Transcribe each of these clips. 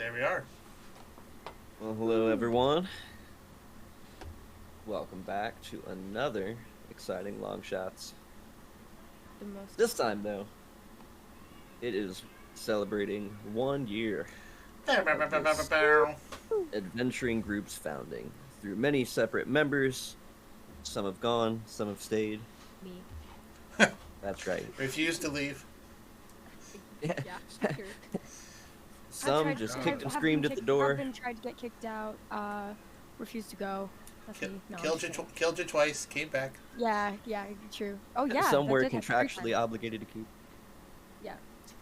There we are. Well, hello everyone. Welcome back to another exciting Longshots. This time, though, it is celebrating 1 year of this adventuring group's founding. Through many separate members, some have gone, some have stayed. Me. That's right. Refuse to leave. Yeah, sure. Some just kicked and screamed at the door. I've been tried to get kicked out. Refused to go. Killed you twice. Came back. Yeah, true. Oh yeah. Some were contractually obligated to keep. Yeah, it's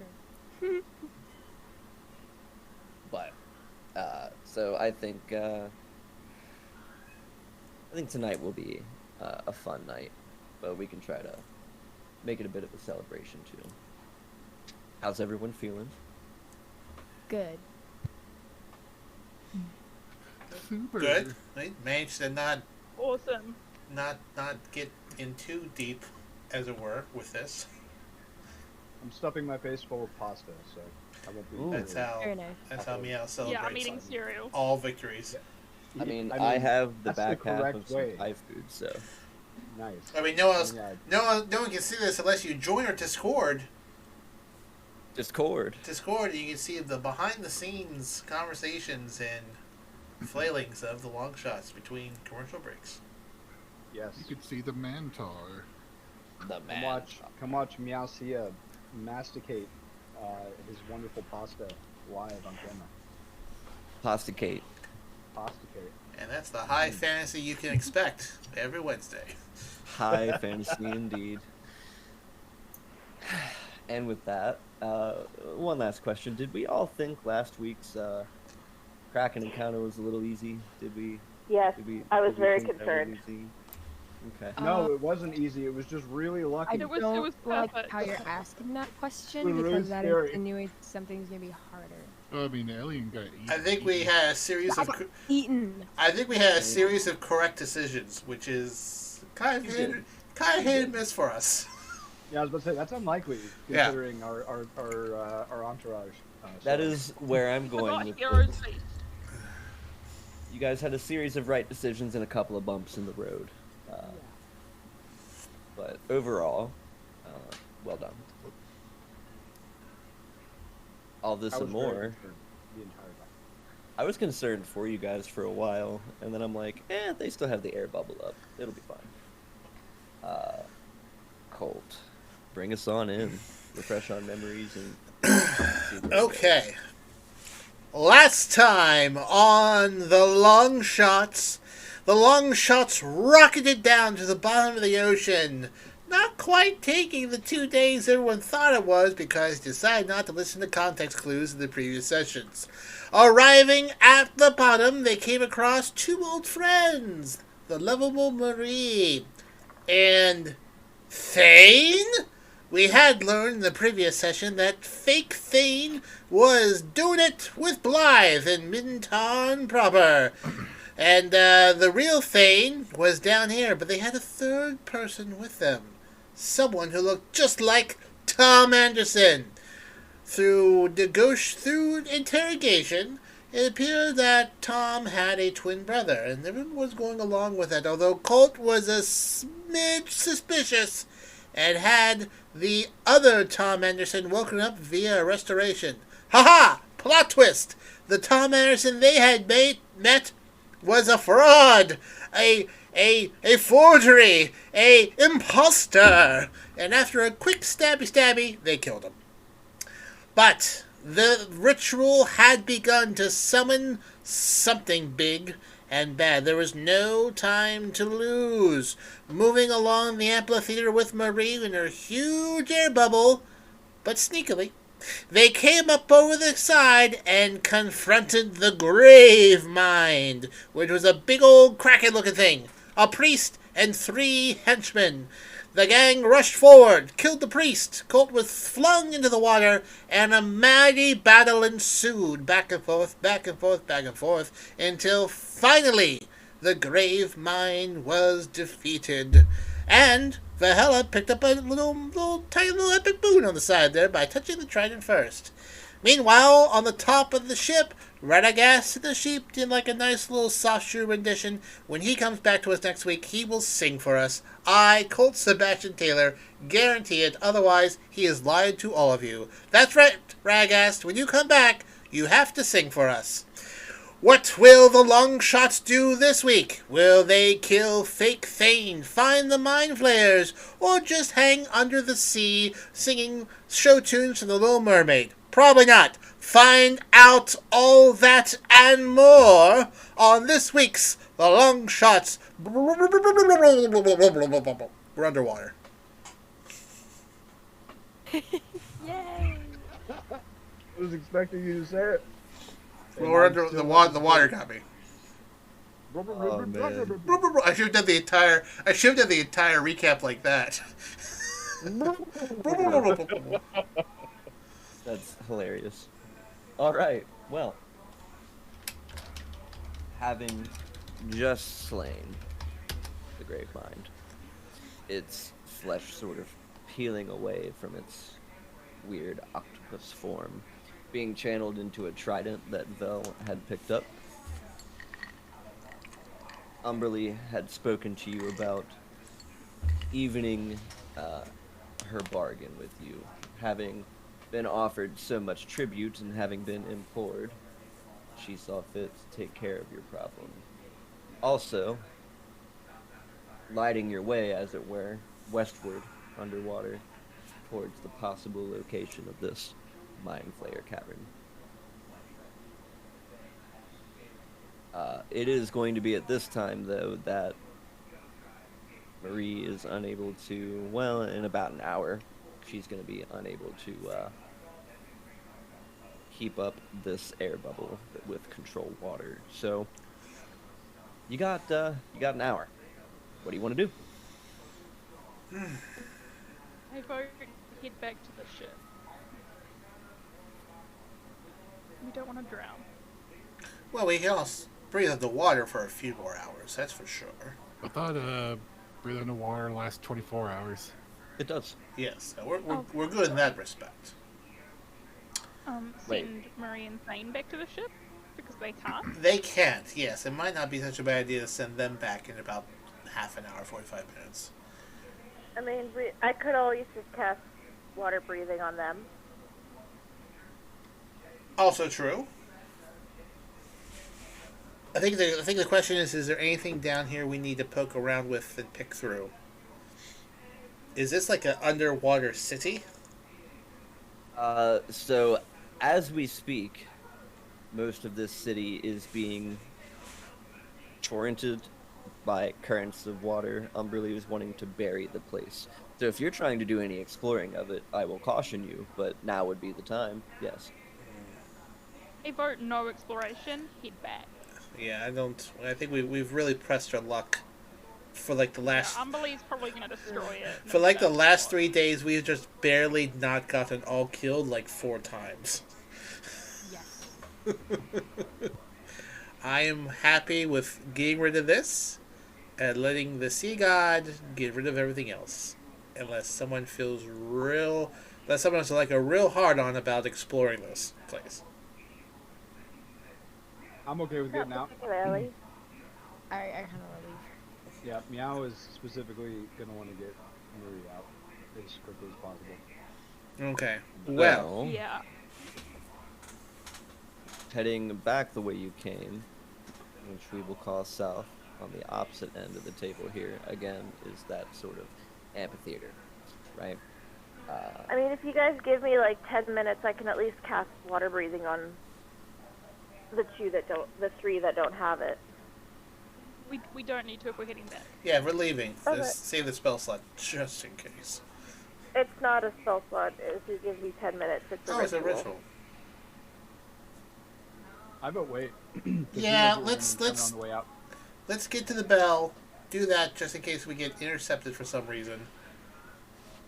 true. But, so I think tonight will be a fun night, but we can try to make it a bit of a celebration too. How's everyone feeling? Good. Super. Good. Right? Managed to not get in too deep, as it were, with this. I'm stuffing my face full of pasta, so I won't be. Very nice. That's how Meow celebrates. Yeah, I'm eating cereal. All victories. I mean, I have the back half correct of some way. Thai food, so. Nice. I mean, no one can see this unless you join our Discord. Discord, you can see the behind-the-scenes conversations and flailings of the long shots between commercial breaks. Yes. You could see the Mantar. the man. Come watch Meowsia masticate his wonderful pasta live on camera. Pasticate. Pasticate. And that's the high fantasy you can expect every Wednesday. High fantasy indeed. And with that, one last question. Did we all think last week's Kraken encounter was a little easy? Yes, I was very concerned. Okay. No, it wasn't easy. It was just really lucky. I It was don't like perfect. how you're asking that question It was really because that scary. insinuates something's gonna be harder. I mean, Alien got eaten. I think we had a series of. Eaten. I think we had a series of correct decisions, which is kind of hit and miss for us. Yeah, I was about to say that's unlikely Yeah. considering our entourage. That is where I'm going Not with heroes this. face. You guys had a series of right decisions and a couple of bumps in the road. But overall, well done. All this I and was very more. concerned the entire time. I was concerned for you guys for a while, and then I'm like, they still have the air bubble up. It'll be fine. Colt, bring us on in. Refresh our memories and... Okay. Last time on the Longshots, the Longshots rocketed down to the bottom of the ocean, not quite taking the 2 days everyone thought it was because they decided not to listen to context clues in the previous sessions. Arriving at the bottom, they came across two old friends, the lovable Marie and Thane. We had learned in the previous session that fake Thane was doing it with Blythe in Minton proper. And the real Thane was down here, but they had a third person with them. Someone who looked just like Tom Anderson. Through interrogation, it appeared that Tom had a twin brother, and everyone was going along with it, although Colt was a smidge suspicious and had the other Tom Anderson woken up via restoration. Ha-ha! Plot twist! The Tom Anderson they had met was a fraud, a forgery, a imposter, and after a quick stabby, they killed him. But the ritual had begun to summon something big and bad. There was no time to lose. Moving along the amphitheater with Marie in her huge air bubble, but sneakily, they came up over the side and confronted the Grave Mind, which was a big old kraken-looking thing, a priest and 3 henchmen. The gang rushed forward, killed the priest. Colt was flung into the water, and a mighty battle ensued, back and forth, until finally the Grave Mind was defeated. And Valhalla picked up a tiny little epic boon on the side there by touching the trident first. Meanwhile, on the top of the ship, Radagast the sheep did like a nice little soft shoe rendition. When he comes back to us next week, he will sing for us. I, Colt Sebastian Taylor, guarantee it. Otherwise, he has lied to all of you. That's right, Radagast. When you come back, you have to sing for us. What will the Longshots do this week? Will they kill Fake Thane, find the Mind Flayers, or just hang under the sea singing show tunes from The Little Mermaid? Probably not. Find out all that and more on this week's The Longshots. We're underwater. Yay! I was expecting you to say it. Well, we're under the water got me. Oh, man. I should have done the entire recap like that. That's hilarious. All right, well, having just slain the Grave Mind, its flesh sort of peeling away from its weird octopus form, being channeled into a trident that Vel had picked up. Umberly had spoken to you about evening her bargain with you, having been offered so much tribute and having been implored. She saw fit to take care of your problem. Also, lighting your way, as it were, westward, underwater, towards the possible location of this Mind Flayer cavern. It is going to be at this time, though, that Marie is unable to, well, in about an hour, she's going to be unable to keep up this air bubble with controlled water. So, you got an hour. What do you want to do? I vote head back to the ship. We don't want to drown. Well, we can also breathe underwater for a few more hours, that's for sure. I thought breathing underwater lasts 24 hours. It does. Yes, so we're good in that respect. Send Marie and Thane back to the ship? Because they can't? They can't, yes. It might not be such a bad idea to send them back in about half an hour, 45 minutes. I mean, I could always just cast water breathing on them. Also true. I think the question is there anything down here we need to poke around with and pick through? Is this like an underwater city? So, as we speak, most of this city is being torrented by currents of water. Umberly is wanting to bury the place. So if you're trying to do any exploring of it, I will caution you, but now would be the time, yes. I vote no exploration, head back. Yeah, I think we've really pressed our luck for like the last... Yeah, Umberly's probably going to destroy it. For like the last 3 days, we've just barely not gotten all killed like 4 times. Yes. I am happy with getting rid of this and letting the sea god get rid of everything else. Unless someone has like a real hard on about exploring this place. I'm okay with getting out. I kind of relieve. Yeah, Meow is specifically going to want to get Marie out as quickly as possible. Okay. Well. Yeah. Heading back the way you came, which we will call south, on the opposite end of the table here, again, is that sort of amphitheater, right? I mean, if you guys give me like 10 minutes, I can at least cast water breathing on the 3 that don't have it. We don't need to if we're heading back. Yeah, we're leaving. Okay. Save the spell slot just in case. It's not a spell slot. If you give me 10 minutes, it's a ritual. It's a ritual. I vote wait. Yeah, on the way out. Let's get to the bell. Do that just in case we get intercepted for some reason.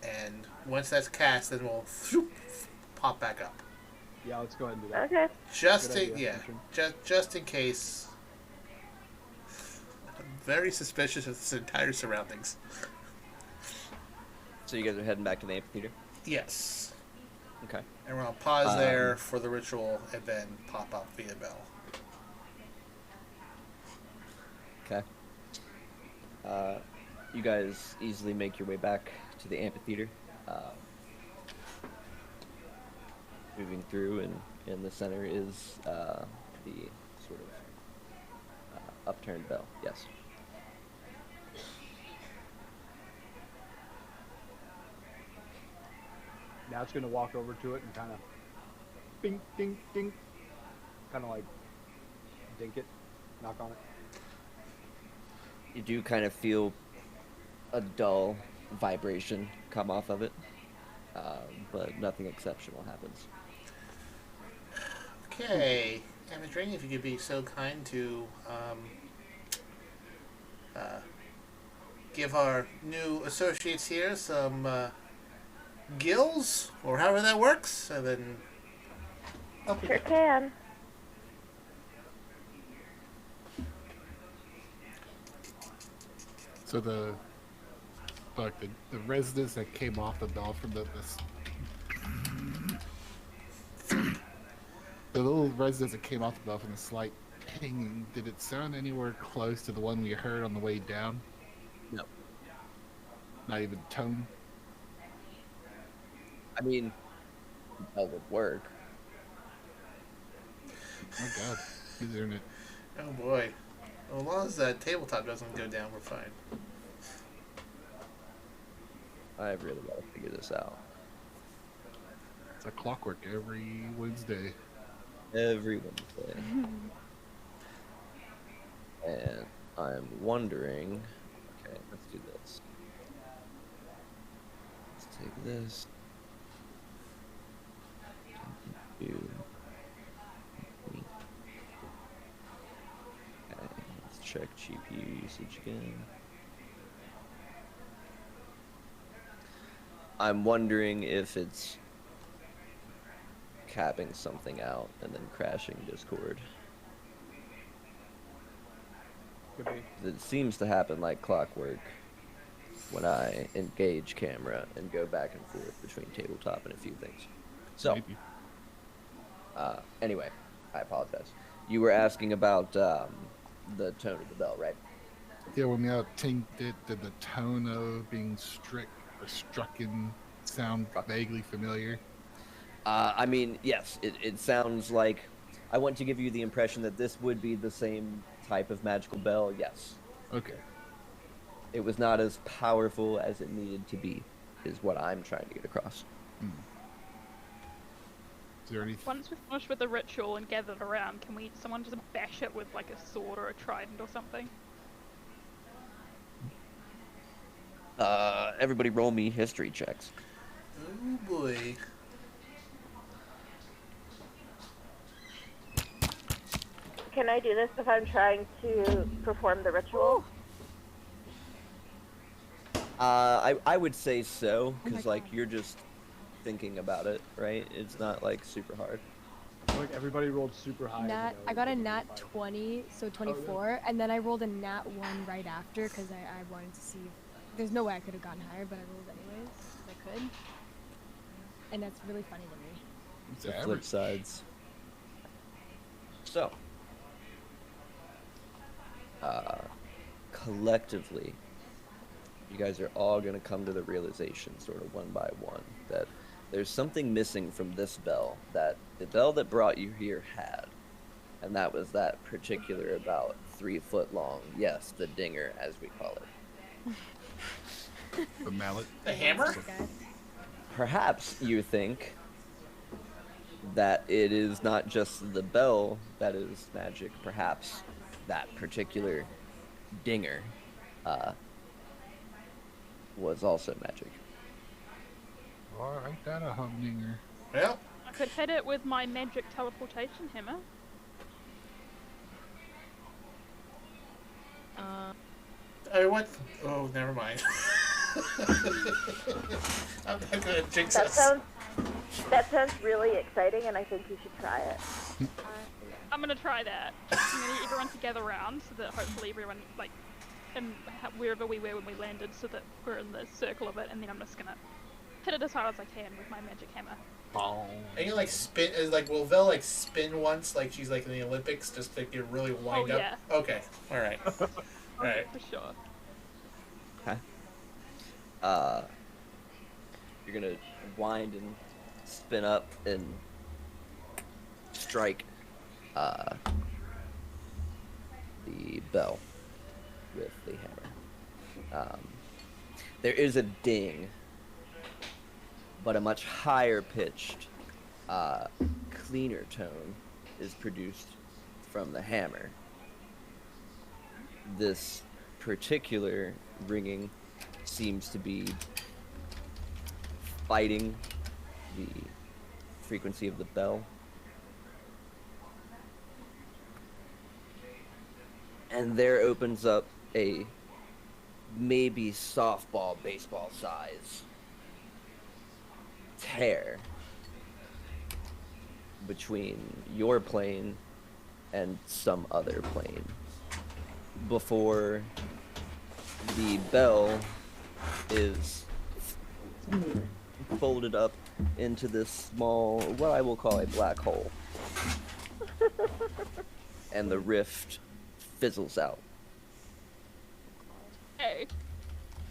And once that's cast, then we'll pop back up. Yeah, let's go ahead and do that. Okay. Just in case. I'm very suspicious of this entire surroundings. So you guys are heading back to the amphitheater? Yes. Okay. And we're going to pause there for the ritual and then pop up via bell. Okay. You guys easily make your way back to the amphitheater. Moving through, and in the center is the sort of upturned bell. Yes. Now it's gonna walk over to it and kind of ding, ding, ding, kind of like dink it, knock on it. You do kind of feel a dull vibration come off of it, but nothing exceptional happens. Okay. Avacyn, if you could be so kind to give our new associates here some gills, or however that works, and then... Sure can. So the resonance that came off the bell from the little resonance that came off the bell from the slight pinging, did it sound anywhere close to the one we heard on the way down? No. Not even tone? I mean, that would work. Oh god, he's earned it. Oh boy. Well, as long as that tabletop doesn't go down, we're fine. I really got to figure this out. It's a clockwork every Wednesday. Every Wednesday. And I'm wondering... Okay, let's do this. Let's take this. Okay, let's check GPU usage again. I'm wondering if it's capping something out and then crashing Discord. Could be. It seems to happen like clockwork when I engage camera and go back and forth between tabletop and a few things. So, Maybe. Anyway, I apologize. You were asking about the tone of the bell, right? Yeah, when we out-tinked it, did the tone of being strucken sound vaguely familiar? I mean, yes, it sounds like... I want to give you the impression that this would be the same type of magical bell, yes. Okay. It was not as powerful as it needed to be, is what I'm trying to get across. Is there any... Once we're finished with the ritual and gathered around, can someone just bash it with like a sword or a trident or something? Everybody roll me history checks. Oh boy. Can I do this if I'm trying to perform the ritual? I would say so, because my like God. you're just thinking about it, right? It's not like super hard. Like everybody rolled super high. I got a nat 20, so 24, and then I rolled a nat 1 right after because I wanted to see. There's no way I could have gotten higher, but I rolled anyways because I could. And that's really funny to me. It's The flip average. sides. So, collectively, you guys are all going to come to the realization, sort of one by one, that there's something missing from this bell that the bell that brought you here had. And that was that particular about 3 foot long, yes, the dinger, as we call it. The mallet. The hammer? Perhaps you think that it is not just the bell that is magic, perhaps that particular dinger was also magic. Oh, ain't that a humdinger? Well, I could hit it with my magic teleportation hammer. what? Oh, never mind. I'm not gonna jinx That us. sounds really exciting, and I think you should try it. I'm gonna try that. I'm gonna get everyone to gather around so that hopefully everyone, like, and wherever we were when we landed, so that we're in the circle of it, and then I'm just gonna hit it as hard as I can with my magic hammer. And you like spin, will Vel like spin once, like she's like in the Olympics, just to get really wind up? Yeah. Okay, all right, all right. For sure. Okay. You're gonna wind and spin up and strike the bell with the hammer. There is a ding, but a much higher pitched, cleaner tone is produced from the hammer. This particular ringing seems to be fighting the frequency of the bell. And there opens up a maybe softball, baseball size tear between your plane and some other plane before the bell is folded up into this small, what I will call a black hole. And the rift fizzles out. Hey,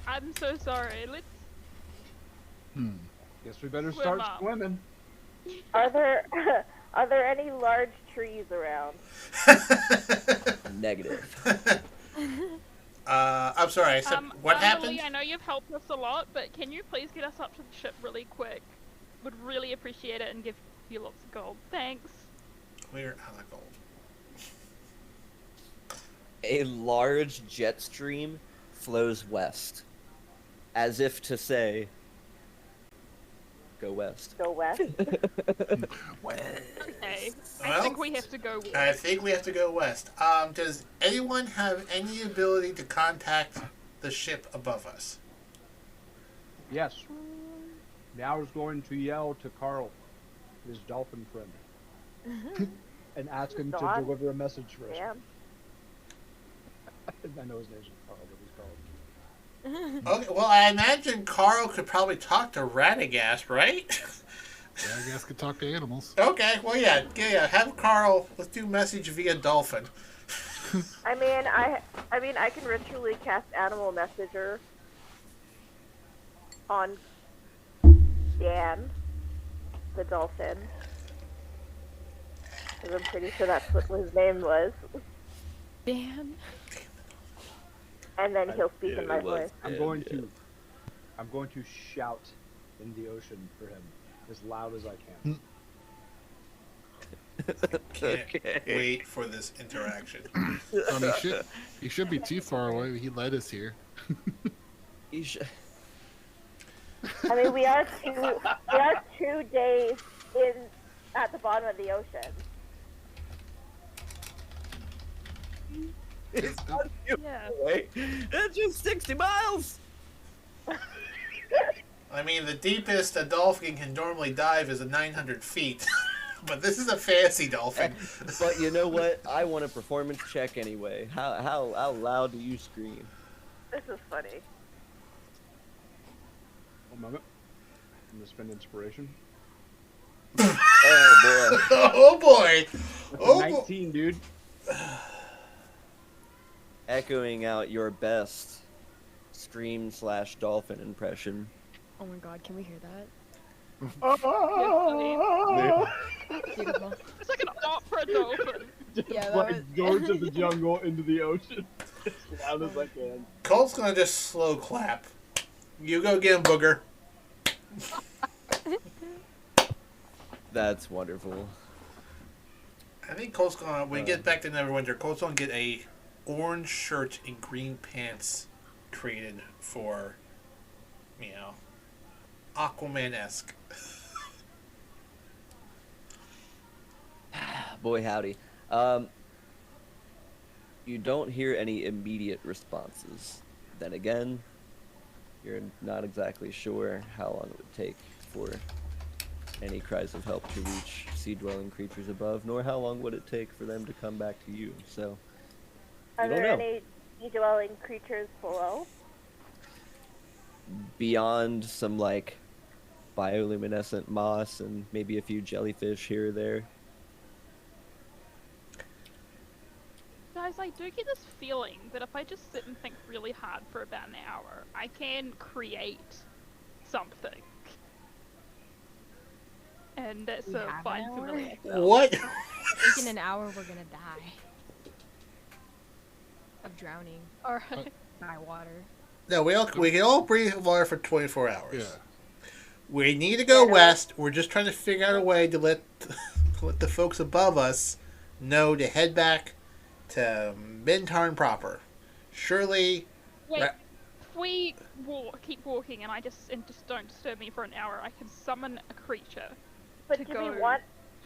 I'm so sorry. Let's. Guess we better start up. swimming. Are there any large trees around? Negative. I'm sorry. I said, what happened? I know you've helped us a lot, but can you please get us up to the ship really quick? Would really appreciate it and give you lots of gold. Thanks. Clear out of gold. A large jet stream flows west, as if to say, go west. Go west. Okay. Well, I think we have to go west. I think we have to go west. Does anyone have any ability to contact the ship above us? Yes. Now is going to yell to Carl, his dolphin friend, and ask him to Don? deliver a message for us. Damn. I know his name's Carl, but he's Carl. Okay, well, I imagine Carl could probably talk to Radagast, right? Yeah, I guess could talk to animals. Okay, well, yeah, have Carl. Let's do message via dolphin. I mean, I can ritually cast Animal Messenger on Dan, the dolphin. Because I'm pretty sure that's what his name was. Dan. And then he'll speak in my voice. I'm going to shout in the ocean for him as loud as I can. Can't wait for this interaction. He should be too far away. He led us here. You should... I mean, we are 2 days at the bottom of the ocean. It's not Yeah. away. It's just 60 miles! I mean, the deepest a dolphin can normally dive is 900 feet. But this is a fancy dolphin. But you know what? I want a performance check anyway. How loud do you scream? This is funny. 1 moment. I'm gonna spend inspiration. Oh boy. Oh boy! Oh, 19, dude. Echoing out your best scream/dolphin impression. Oh my god, can we hear that? Beautiful. It's like an opera dolphin. Yeah, that Like, was... go to the jungle, into the ocean, as loud as I can. Colt's gonna just slow clap. You go get him, Booger. That's wonderful. I think Colt's gonna, when we get back to Neverwinter, Colt's gonna get a orange shirt and green pants created for, you know, Aquaman-esque. Boy howdy. You don't hear any immediate responses. Then again, you're not exactly sure how long it would take for any cries of help to reach sea-dwelling creatures above, nor how long would it take for them to come back to you. So, Are you don't there know. any sea-dwelling creatures below? Beyond some, like, bioluminescent moss and maybe a few jellyfish here or there. Guys, I do get this feeling that if I just sit and think really hard for about an hour, I can create something. And that's We a have fine an hour? familiar. What? I think in an hour we're gonna die. Of drowning. Alright. By water. No, we can all breathe water for 24 hours. Yeah. We need to go west. We're just trying to figure out a way to let the folks above us know to head back to Mintarn proper. Surely. Wait, if we keep walking and just don't disturb me for an hour, I can summon a creature But to do go we want?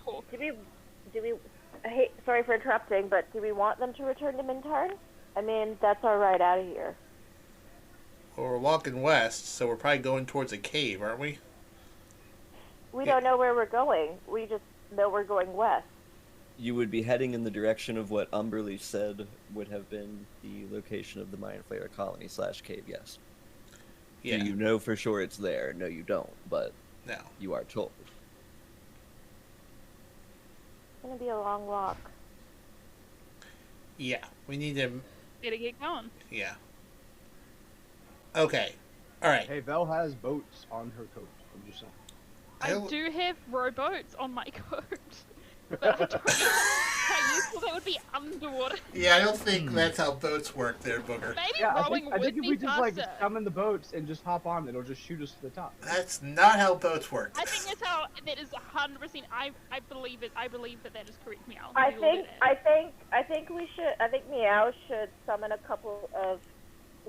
talk. Do we? Sorry for interrupting, but do we want them to return to Mintarn? I mean, that's our ride out of here. Well, we're walking west, so we're probably going towards a cave, aren't we? We don't know where we're going. We just know we're going west. You would be heading in the direction of what Umberly said would have been the location of the Mind Flayer colony / cave, yes. Yeah. Do you know for sure it's there? No, you don't, but No. you are told. It's gonna be a long walk. Yeah. We need to. Better get going. Yeah. Okay. All right. Hey, Vel has boats on her coat. I'm just saying. I do have rowboats on my coat, but I don't know how useful that would be underwater. Yeah, I don't think that's how boats work there, Booger. Maybe Yeah, rowing I would think if be we just like faster. summon the boats and just hop on, it'll just shoot us to the top. That's not how boats work. I think that's how. That is 100%. I believe it. I believe that is correct, Meow. I We all did it. think we should. I think Meow should summon a couple of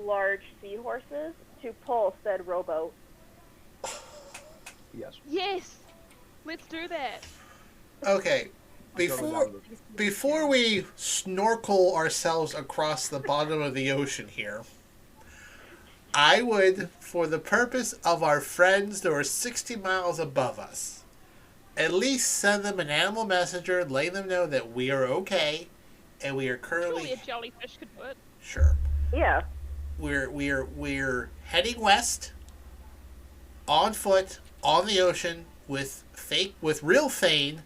large seahorses to pull said rowboat. Yes. Yes, let's do that. Okay. Before we snorkel ourselves across the bottom of the ocean here, I would, for the purpose of our friends that are 60 miles above us, at least send them an animal messenger letting them know that we are okay and we are currently... Surely a jellyfish could do it. Sure. Yeah. We're heading west, on foot, on the ocean, with real Thane,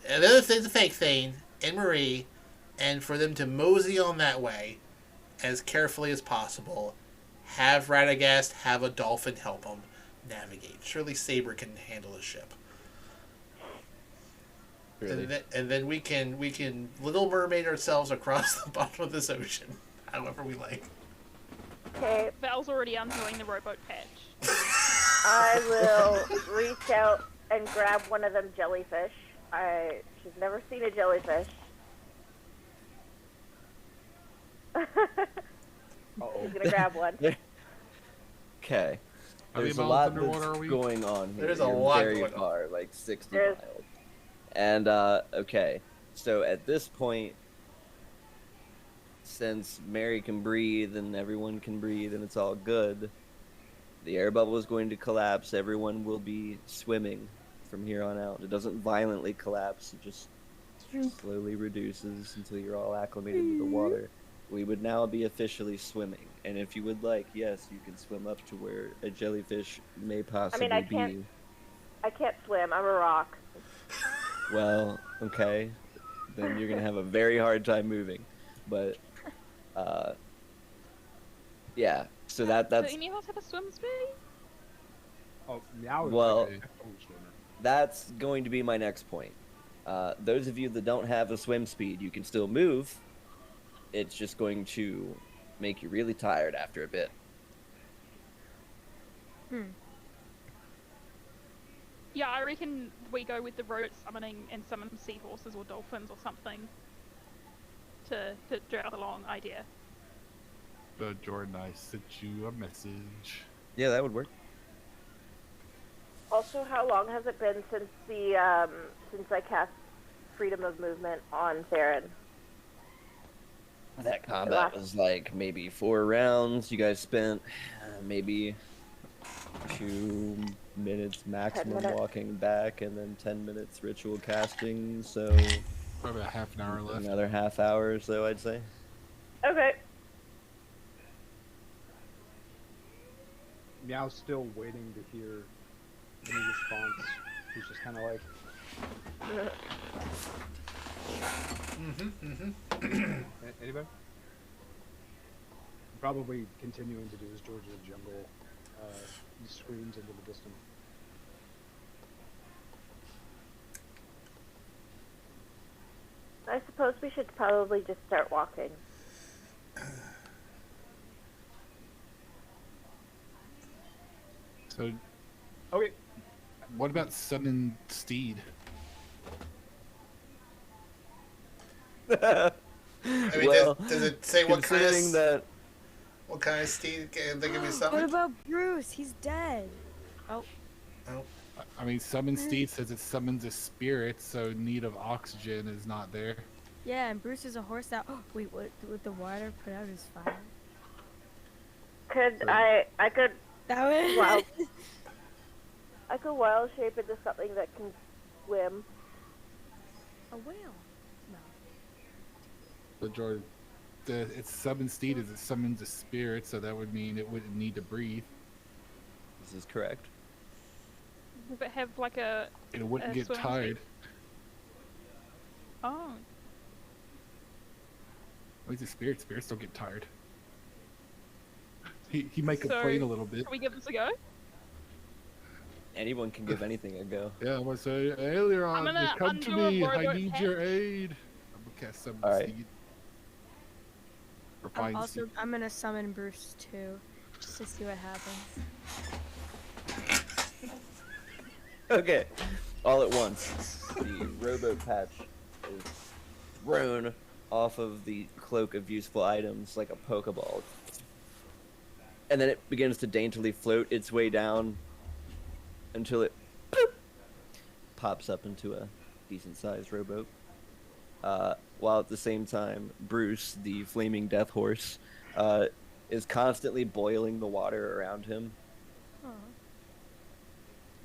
and the other thing's a fake Thane, and Marie, and for them to mosey on that way as carefully as possible. Have Radagast, have a dolphin help them navigate. Surely Saber can handle a ship. Really? And then we can Little Mermaid ourselves across the bottom of this ocean, however we like. Okay. Val's already undoing the rowboat patch. I will reach out and grab one of them jellyfish. She's never seen a jellyfish. She's gonna grab one. Okay. How many There's a miles lot underwater that's are we? going on here. There's a You're lot very going on. far, like 60 There's- miles. And, okay. So at this point, since Mary can breathe and everyone can breathe and it's all good, the air bubble is going to collapse. Everyone will be swimming from here on out. It doesn't violently collapse. It just slowly reduces until you're all acclimated to the water. We would now be officially swimming. And if you would like, yes, you can swim up to where a jellyfish may possibly I can't swim. I'm a rock. be. Well, okay. Then you're going to have a very hard time moving. But, yeah. So Do that's... any of us have a swim speed? Oh, Meow is Well- like a swimmer. That's going to be my next point. Those of you that don't have a swim speed, you can still move. It's just going to make you really tired after a bit. Yeah, I reckon we go with the road summoning and summon seahorses or dolphins or something to drag along idea. Jordan, I sent you a message. Yeah, that would work. Also, how long has it been since since I cast Freedom of Movement on Theron? That combat was like maybe 4 rounds. You guys spent maybe 2 minutes maximum 10 minutes. walking back, and then 10 minutes ritual casting. So Probably a half an hour left. another half hour or so, I'd say. Okay. Meow's still waiting to hear any response. He's just kind of like, anybody? Probably continuing to do his George of the Jungle. He screams into the distance. I suppose we should probably just start walking. So, Okay. what about summon steed? I mean, Well, does it say what kind considering of that what kind of steed they can be What summoned? about Bruce? He's dead. Oh, Oh, I mean, summon steed says it summons a spirit, so need of oxygen is not there. yeah, and Bruce is a horse that. Oh, wait, what? Would the water put out his fire? Could Right. I could That was. Wow. I could wild shape into something that can swim. A whale. No. But Jordan, its summon steed is it summons a spirit, so that would mean it wouldn't need to breathe. this is correct. Does it have like a... It wouldn't get swim tired. Oh. Well, he's a spirit. Spirits don't get tired. He might So- complain a little bit. Can we give this a go? Anyone can give anything a go. Yeah, I'm gonna say, Aileron, I'm gonna come to undo a me. I rowboat need patch. your aid. I'm gonna cast summon All right. steed. Or I'm find also. steed. I'm gonna summon Bruce too, just to see what happens. Okay, all at once, the rowboat patch is thrown off of the cloak of useful items like a Pokeball. And then it begins to daintily float its way down until it poop, pops up into a decent-sized rowboat. While at the same time, Bruce, the flaming death horse, is constantly boiling the water around him. Oh.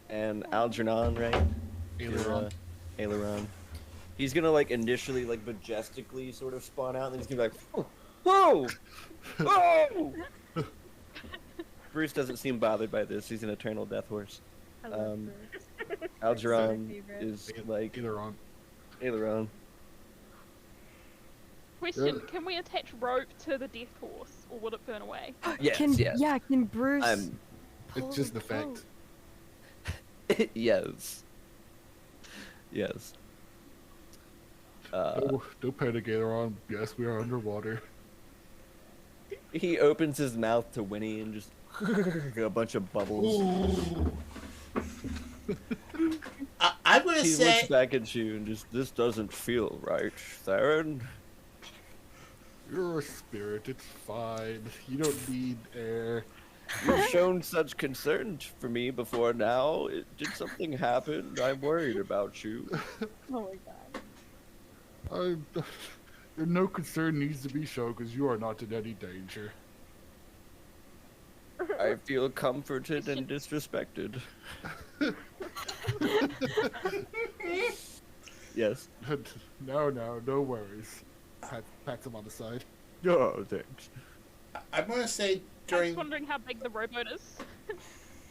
And Algernon, right? Aileron. Aileron. He's gonna like initially like majestically sort of spawn out, and then he's gonna be like, whoa, whoa. Bruce doesn't seem bothered by this. He's an eternal death horse. I love Um, Bruce. Algernon favorite. is like Aileron. Aileron. Question, can we attach rope to the death horse, or would it burn away? Yes, Can, yes. Yeah, can Bruce? I'm. pull It's just the boat? fact. Yes. Yes. Don't panic, Aileron. Yes, we are underwater. He opens his mouth to Winnie and just a bunch of bubbles. I'm gonna He say looks back at you and just, this doesn't feel right, Theron. You're a spirit. It's fine. You don't need air. You've shown such concern for me before now. Did something happen? I'm worried about you. Oh my god. No concern needs to be shown because you are not in any danger. I feel comforted and disrespected. Yes. No worries. Pats him on the side. Oh, thanks. I'm gonna say I'm during just wondering how big the rowboat is.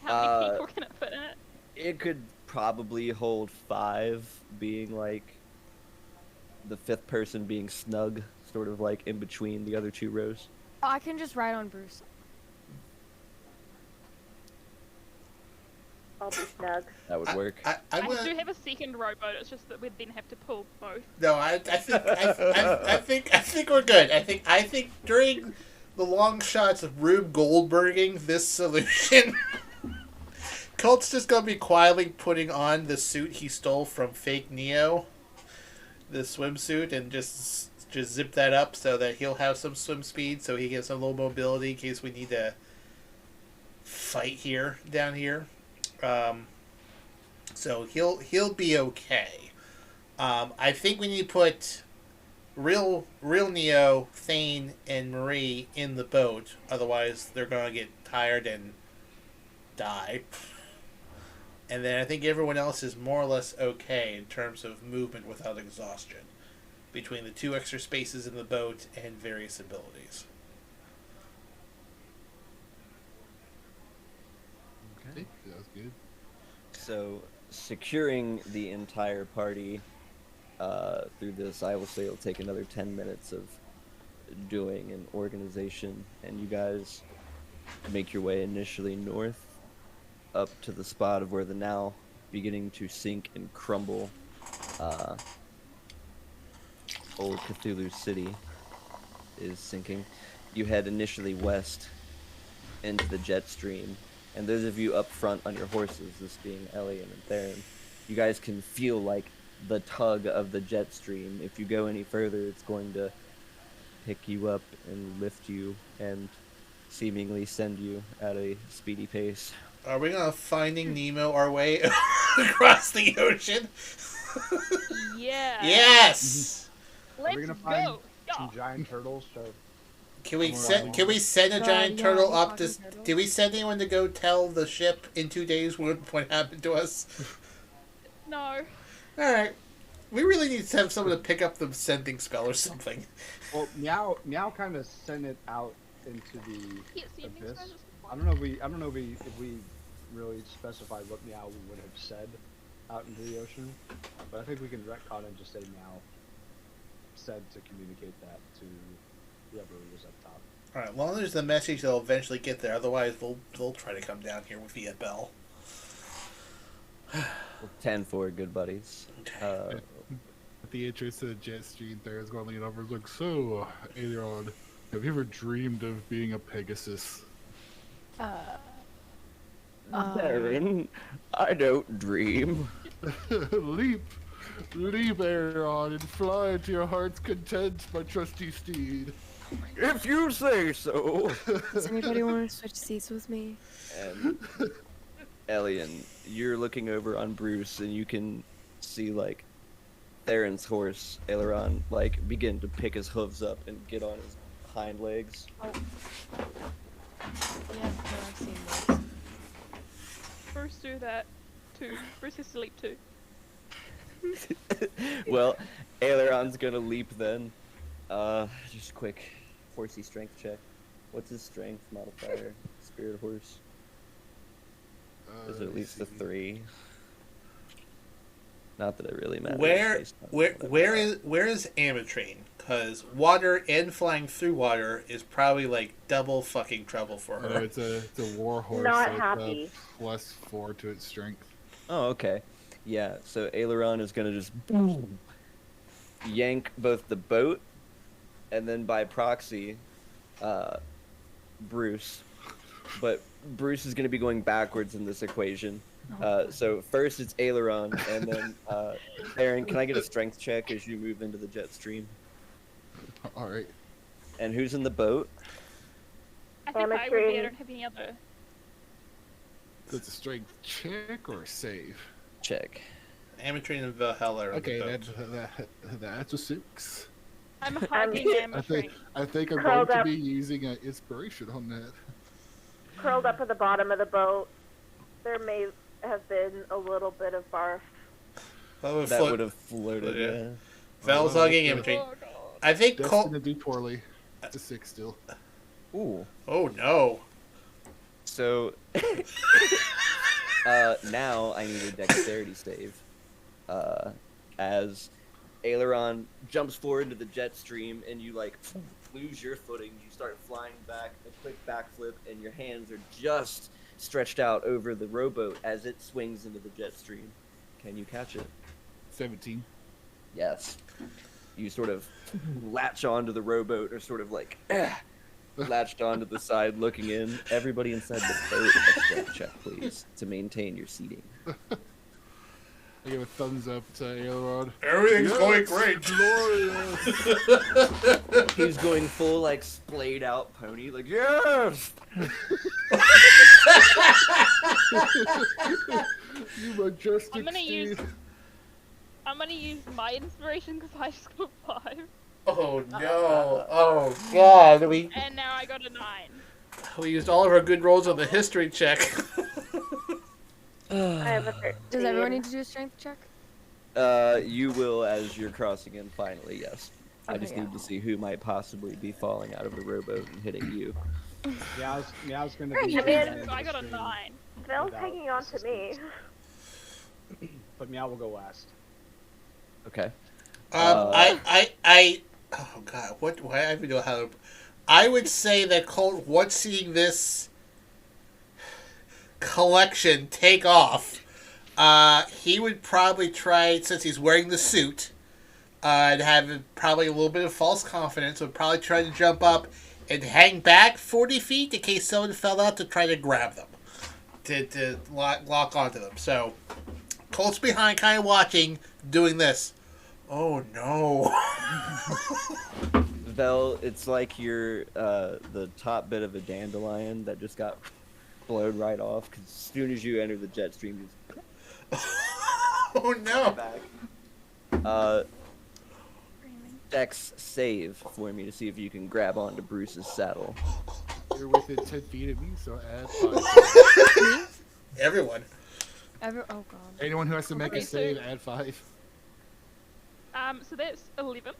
How many people can it fit in it? It could probably hold 5, being like the 5th person being snug, sort of like in between the other 2 rows. Oh, I can just ride on Bruce. I'll be snug. That would work. I'm I gonna do have a second rowboat. It's just that we'd then have to pull both. no. I think we're good. I think during the long shots of Rube Goldberging this solution, Colt's just gonna be quietly putting on the suit he stole from fake Neo, the swimsuit, and just zip that up so that he'll have some swim speed, so he gets some low mobility in case we need to fight here down here. So he'll be okay. I think we need to put real Neo, Thane, and Marie in the boat. Otherwise, they're gonna get tired and die. And then I think everyone else is more or less okay in terms of movement without exhaustion, between the 2 extra spaces in the boat and various abilities. Okay, that was good. So, securing the entire party through this, I will say it'll take another 10 minutes of doing an organization, and you guys make your way initially north up to the spot of where the now beginning to sink and crumble old Cthulhu City is sinking. You head initially west into the jet stream, and those of you up front on your horses, this being Elian and Theron, you guys can feel like the tug of the jet stream. If you go any further, it's going to pick you up and lift you and seemingly send you at a speedy pace. Are we gonna Finding Nemo our way across the ocean? Yeah. Yes. Are Let's we gonna find go. some giant turtles to... Can we send a giant yeah, turtle we're up talking this? turtles. Did we send anyone to go tell the ship in 2 days what happened to us? No. All right. We really need to have someone to pick up the sending spell or something. Well, Meow kind of sent it out into the Yeah, see, it makes abyss. sense. I don't know if we really specified what Meow would have said out into the ocean, but I think we can retcon and just say Meow said to communicate that to whoever was up top. All right. As long as there's the message, they'll eventually get there. Otherwise, they'll try to come down here via bell. 10-4, good buddies. At the entrance of the jet stream, there's going to lean over and look, so, Adrian, have you ever dreamed of being a Pegasus? Theron, I don't dream. Leap, Adrian, and fly into your heart's content, my trusty steed. If you say so. Does anybody want to switch seats with me? And Elian, you're looking over on Bruce, and you can see like Theron's horse, Aileron, like begin to pick his hooves up and get on his hind legs. Oh. Yeah, no, I've seen those. Bruce do that too. Bruce is asleep too. Well, Aileron's gonna leap then. Just quick horsey strength check. What's his strength modifier? Spirit horse. Is it at least a 3? Not that it really matters. Where is Amatrain? Because water and flying through water is probably like double fucking trouble for her. It's a war horse. Not so it's, happy. +4 to its strength. Oh, okay. Yeah, so Aileron is gonna just yank both the boat and then by proxy, Bruce. But Bruce is gonna be going backwards in this equation. So first it's Aileron, and then Aaron, can I get a strength check as you move into the jet stream? All right. And who's in the boat? I think I would be. I don't have any other. So it's a strength check or a save? Check. Amatrain and Valhalla are Okay, in the boat. that's a 6. I'm hugging him. I think I'm Curled going to up. be using an inspiration on that. Curled up at the bottom of the boat, there may have been a little bit of barf. That would have floated, yeah. Val's hugging Amatrain. Oh, God. I think That's Colt. gonna do poorly. It's a 6 still. Ooh. Oh no. So now I need a dexterity save. As Aileron jumps forward into the jet stream and you like lose your footing, you start flying back, a quick backflip, and your hands are just stretched out over the rowboat as it swings into the jet stream. Can you catch it? 17. Yes. You sort of latch onto the rowboat, or sort of like latched onto the side looking in. Everybody inside the boat, a strength check, please, to maintain your seating. I give a thumbs up to Aileron. Everything's going great. Glorious. He's going full, like, splayed out pony, like, yes! You majestic I'm gonna use. steed. I'm gonna use my inspiration because I just got 5, Oh no. Oh god. and now I got a 9. We used all of our good rolls on the history check. I have a 13. Does everyone need to do a strength check? You will as you're crossing in finally, yes. I Okay, just yeah. need to see who might possibly be falling out of the rowboat and hitting you. Meow's gonna I be. mean, I got a 9. Vel's Without hanging on to me. but Meow will go last. Okay. oh god, why I even know how to. I would say that Colt, once seeing this collection take off, he would probably try, since he's wearing the suit, and have probably a little bit of false confidence, would probably try to jump up and hang back 40 feet in case someone fell out to try to grab them, to lock onto them. So, Colt's behind, kind of watching, doing this. Oh no. Vel, it's like you're the top bit of a dandelion that just got blown right off, because as soon as you enter the jet stream, you just Oh no. back. Dex save for me to see if you can grab onto Bruce's saddle. You're within 10 feet of me, so add 5. Everyone. Oh god. Anyone who has to make Okay, a save, add 5. So that's 11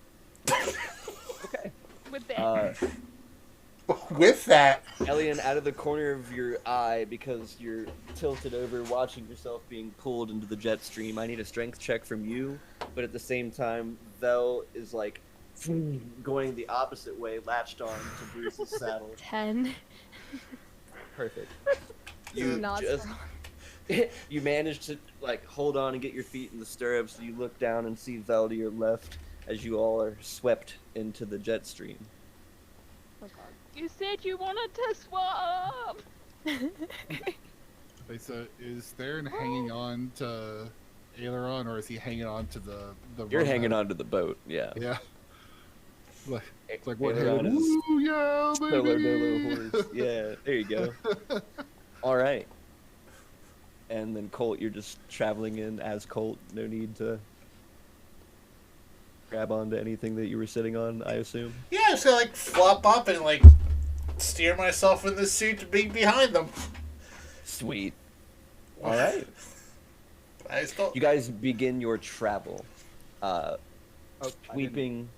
Okay. with that. With that. Elian, out of the corner of your eye, because you're tilted over watching yourself being pulled into the jet stream, I need a strength check from you, but at the same time, Vel is like going the opposite way, latched on to Bruce's saddle. 10. Perfect. You not just strong. you manage to like hold on and get your feet in the stirrups. You look down and see Vel to your left as you all are swept into the jet stream. Oh god. You said you wanted to swap! Wait, so is Theron hanging on to Aileron, or is he hanging on to the You're rope hanging now? onto the boat, yeah. Yeah. It's like what? Aileron is Ooh, yeah, Solo baby! dolo horse. Yeah, there you go. All right. And then Colt, you're just traveling in as Colt. No need to grab onto anything that you were sitting on, I assume. Yeah, so like flop up and like steer myself in the suit to be behind them. Sweet. All right. I still. You guys begin your travel. Oh, Sweeping.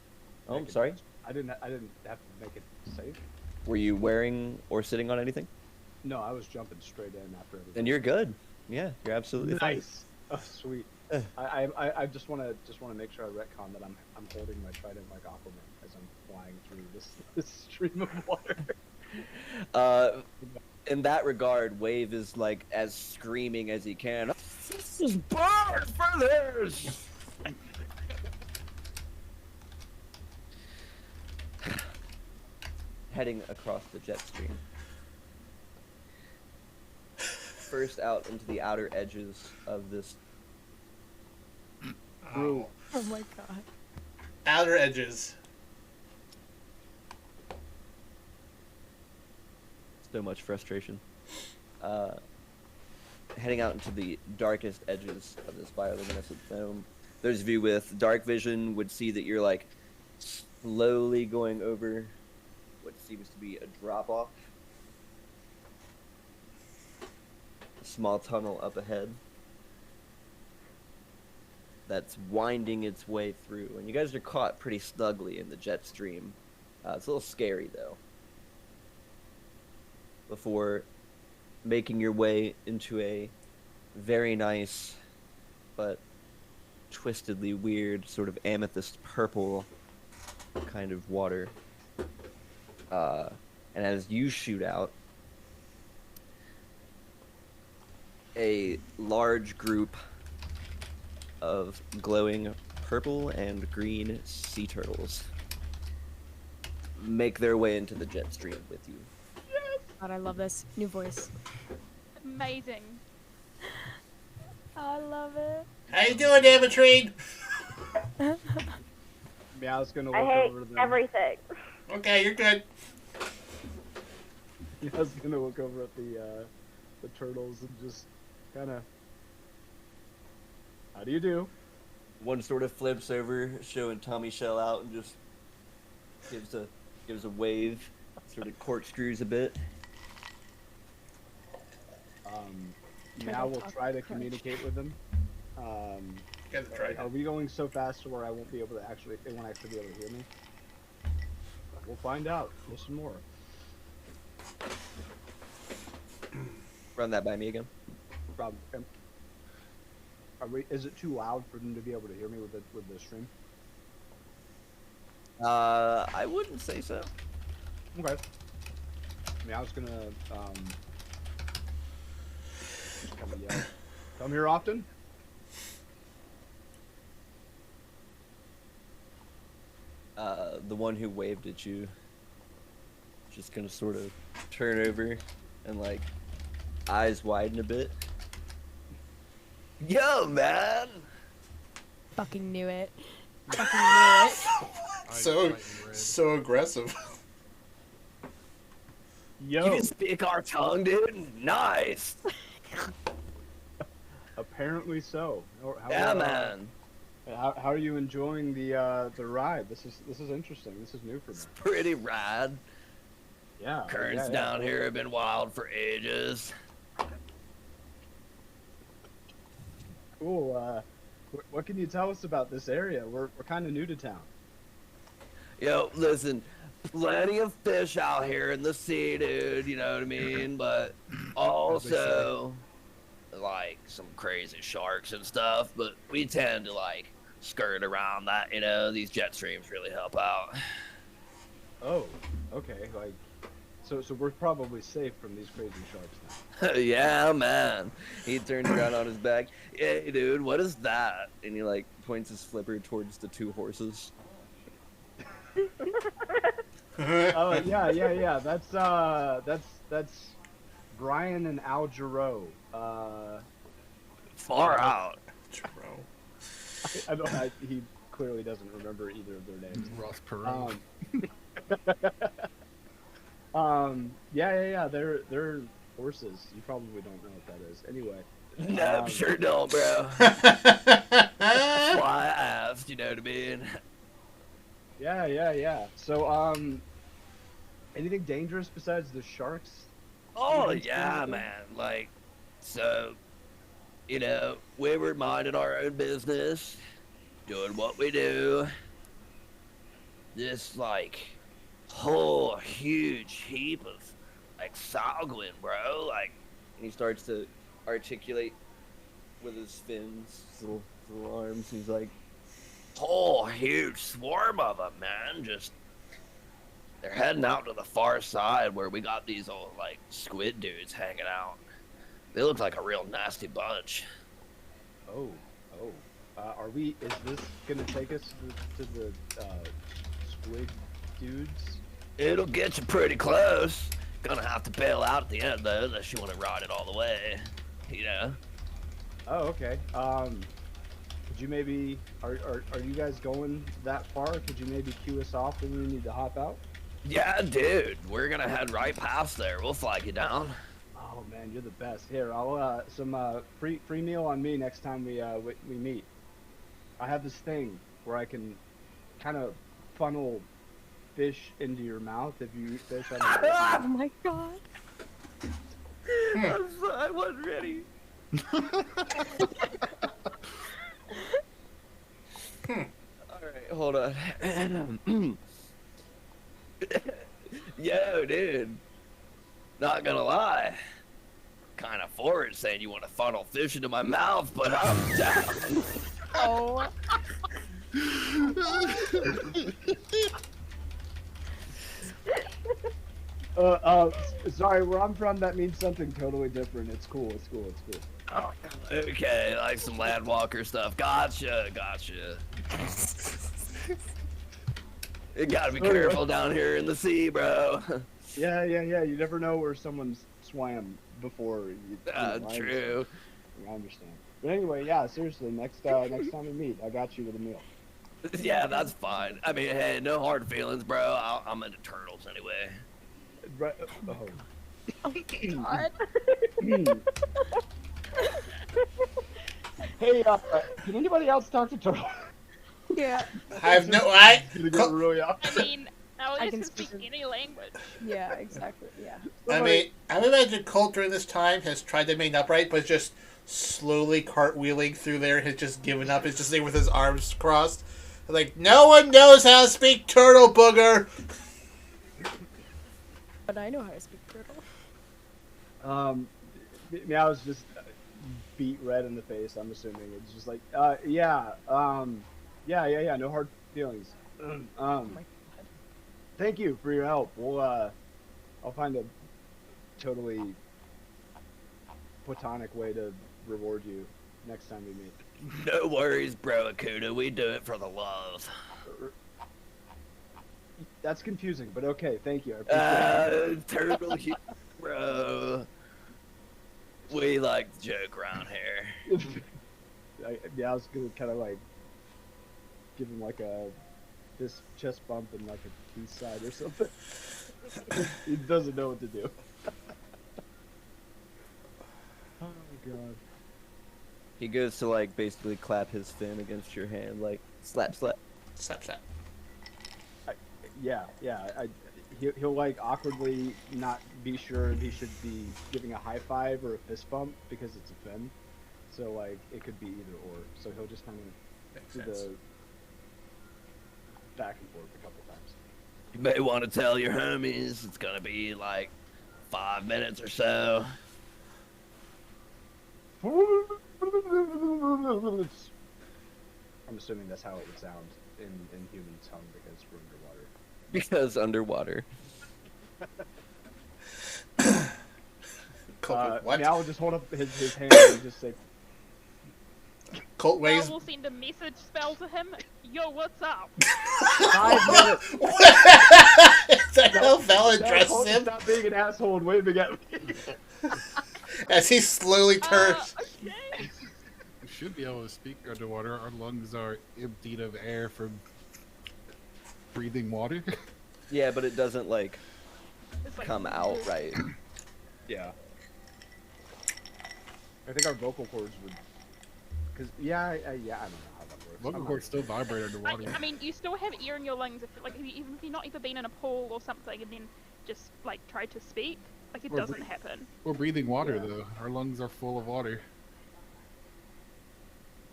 Oh, I'm make it- sorry. I didn't have to make it safe. Were you wearing or sitting on anything? No, I was jumping straight in after everything. Then you're good. Yeah, you're absolutely fine. Nice. Oh, sweet. Eh. I just want to make sure I retcon that I'm holding my trident like Aquaman as I'm flying through this stream of water. In that regard, Wave is like as screaming as he can. This is bird feathers. Heading across the jet stream. First out into the outer edges of this. Oh. Oh my god. Outer edges. So much frustration. Heading out into the darkest edges of this bioluminescent dome. Those of you with dark vision would see that you're like slowly going over what seems to be a drop-off. A small tunnel up ahead that's winding its way through. And you guys are caught pretty snugly in the jet stream. It's a little scary, though. Before making your way into a very nice but twistedly weird sort of amethyst purple kind of water. And as you shoot out, a large group of glowing purple and green sea turtles make their way into the jet stream with you. God, I love this. New voice. Amazing. I love it. How you doing, Avacyn? Meow's gonna I look hate over them. everything. Okay, you're good. Meow's gonna look over at the turtles and just kind of. How do you do? One sort of flips over, showing Tommy Shell out, and just gives a wave, sort of corkscrews a bit. Meow will talk try to crunch. communicate with them. Get the trident. Are we going so fast to where I won't be able to actually, they won't actually be able to hear me? We'll find out. Listen more. Run that by me again. Problem. Is it too loud for them to be able to hear me with the stream? I wouldn't say so. Okay. I mean, I was gonna come here often. The one who waved at you just gonna sort of turn over and like eyes widen a bit. Yo, man! Fucking knew it. Fucking knew it. So aggressive. Yo. You can speak our tongue, dude? Nice! Apparently so. Yeah, man. How are you enjoying the ride? This is interesting. This is new for me. It's pretty rad. Yeah. Currents down here have been wild for ages. Cool. What can you tell us about this area? We're kind of new to town. Yo, listen, plenty of fish out here in the sea, dude, you know what I mean? But also, like, some crazy sharks and stuff, but we tend to, like, skirt around that, you know? These jet streams really help out. Oh, okay, like, so we're probably safe from these crazy sharks now. Yeah, man. He turns around on his back. Hey, dude, what is that? And he, like, points his flipper towards the two horses. Oh, yeah. That's Brian and Al Jarreau. Far out. He clearly doesn't remember either of their names. Ross Perot. Yeah. They're horses. You probably don't know what that is. Anyway. No, sure don't, bro. That's why I asked, you know what I mean? Yeah. So, anything dangerous besides the sharks? Oh, yeah, man. Like, so, you know, we were minding our own business, doing what we do. This, like, whole huge heap of, like, Salguin, bro. Like, and he starts to articulate with his fins, his little arms. He's like, whole huge swarm of them, man. Just, they're heading out to the far side where we got these old, like, squid dudes hanging out. They look like a real nasty bunch. Oh. Is this gonna take us to the squid dudes? It'll get you pretty close. Gonna have to bail out at the end, though, unless you want to ride it all the way. You know? Oh, okay. Could you maybe, are you guys going that far? Could you maybe cue us off when we need to hop out? Yeah, dude. We're gonna head right past there. We'll flag you down. Oh man, you're the best. Here, I'll some free meal on me next time we meet. I have this thing where I can kind of funnel fish into your mouth if you eat fish. Oh my god. I wasn't ready. Alright, hold on. Yo, dude. Not gonna lie. Kind of forward saying you want to funnel fish into my mouth, but I'm down. Oh. Sorry, where I'm from, that means something totally different. It's cool. Oh, okay, like some landwalker stuff. Gotcha. You gotta be careful down here in the sea, bro. Yeah. You never know where someone's swam before. True. I understand. But anyway, yeah, seriously, next time we meet, I got you with a meal. Yeah, that's fine. I mean, hey, no hard feelings, bro. I'm into turtles anyway. Right. Oh god. Hey, can anybody else talk to Turtle? Yeah. I have no. I really I mean, Alex I can can speak speak- any language. Yeah, exactly. Yeah. mean, I imagine Colt during this time has tried to remain upright, but just slowly cartwheeling through there has just given up. He's just sitting with his arms crossed. Like, no one knows how to speak turtle, booger! But I know how to speak turtle. Yeah, I was just beat red in the face. I'm assuming it's just like, yeah, no hard feelings. Thank you for your help. We'll, I'll find a totally platonic way to reward you next time we meet. No worries, bro, Akuda. We do it for the love. That's confusing, but okay, thank you. I appreciate it. Turtle, bro. We like to joke around here. I was gonna kind of like give him like this chest bump and like a peace side or something. He doesn't know what to do. Oh my god. He goes to like basically clap his fin against your hand, like slap, slap. Slap, slap. He'll like awkwardly not be sure if he should be giving a high five or a fist bump because it's a fin. So like it could be either or. So he'll just kind of do the back and forth a couple times. You may want to tell your homies it's gonna be like 5 minutes or so. I'm assuming that's how it would sound in human tongue because we're underwater. Because underwater. What? Meow will just hold up his hand and just say, Colt Well, weighs. we'll send a message spell to him. Yo, what's up? 5 minutes! Is that how Val addresses Colt him? Stop being an asshole and waving at me. As he slowly turns. Okay. We should be able to speak underwater. Our lungs are emptied of air from breathing water. Yeah, but it doesn't like It's like, come out right. Yeah. I think our vocal cords would. Cause I don't know how that works. Vocal cords still vibrate underwater. I mean, you still have air in your lungs. Even if you've not ever been in a pool or something, and then just like try to speak, like it doesn't happen. We're breathing water though. Our lungs are full of water.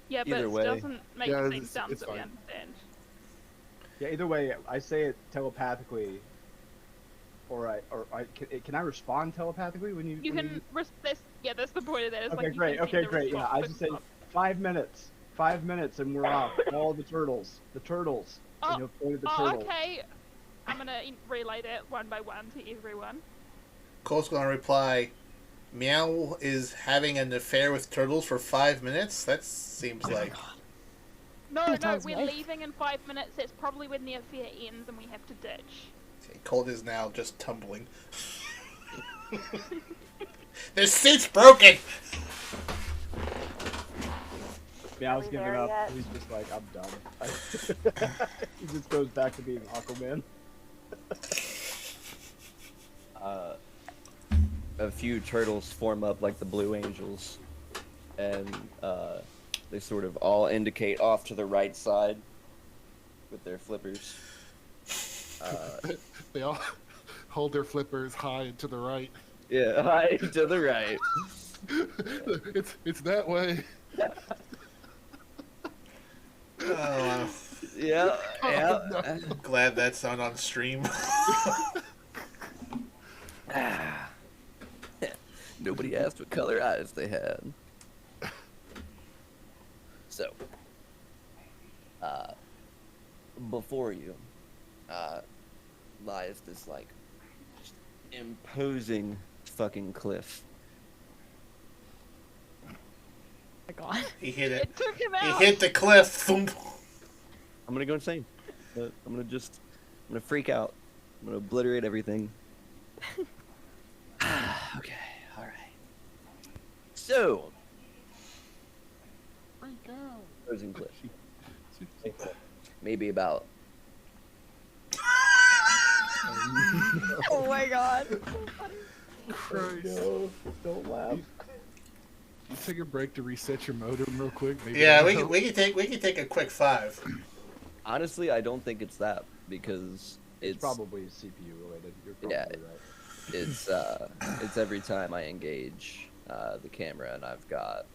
Yeah, but Either it way. doesn't make Yeah, the same it's sounds that we fine. understand. Yeah, either way, I say it telepathically, or can I respond telepathically when you? You when can. That's the point of that. Is Okay, like, great. You can Okay, send a great. Yeah, response I to just say stop. 5 minutes. 5 minutes, and we're off. All the turtles. The turtles. And you'll point at the turtles. Okay. I'm gonna relay that one by one to everyone. Colt's gonna reply, Meow is having an affair with turtles for 5 minutes? That seems like... No, Sounds we're right. leaving in 5 minutes. That's probably when the affair ends and we have to ditch. Okay, Colt is now just tumbling. This seat's broken! Meow's Are we giving there up. yet? He's just like, I'm done. He just goes back to being Aquaman. A few turtles form up like the Blue Angels, and they sort of all indicate off to the right side with their flippers. They all hold their flippers high and to the right. Yeah, high to the right. It's that way. Oh, Yeah, yeah. I'm glad that's not on stream. Nobody asked what color eyes they had. So, before you, lies this like just imposing fucking cliff. Oh my god. He hit it. It took him He out. hit the cliff. Thump. I'm gonna go insane. I'm gonna freak out. I'm gonna obliterate everything. Okay, alright. So, closing cliff. Maybe about. Oh my god. Christ. No, don't laugh. You take a break to reset your modem real quick. Maybe Yeah, that'll we help. can take a quick 5. Honestly, I don't think it's that because It's probably CPU related. You're probably Yeah. right. it's every time I engage the camera and I've got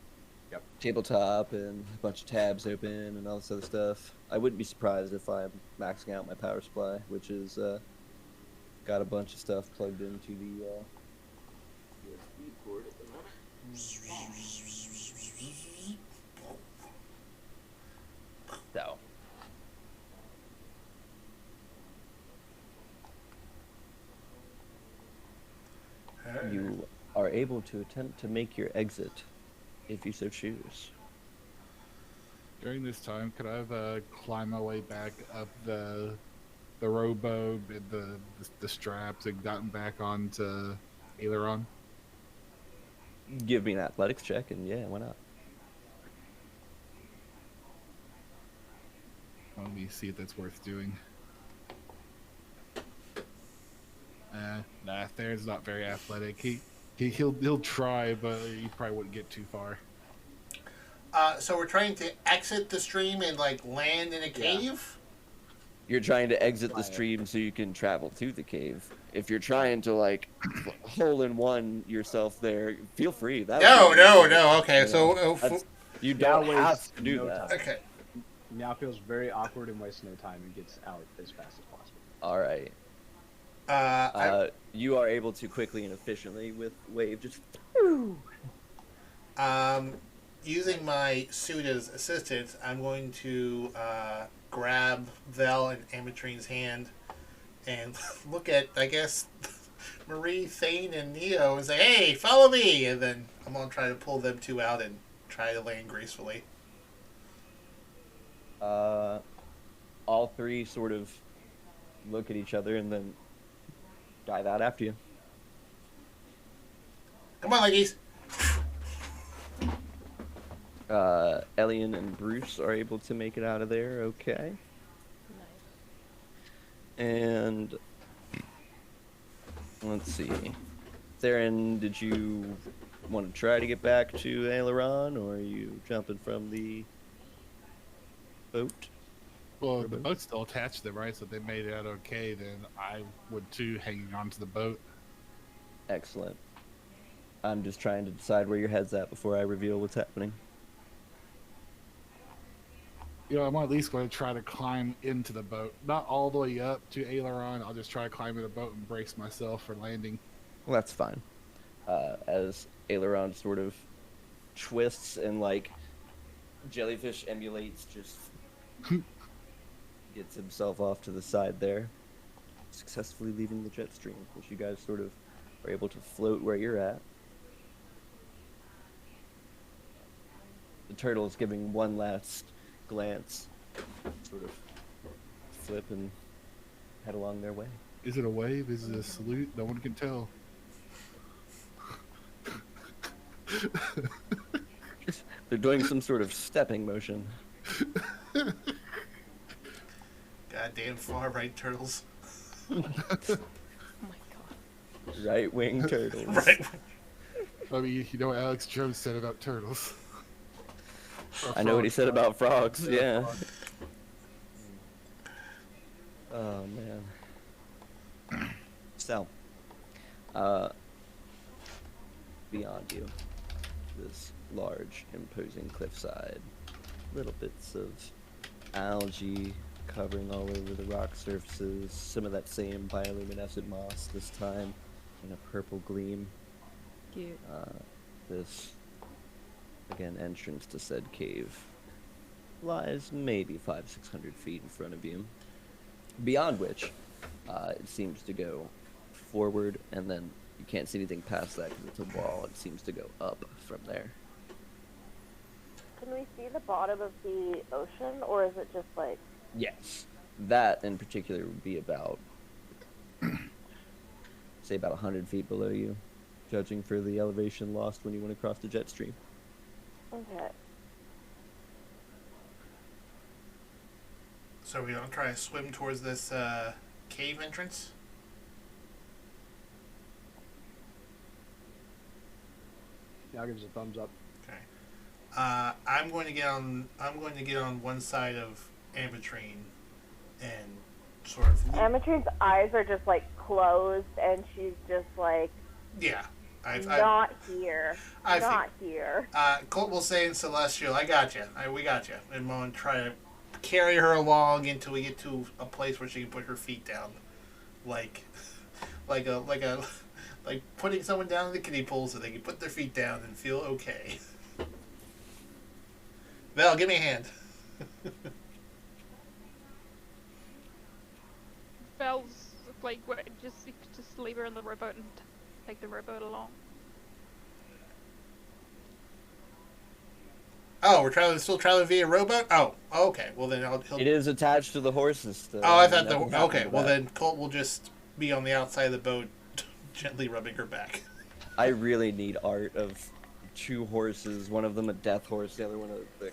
Yep. tabletop and a bunch of tabs open and all this other stuff. I wouldn't be surprised if I'm maxing out my power supply, which is got a bunch of stuff plugged into the USB port at the moment. able to attempt to make your exit, if you so choose. During this time, could I have climbed my way back up the rowboat and the straps and gotten back onto aileron? Give me an athletics check, and yeah, why not? Let me see if that's worth doing. Nah, Theron's not very athletic. He'll try, but he probably wouldn't get too far. So we're trying to exit the stream and like land in a cave. You're trying to exit the stream so you can travel to the cave. If you're trying to like hole in one yourself there, feel free. No. Okay, so you don't have to do that. Okay. Now feels very awkward and wastes no time and gets out as fast as possible. All right. You are able to quickly and efficiently with wave just. Using my suit as assistance, I'm going to grab Vel and Ametrine's hand and look at, I guess, Marie, Thane, and Neo and say, "Hey, follow me!" And then I'm going to try to pull them two out and try to land gracefully. All three sort of look at each other and then dive out after you. Come on, ladies. Elian and Bruce are able to make it out of there, okay. Nice. And let's see. Theron, did you want to try to get back to Aileron, or are you jumping from the boat? Well, the boat's still attached to them, right? So if they made it out okay, then I would too, hanging on to the boat. Excellent. I'm just trying to decide where your head's at before I reveal what's happening. You know, I'm at least going to try to climb into the boat. Not all the way up to Aileron. I'll just try to climb in the boat and brace myself for landing. Well, that's fine. As Aileron sort of twists and, like, jellyfish emulates, just gets himself off to the side there, successfully leaving the jet stream, which you guys sort of are able to float where you're at. The turtle is giving one last glance, sort of flip and head along their way. Is it a wave? Is it a salute? No one can tell. They're doing some sort of stepping motion. Goddamn far right turtles. Oh my god. Right wing turtles. Right. I mean, you know what Alex Jones said about turtles. I know what he said about frogs, yeah. Oh, man. So, beyond you, this large, imposing cliffside, little bits of algae covering all over the rock surfaces, some of that same bioluminescent moss, this time in a purple gleam. Cute. This, again, entrance to said cave lies maybe 500-600 feet in front of you, beyond which it seems to go forward, and then you can't see anything past that because it's a wall. It seems to go up from there. Can we see the bottom of the ocean, or is it just like... Yes, that in particular would be about, say, about 100 feet below you, judging for the elevation lost when you went across the jet stream. Okay. So we don't try to swim towards this cave entrance? Yeah, I'll give us a thumbs up. Okay. I'm going to get on one side of Ametrine and sort of... Ametrine's eyes are just like closed, and she's just like... Yeah. Not here. Not here. Colt will say in Celestial, "I got you. We got you." And I'm going to try to carry her along until we get to a place where she can put her feet down, like putting someone down in the kiddie pool so they can put their feet down and feel okay. Val, give me a hand. Val's like, just leave her in the rowboat and take the rowboat along. Oh, we're still traveling via rowboat? Oh, okay. Well, then he'll... It is attached to the horses still. Oh, I thought Nothing the... happened Okay, to well that. then Colt will just be on the outside of the boat, gently rubbing her back. I really need art of two horses. One of them a death horse, the other one a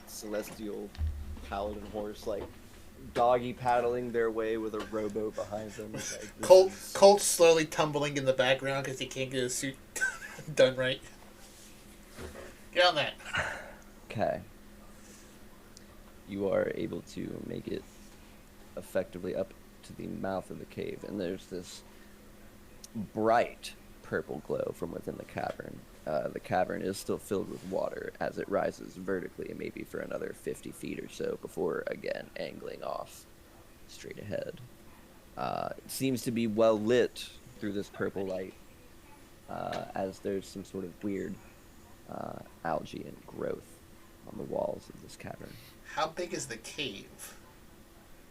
celestial paladin horse, like doggy paddling their way with a rowboat behind them. Like, Colt's slowly tumbling in the background because he can't get his suit done right. Get on that. Okay. You are able to make it effectively up to the mouth of the cave, and there's this bright purple glow from within the cavern. The cavern is still filled with water as it rises vertically, maybe for another 50 feet or so, before again angling off straight ahead. It seems to be well lit through this purple light, as there's some sort of weird algae and growth on the walls of this cavern. How big is the cave?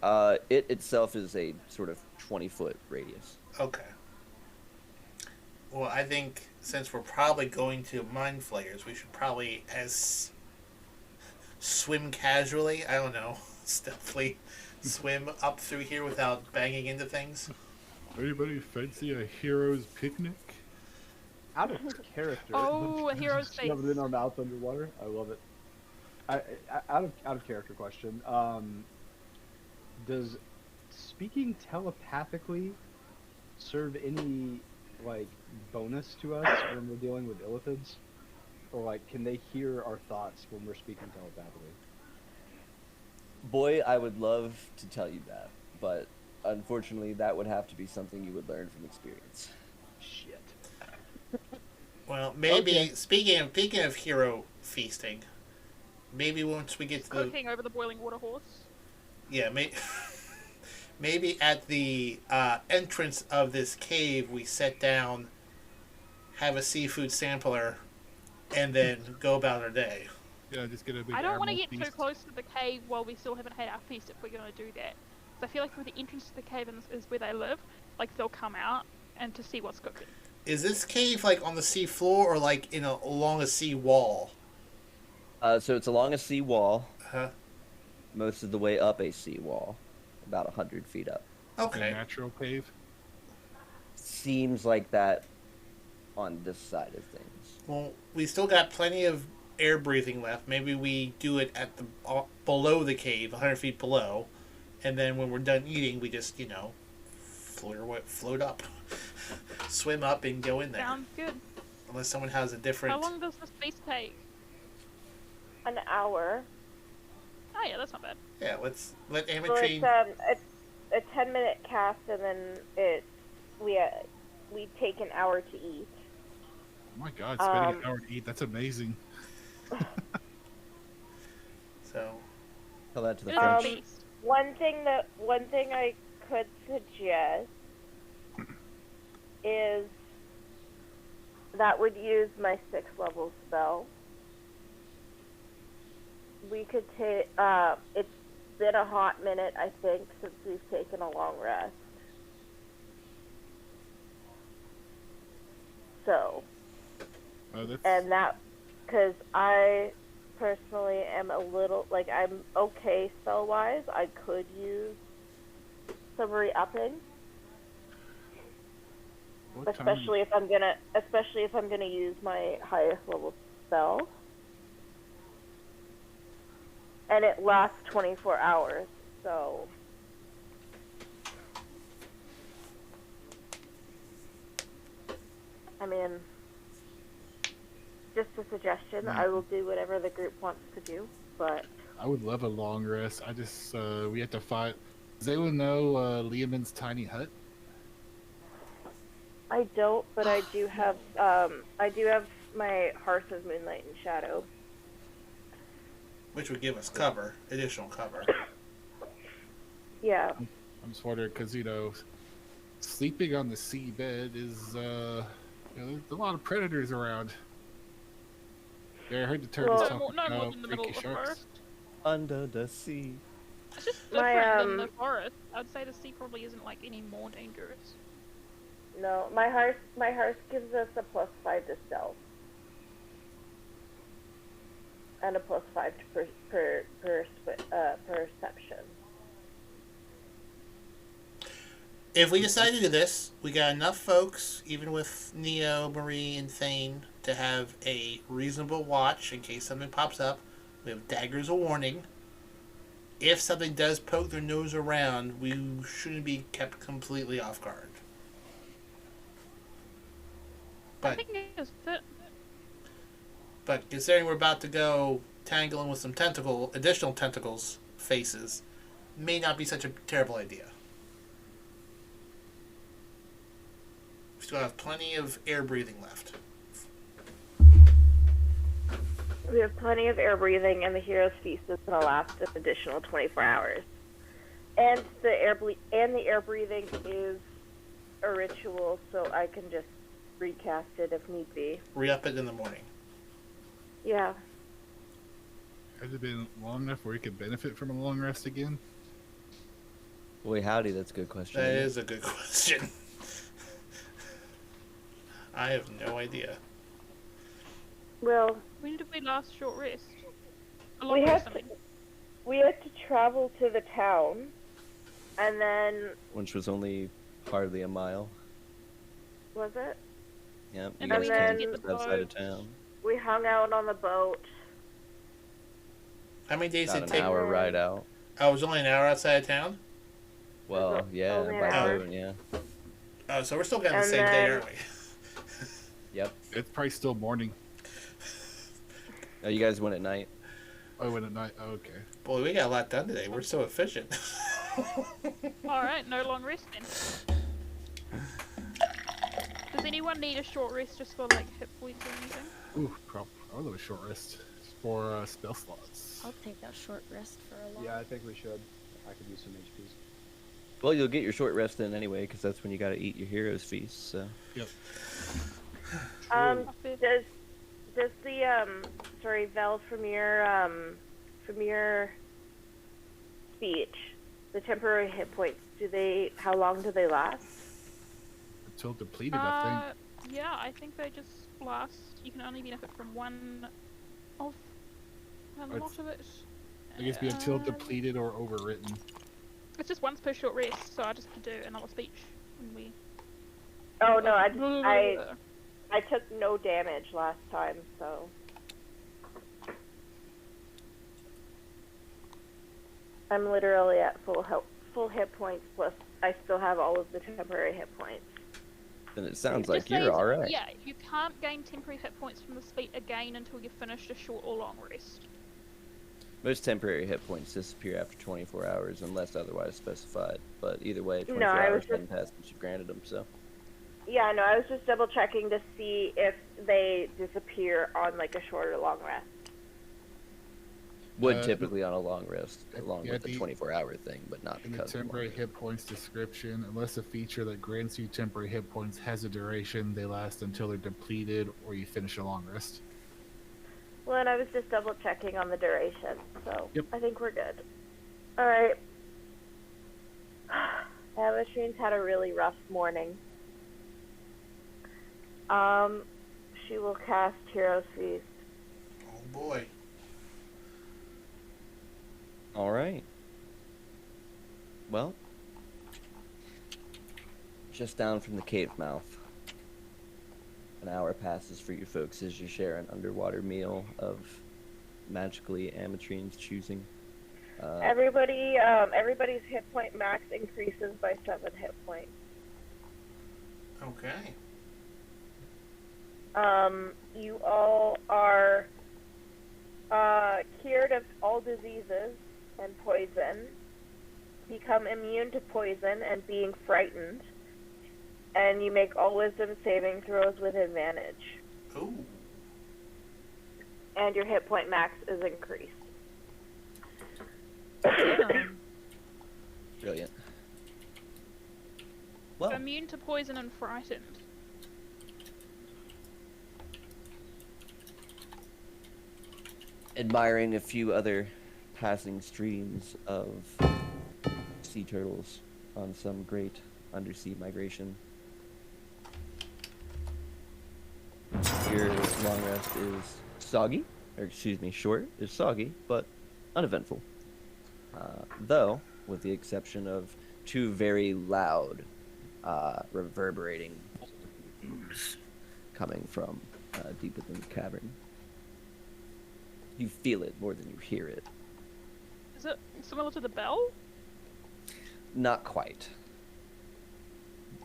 It itself is a sort of 20-foot radius. Okay. Well, I think since we're probably going to Mind Flayers, we should probably swim casually. I don't know, stealthily swim up through here without banging into things. Anybody fancy a hero's picnic? Out of character. Oh, a hero's face. Shoved in our mouth underwater. I love it. Out of character question. Does speaking telepathically serve any bonus to us when we're dealing with illithids? Or can they hear our thoughts when we're speaking telepathically? Boy, I would love to tell you that, but unfortunately that would have to be something you would learn from experience. Shit. Well, maybe, okay. Speaking of hero feasting, maybe once we get to Cooking over the boiling water horse. Yeah, maybe at the entrance of this cave, we sit down, have a seafood sampler, and then go about our day. Yeah, just get a big. I don't want to get feast. too close to the cave while we still haven't had our feast if we're going to do that. So I feel like through the entrance to the cave is where they live, they'll come out and to see what's cooking. Is this cave on the sea floor or along a sea wall? So it's along a sea wall, Huh? most of the way up a sea wall, about 100 feet up. Okay. A natural cave. Seems like that on this side of things. Well, we still got plenty of air breathing left. Maybe we do it at the below the cave, 100 feet below, and then when we're done eating, we just float up, swim up, and go in there. Sounds good. Unless someone has a different. How long does this feast take? An hour. Oh yeah, that's not bad. Yeah, let So Avacyn. it's a 10-minute cast, and then we take an hour to eat. Oh my god, spending an hour to eat—that's amazing. So. Tell that to the It is a French. feast. One thing I could suggest is that would use my 6th level spell. We could take. It's been a hot minute, I think, since we've taken a long rest. So. And that, because I personally am a little, I'm okay spell-wise. I could use some re-upping. Especially if I'm gonna use my highest level spell. And it lasts 24 hours, so. I mean, just a suggestion. I will do whatever the group wants to do, but. I would love a long rest. I just we have to fight. Does anyone know Liamon's tiny hut? I don't, but I do have my Hearth of Moonlight and Shadow. Which would give us additional cover. Yeah. I'm just wondering because sleeping on the seabed is there's a lot of predators around. Yeah, I heard the turtles talking no more about in the middle freaky of the sharks. forest. Under the sea. It's just different than the forest. I'd say the sea probably isn't any more dangerous. No, my hearth gives us a +5 to stealth. and a +5 to perception. If we decide to do this, we got enough folks, even with Neo, Marie, and Thane, to have a reasonable watch in case something pops up. We have daggers of warning. If something does poke their nose around, we shouldn't be kept completely off guard. I think it's fit. But considering we're about to go tangling with some additional tentacles faces, may not be such a terrible idea. We still have plenty of air breathing left. We have plenty of air breathing, and the Hero's Feast is going to last an additional 24 hours. And the air breathing is a ritual, so I can just recast it if need be. Re-up it in the morning. Yeah. Has it been long enough where you could benefit from a long rest again? Boy, howdy, that's a good question. That is a good question. I have no idea. Well, When did we last short rest? we had to travel to the town, and then Which was only hardly a mile. was it? Yep, you And guys then came outside of town. We hung out on the boat. How many days Got did an it take? hour ride out. Oh, it was only an hour outside of town? Well, yeah, only an by hour. boat, yeah. Oh, so we're still getting the And same day, then- aren't we? Yep. It's probably still morning. Oh, you guys went at night. Oh, when at night. Oh, okay. Boy, we got a lot done today. We're so efficient. Alright, no long rest then. Does anyone need a short rest just for like hit points or anything? Ooh, probably a short rest for spell slots. I'll take that short rest for a long. Yeah, I think we should. I could use some HPs. Well, you'll get your short rest in anyway, because that's when you got to eat your hero's feast. So. Yep. Does the Vel, from your speech, the temporary hit points, how long do they last? Until depleted, I think. Yeah, I think they just last. You can only benefit from one of a lot of it. I guess be until depleted or overwritten. It's just once per short rest, so I just have to do another speech when we. Oh no, I took no damage last time, so I'm literally at full hit points. Plus, I still have all of the temporary hit points. Then it sounds Just like says, you're alright. Yeah, you can't gain temporary hit points from the speed again until you've finished a short or long rest. Most temporary hit points disappear after 24 hours unless otherwise specified. But either way, 24 No, I was hours haven't passed since you've granted them, so. Yeah, no, I was just double checking to see if they disappear on like a short or long rest. Would typically on a long rest, along yeah, with the 24-hour thing, but not In the because of temporary long hit points description, unless a feature that grants you temporary hit points has a duration, they last until they're depleted or you finish a long rest. Well, and I was just double checking on the duration, so Yep. I think we're good. All right. Avacyn's had a really rough morning. She will cast Hero's Feast. Oh boy. Alright. Well, just down from the cave mouth. An hour passes for you folks as you share an underwater meal of magically Amatryne's choosing. Everybody's hit point max increases by 7 hit points. Okay. You all are cured of all diseases and poison, become immune to poison and being frightened, and you make all wisdom saving throws with advantage. Ooh. And your hit point max is increased. Brilliant. Well, Immune to poison and frightened. admiring a few other passing streams of sea turtles on some great undersea migration. Your long rest is soggy, short, is soggy, but uneventful. Though, with the exception of two very loud, reverberating booms coming from deep within the cavern. You feel it more than you hear it. Is it similar to the bell? Not quite.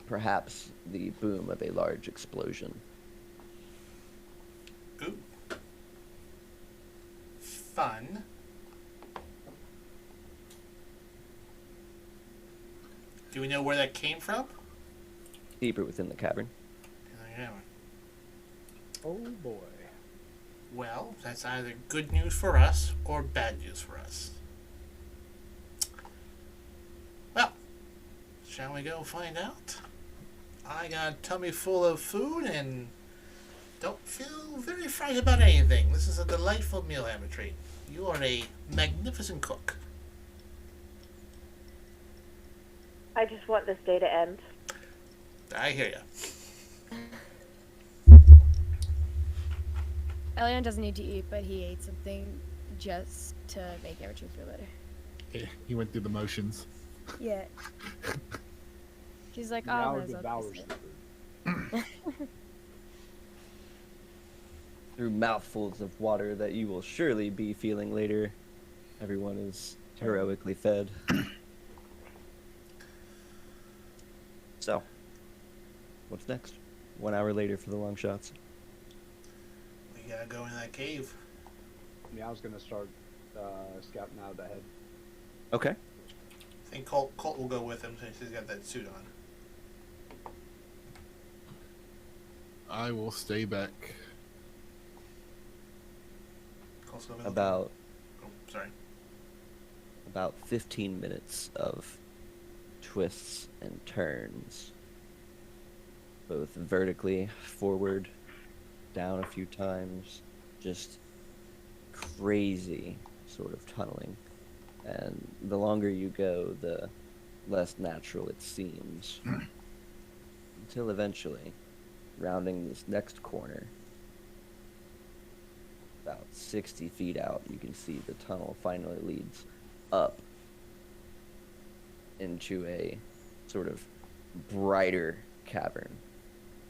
Perhaps the boom of a large explosion. Ooh. Fun. Do we know where that came from? Deeper within the cavern. Yeah. Oh boy. Well, that's either good news for us or bad news for us. Well, shall we go find out? I got a tummy full of food and don't feel very frightened about anything. This is a delightful meal, Avacyn. You are a magnificent cook. I just want this day to end. I hear ya. Elion doesn't need to eat, but he ate something just to make Avacyn feel better. Yeah, he went through the motions. Yeah. He's like, oh, Now that's devours okay. the food. Through mouthfuls of water that you will surely be feeling later, everyone is heroically fed. So, what's next? 1 hour later for the Longshots. We gotta go in that cave. Yeah, I was gonna start scouting out ahead. Okay. I think Colt will go with him since he's got that suit on. I will stay back. Colt's gonna be About oh, sorry. about 15 minutes of twists and turns, both vertically forward, down a few times, just crazy sort of tunneling. And the longer you go, the less natural it seems. Until eventually, rounding this next corner, about 60 feet out, you can see the tunnel finally leads up into a sort of brighter cavern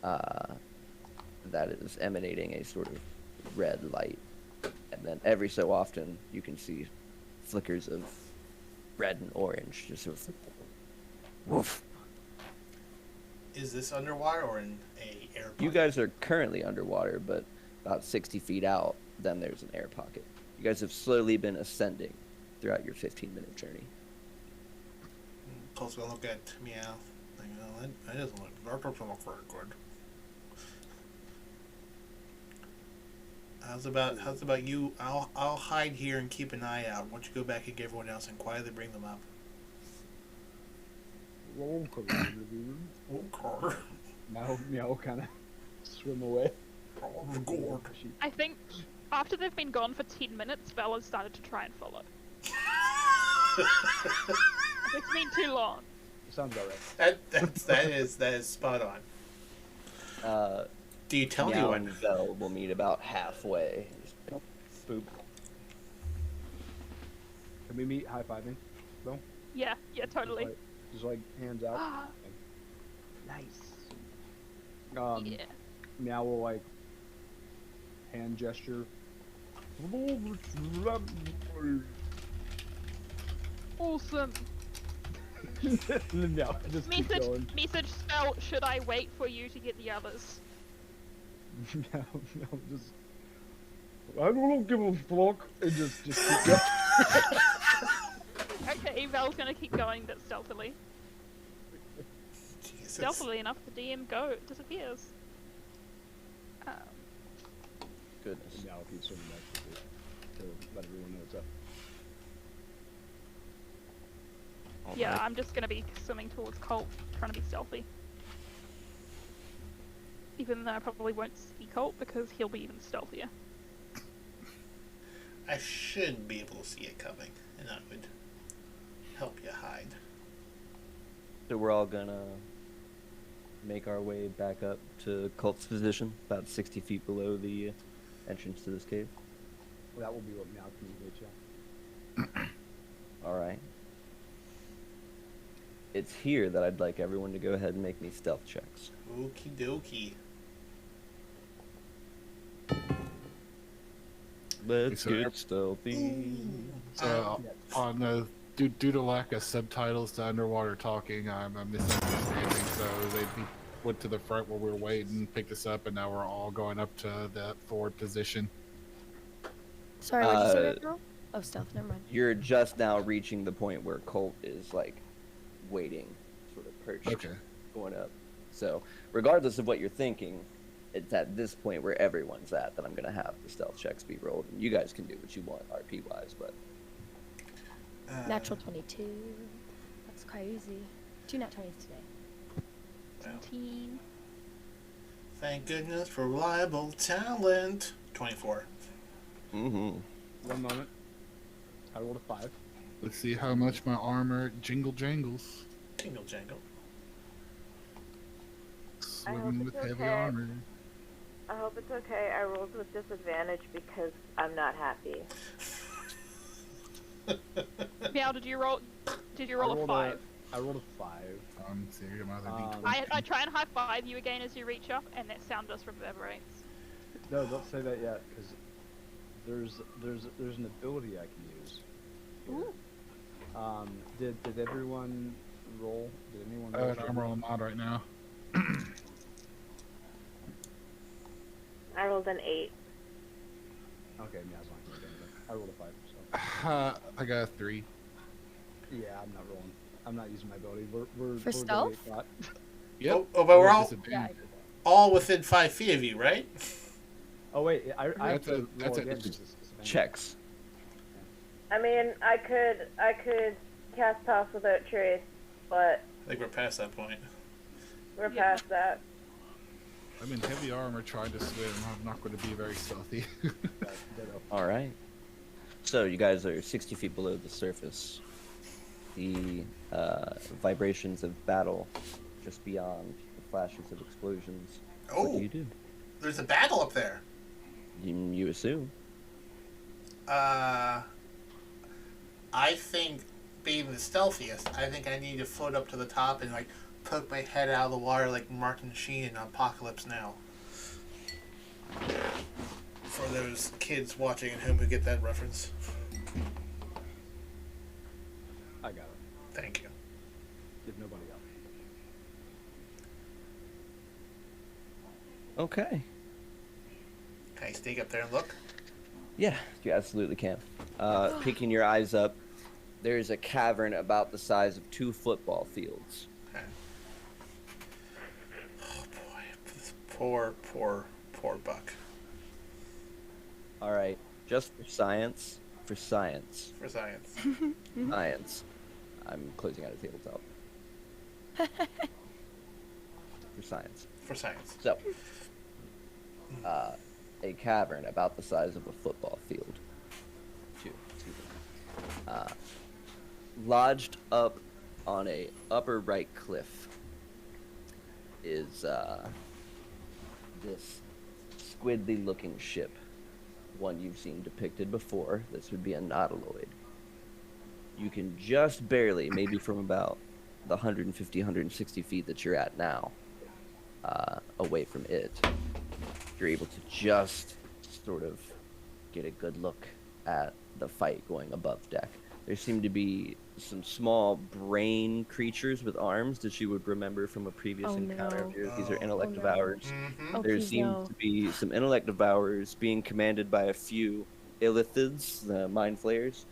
that is emanating a sort of red light. And then every so often, you can see flickers of red and orange, just sort of woof. Is this underwater or in a air pocket? You guys are currently underwater, but about 60 feet out, then there's an air pocket. You guys have slowly been ascending throughout your 15-minute journey. Colt's gonna look at Meow. Like, no, that doesn't look very good. How's about you? I'll hide here and keep an eye out. Why don't you go back and get everyone else and quietly bring them up? Okay. Now kind of swim away. I think after they've been gone for 10 minutes, Bella's started to try and follow. It's been too long. Sounds about right. That is spot on. Do you tell Meow anyone? and Bell will meet about halfway. Just boop. Can we meet high-fiving, though? Yeah, totally. Just like hands out. Nice. Yeah. Meow will like hand gesture. Awesome. Meow, just keep going. Message spell, should I wait for you to get the others? Meow, just. I don't give a fuck. And just keep going. Okay, Val's gonna keep going, but stealthily. Jesus. Stealthily enough, the DM disappears. Goodness. Meow keeps swimming back to let everyone know what's up. Yeah, Alright. I'm just gonna be swimming towards Colt, trying to be stealthy. Even though I probably won't see Colt because he'll be even stealthier. I should be able to see it coming, and that would help you hide. So we're all gonna make our way back up to Colt's position, about 60 feet below the entrance to this cave. That will be what Meow communicates, yeah. All right. It's here that I'd like everyone to go ahead and make me stealth checks. Okie dokie. Let's get stealthy. So, on the due to lack of subtitles to underwater talking, I'm misunderstanding. So they went to the front where we were waiting, picked us up, and now we're all going up to that forward position. Sorry, what did you say right now? Oh, stealth, never mind. You're just now reaching the point where Colt is, like, waiting, sort of perched, going up. So, regardless of what you're thinking, it's at this point where everyone's at that I'm going to have the stealth checks be rolled. And you guys can do what you want, RP-wise, but... Natural 22. That's crazy. 2 nat 20s today. 17. Thank goodness for reliable talent. 24. Mm-hmm. 1 moment. I rolled a 5. Let's see how much my armor jingle jangles. Tingle jangle. Swimming with heavy okay. armor. I hope it's okay. I rolled with disadvantage because I'm not happy. Meow, did you roll a 5? I rolled a 5. I try and high five you again as you reach up, and that sound just reverberates. No, don't say that yet, because there's an ability I can use. Ooh. Did everyone roll? Did anyone roll? I'm rolling mod right now. I rolled an 8. Okay, yeah, I was not gonna do anything. I rolled a 5. So. I got a 3. Yeah, I'm not rolling. I'm not using my ability. We're For stealth? Yep. Oh, but we're all within 5 feet of you, right? Oh wait, I have to that's roll a again. Checks. I mean, I could cast toss without trace, but I think we're past that point. we're past that. I'm in heavy armor trying to swim. I'm not going to be very stealthy. All right. So you guys are 60 feet below the surface. The vibrations of battle just beyond the flashes of explosions. Oh, what do you do? There's a battle up there. You assume. I think, being the stealthiest, I think I need to float up to the top and like poke my head out of the water like Martin Sheen in Apocalypse Now. For those kids watching at home who get that reference. I got it. Thank you. Give nobody else. Okay. Can I sneak up there and look? Yeah, you absolutely can. Picking your eyes up, there's a cavern about the size of 2 football fields. Okay. Oh boy, this poor Buck. All right, just for science. For science. Science. I'm closing out a tabletop. For science. For science. So, a cavern about the size of a football field. 2. Lodged up on a upper right cliff is this squidly looking ship. One you've seen depicted before. This would be a nautiloid. You can just barely, maybe from about the 150, 160 feet that you're at now, away from it, you're able to just sort of get a good look at the fight going above deck. There seem to be some small brain creatures with arms that you would remember from a previous encounter of yours. These are intellect devourers. Mm-hmm. There seems to be some intellect devourers being commanded by a few illithids, the Mind Flayers,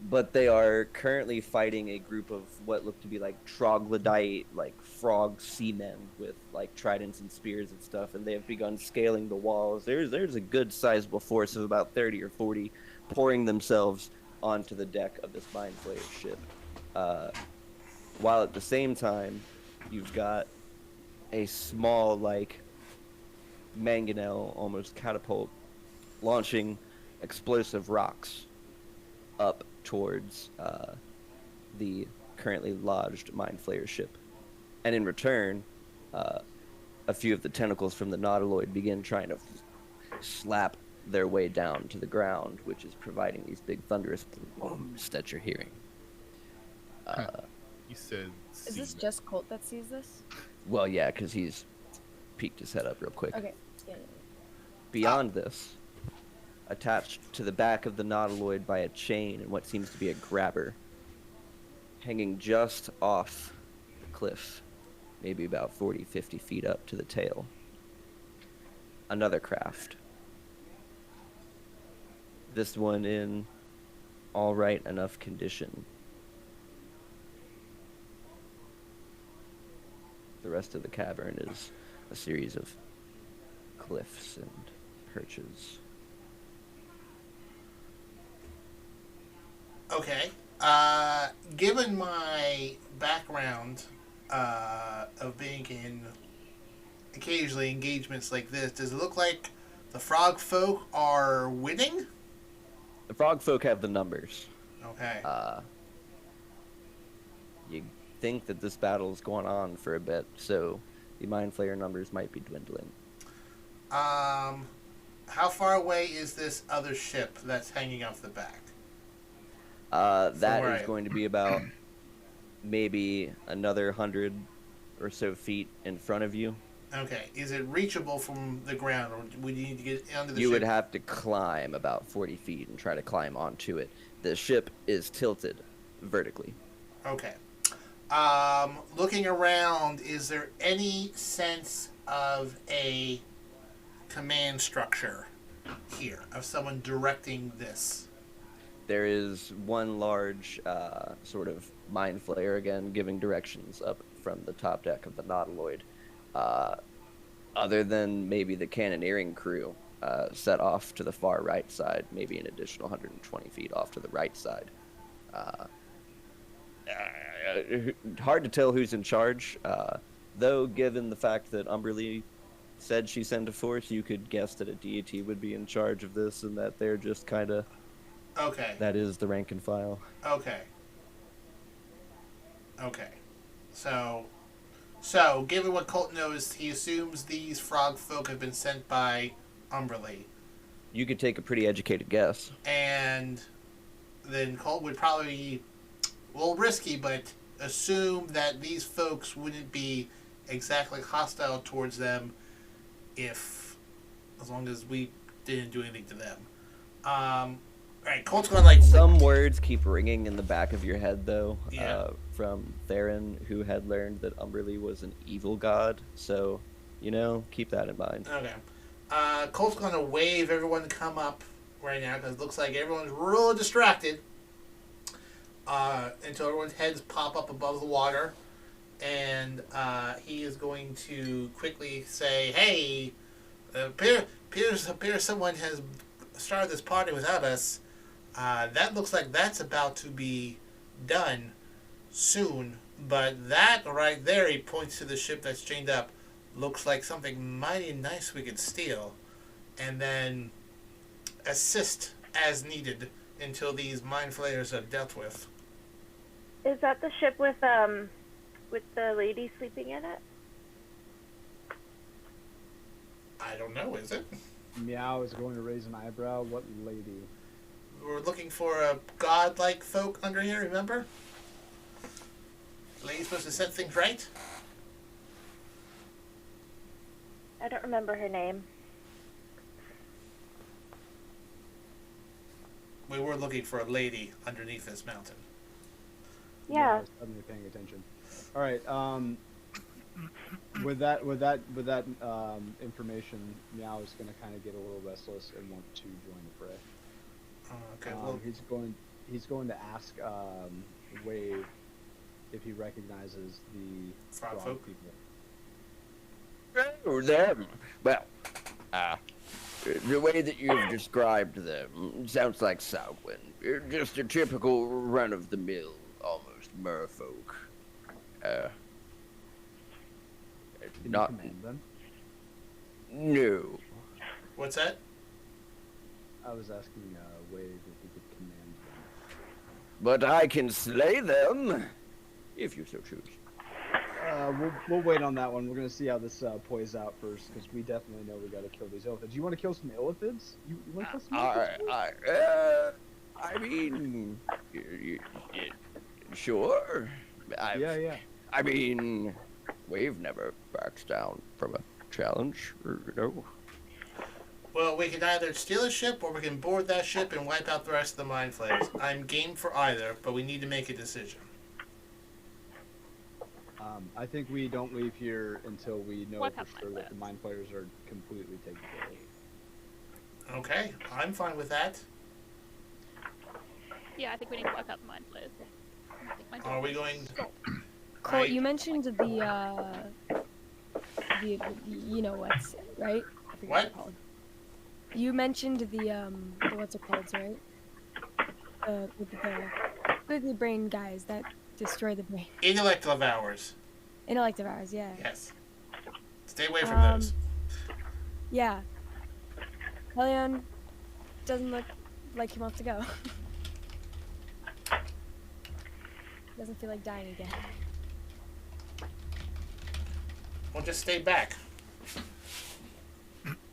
but they are currently fighting a group of what look to be like troglodyte, like frog seamen with like tridents and spears and stuff, and they have begun scaling the walls. There's a good sizable force of about 30 or 40 pouring themselves onto the deck of this Mind Flayer ship. While at the same time, you've got a small, like, mangonel, almost catapult, launching explosive rocks up towards the currently lodged Mind Flayer ship. And in return, a few of the tentacles from the nautiloid begin trying to slap their way down to the ground, which is providing these big thunderous booms that you're hearing. You said. Is this just Colt that sees this? Well, yeah, because he's peeked his head up real quick. Okay. Yeah. Beyond this, attached to the back of the nautiloid by a chain and what seems to be a grabber, hanging just off the cliff, maybe about 40, 50 feet up to the tail. Another craft. This one in all right enough condition. The rest of the cavern is a series of cliffs and perches. Okay. Given my background of being in occasionally engagements like this, does it look like the frog folk are winning? The frog folk have the numbers. Okay. You think that this battle is going on for a bit, so the Mind Flayer numbers might be dwindling. How far away is this other ship that's hanging off the back? That is going to be about maybe another 100 or so feet in front of you. Okay. Is it reachable from the ground, or would you need to get under the ship? You would have to climb about 40 feet and try to climb onto it. The ship is tilted vertically. Okay. Looking around, is there any sense of a command structure here, of someone directing this? There is one large sort of Mind Flayer, again, giving directions up from the top deck of the nautiloid. Other than maybe the cannoneering crew set off to the far right side, maybe an additional 120 feet off to the right side. Hard to tell who's in charge, though given the fact that Umberlee said she sent a force, you could guess that a deity would be in charge of this and that they're just kind of... Okay. That is the rank and file. Okay. So, given what Colt knows, he assumes these frog folk have been sent by Umberlee. You could take a pretty educated guess. And then Colt would probably, well, risky, but assume that these folks wouldn't be exactly hostile towards them as long as we didn't do anything to them. Alright, Colt's going like... Some words keep ringing in the back of your head, though, yeah. From Theron, who had learned that Umberlee was an evil god. So, keep that in mind. Okay. Colt's going to wave everyone to come up right now, because it looks like everyone's real distracted. Until everyone's heads pop up above the water. And he is going to quickly say, hey, appears someone has started this party without us. That looks like that's about to be done soon. But that right there, he points to the ship that's chained up, looks like something mighty nice we could steal. And then assist as needed until these Mind Flayers are dealt with. Is that the ship with the lady sleeping in it? I don't know, is it? Meow is going to raise an eyebrow. What lady? We're looking for a godlike folk under here, remember? The lady's supposed to set things right? I don't remember her name. We were looking for a lady underneath this mountain. Yeah. I was suddenly paying attention. All right. With that information, Meow is going to kind of get a little restless and want to join the fray. Okay. Well, He's going to ask Wave if he recognizes the frog folk people. Oh, them. Well, the way that you've described them sounds like Southwind. Just a typical run-of-the-mill, almost merfolk. Can Not you command them? No. what's that? I was asking Wave if he could command them. But I can slay them, if you so choose. We'll wait on that one. We're gonna see how this plays out first, because we definitely know we gotta kill these illithids. You want to kill some illithids? You want to kill some illithids? I mean, sure. Yeah. I mean, we've never backed down from a challenge, no. Well, we can either steal a ship or we can board that ship and wipe out the rest of the Mind Flayers. I'm game for either, but we need to make a decision. I think we don't leave here until we know What for sure that the Mind Flayers are completely taken care of. Okay, I'm fine with that. Yeah, I think we need to wipe out the Mind Flayers. Are we going... Colt, you mentioned the you know what's, right? I forget What? it's called. You mentioned the what's it called, right? With the quickly brain guys that destroy the brain. Intellect of ours. Intellect of ours, yeah. Yes. Stay away from those. Yeah. Helion doesn't look like he wants to go. Doesn't feel like dying again. We'll just stay back.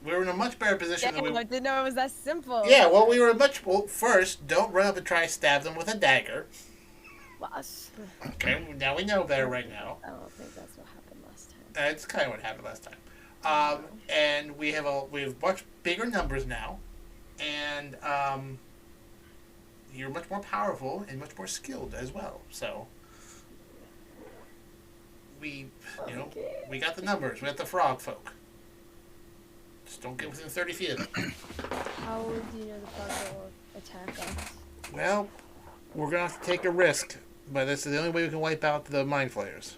We were in a much better position than we... I didn't know it was that simple. Yeah, well, we were much... Well, first, don't run up and try to stab them with a dagger. Okay, now we know better right now. I don't think that's what happened last time. That's kind of what happened last time. And we have much bigger numbers now, and you're much more powerful and much more skilled as well. So we got the numbers. We got the frog folk. Just don't get within 30 feet of them. How do you know the frog will attack us? Well, we're gonna have to take a risk, but this is the only way we can wipe out the Mind Flayers.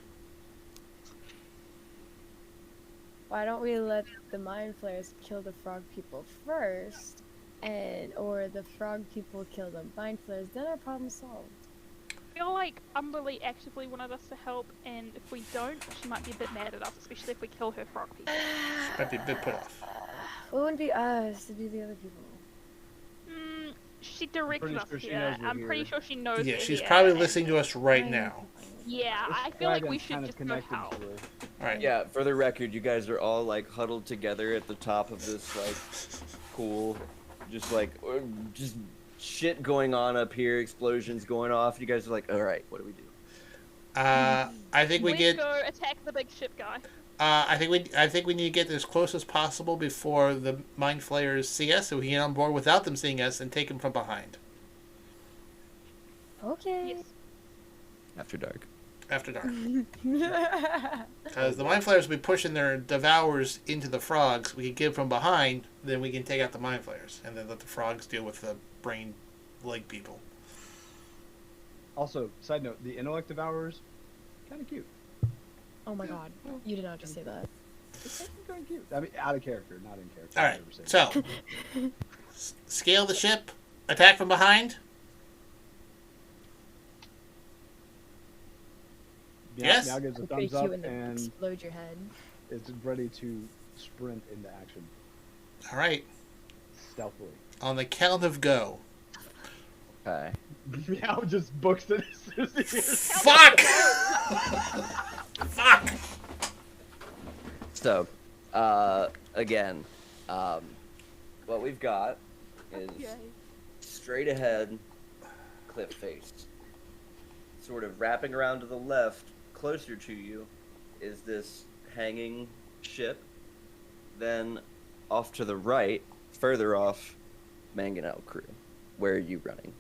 Why don't we let the Mind Flayers kill the frog people first, or the frog people kill the Mind Flayers, then our problem's solved. I feel like Umberly actively wanted us to help, and if we don't, she might be a bit mad at us, especially if we kill her frog people. She might be a bit put off. It wouldn't be us, it'd be the other people. She directed us here. I'm pretty sure she knows. Yeah, we're she's here. probably listening to us right now. Yeah, I feel like we should just go help. Alright. Yeah, for the record, you guys are all like huddled together at the top of this like pool, just shit going on up here, explosions going off. You guys are like, all right, what do we do? I think we get. Go attack the big ship guy. I think we need to get as close as possible before the Mind Flayers see us, so we can get on board without them seeing us and take them from behind. Okay. Yes. After dark. After dark. Because the Mind Flayers will be pushing their devours into the frogs. We can get from behind, then we can take out the Mind Flayers, and then let the frogs deal with the brain leg people. Also, side note, the intellect devourers, kind of cute. Oh my god, you did not just say that. It's kind of cute. I mean, out of character, not in character. Alright, so, scale the ship, attack from behind. Yes. Now gives a Look thumbs at up you and then and explode your head. it's ready to sprint into action. Alright, Stealthily. on the count of go. Okay. Meow just books it as soon as he hears Fuck! Fuck! So, again, what we've got is straight ahead cliff face. Sort of wrapping around to the left, closer to you, is this hanging ship. Then off to the right, further off, Mangonel crew. Where are you running?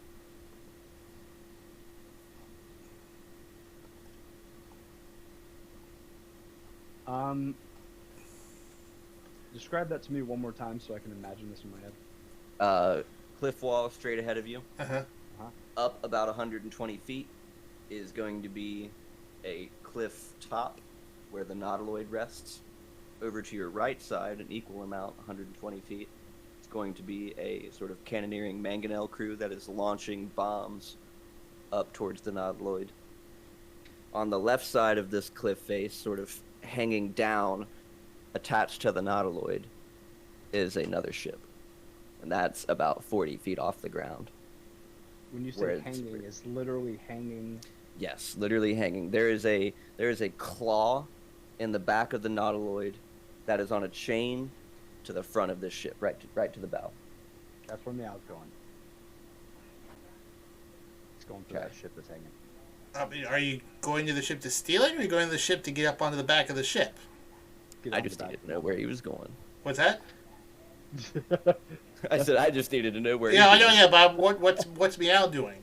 Describe that to me one more time so I can imagine this in my head. Cliff wall straight ahead of you. Uh-huh. Up about 120 feet is going to be a cliff top where the nautiloid rests. Over to your right side, an equal amount, 120 feet, it's going to be a sort of cannoneering mangonel crew that is launching bombs up towards the nautiloid. On the left side of this cliff face, sort of hanging down, attached to the nautiloid, is another ship. And that's about 40 feet off the ground. When you say hanging, it's literally hanging Yes, literally hanging. There is a claw in the back of the nautiloid that is on a chain to the front of this ship, right to the bow. That's where Meow's going. It's going for that ship that's hanging. Are you going to the ship to steal it, or are you going to the ship to get up onto the back of the ship? I just needed to know where he was going. What's that? I said I just needed to know where. Yeah, I know. Yeah, Bob. What's Meow doing?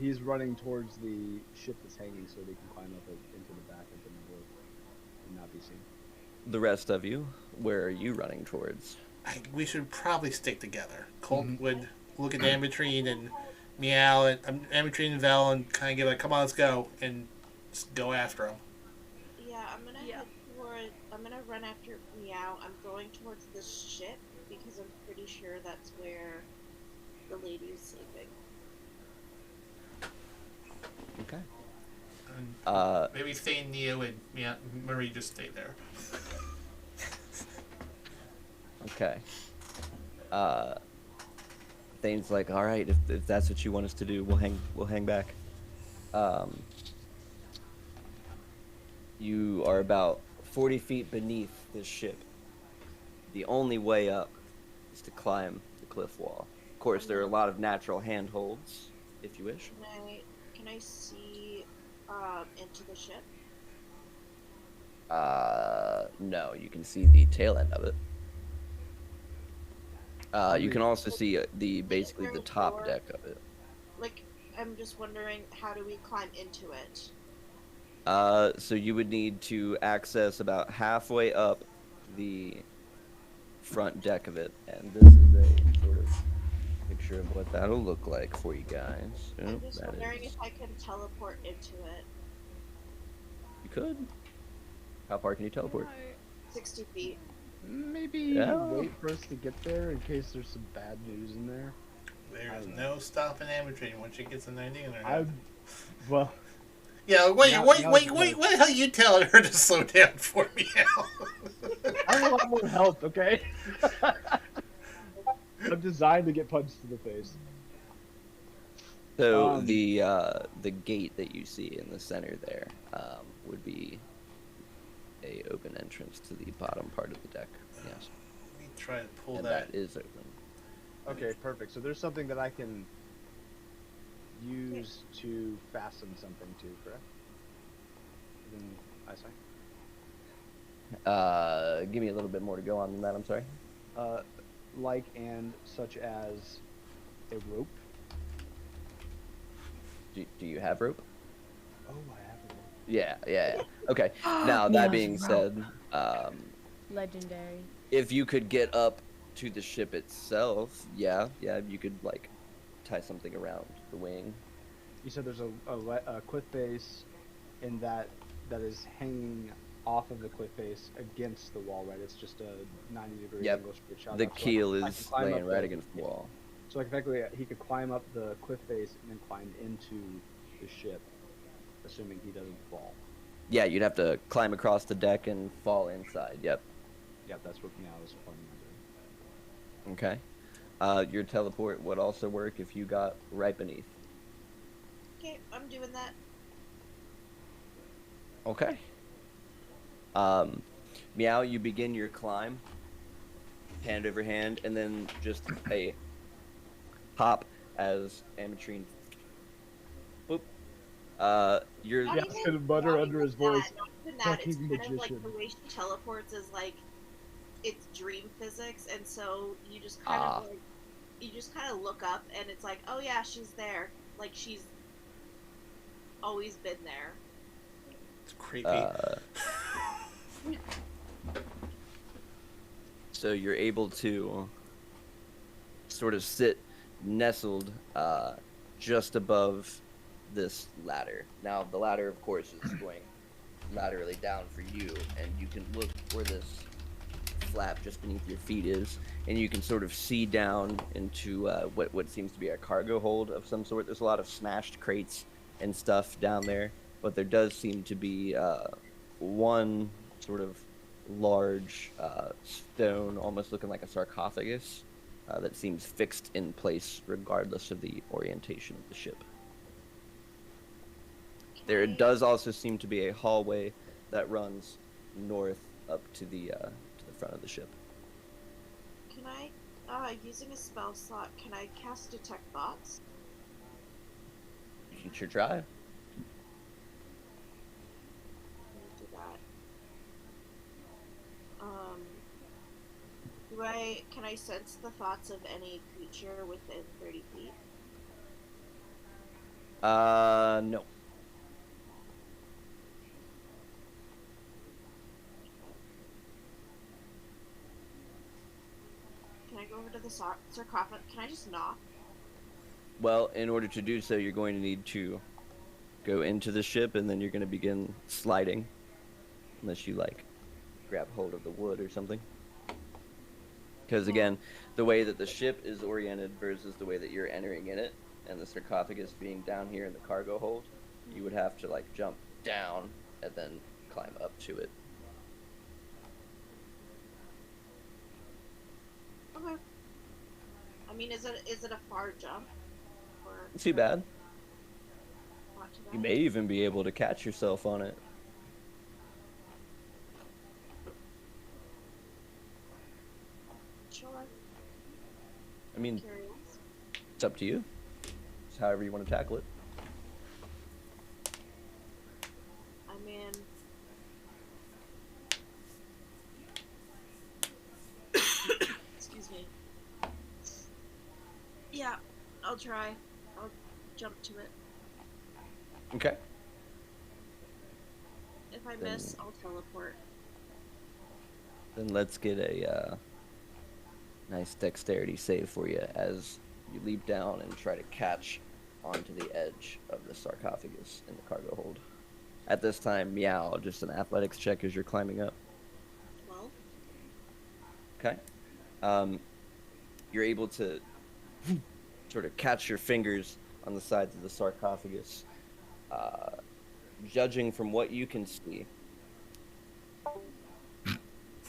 He's running towards the ship that's hanging so they can climb up into the back of the boat and not be seen. The rest of you, where are you running towards? We should probably stick together. Colt would look at Ametrine and Meow, and Ametrine and Vel, and kind of give like, "Come on, let's go," and just go after him. Yeah, I'm gonna run after Meow. I'm going towards the ship because I'm pretty sure that's where the lady is sleeping. Okay. Maybe Thane, Neo, and Marie just stay there. Okay. Thane's like, all right, if that's what you want us to do, we'll hang back. You are about 40 feet beneath this ship. The only way up is to climb the cliff wall. Of course, there are a lot of natural handholds, if you wish. Can I see into the ship? No, you can see the tail end of it. You can also see basically the top deck of it. Like, I'm just wondering, how do we climb into it? So you would need to access about halfway up the front deck of it, and this is a sort of picture of what that'll look like for you guys. I'm just wondering if I can teleport into it. You could. How far can you teleport? 60 feet. Maybe wait for us to get there in case there's some bad news in there. There's no stopping Ametrine once she gets an idea in her head. Well. Yeah, wait, what the hell are you telling her to slow down for me now? I want a lot more help, okay? I'm designed to get punched in the face. So the gate that you see in the center there would be a open entrance to the bottom part of the deck. Yes. Let me try to pull and that. That is open. Okay, perfect. So there's something that I can use to fasten something to, correct? Within eyesight? Give me a little bit more to go on than that, I'm sorry. Like and such as a rope. Do you have rope? Oh, I have a rope. Yeah. Okay. Now, that being said, legendary. If you could get up to the ship itself, yeah, you could, like, tie something around the wing. You said there's a cliff face in that is hanging off of the cliff face against the wall, right? It's just a 90-degree angle straight shot. The keel is laying right against the wall. So, like, effectively, he could climb up the cliff face and then climb into the ship, assuming he doesn't fall. Yeah, you'd have to climb across the deck and fall inside. Yep, that's what Meow was planning on doing. Okay. Your teleport would also work if you got right beneath. Okay, I'm doing that. Okay. Meow, you begin your climb, hand over hand, and then just a pop as Ametrine. Boop. You're just gonna mutter under his voice. Not even that. It's kind of like the way she teleports is like it's dream physics, and so you just kind of look up, and it's like, oh yeah, she's there. Like she's always been there. It's creepy. So you're able to sort of sit nestled just above this ladder. Now, the ladder, of course, is going laterally down for you, and you can look where this flap just beneath your feet is, and you can sort of see down into what seems to be a cargo hold of some sort. There's a lot of smashed crates and stuff down there, but there does seem to be one sort of large stone, almost looking like a sarcophagus, that seems fixed in place regardless of the orientation of the ship. There does also seem to be a hallway that runs north up to the front of the ship. Can I, using a spell slot, can I cast Detect Thoughts? You can sure try. Do that. Can I sense the thoughts of any creature within 30 feet? No. Can I go over to the sarcophagus? Can I just knock? Well, in order to do so, you're going to need to go into the ship, and then you're going to begin sliding. Unless you, like, grab hold of the wood or something. Because, again, the way that the ship is oriented versus the way that you're entering in it, and the sarcophagus being down here in the cargo hold, you would have to, like, jump down and then climb up to it. Okay. I mean, is it a far jump? Or Not too bad. Not too bad. You may even be able to catch yourself on it. Sure. I mean, Curious. it's up to you. It's however you want to tackle it. I mean, excuse me. Yeah, I'll try. I'll jump to it. Okay. If I miss, I'll teleport. Then let's get a nice dexterity save for you as you leap down and try to catch onto the edge of the sarcophagus in the cargo hold. At this time, meow, just an athletics check as you're climbing up. 12. Okay. You're able to sort of catch your fingers on the sides of the sarcophagus. Judging from what you can see.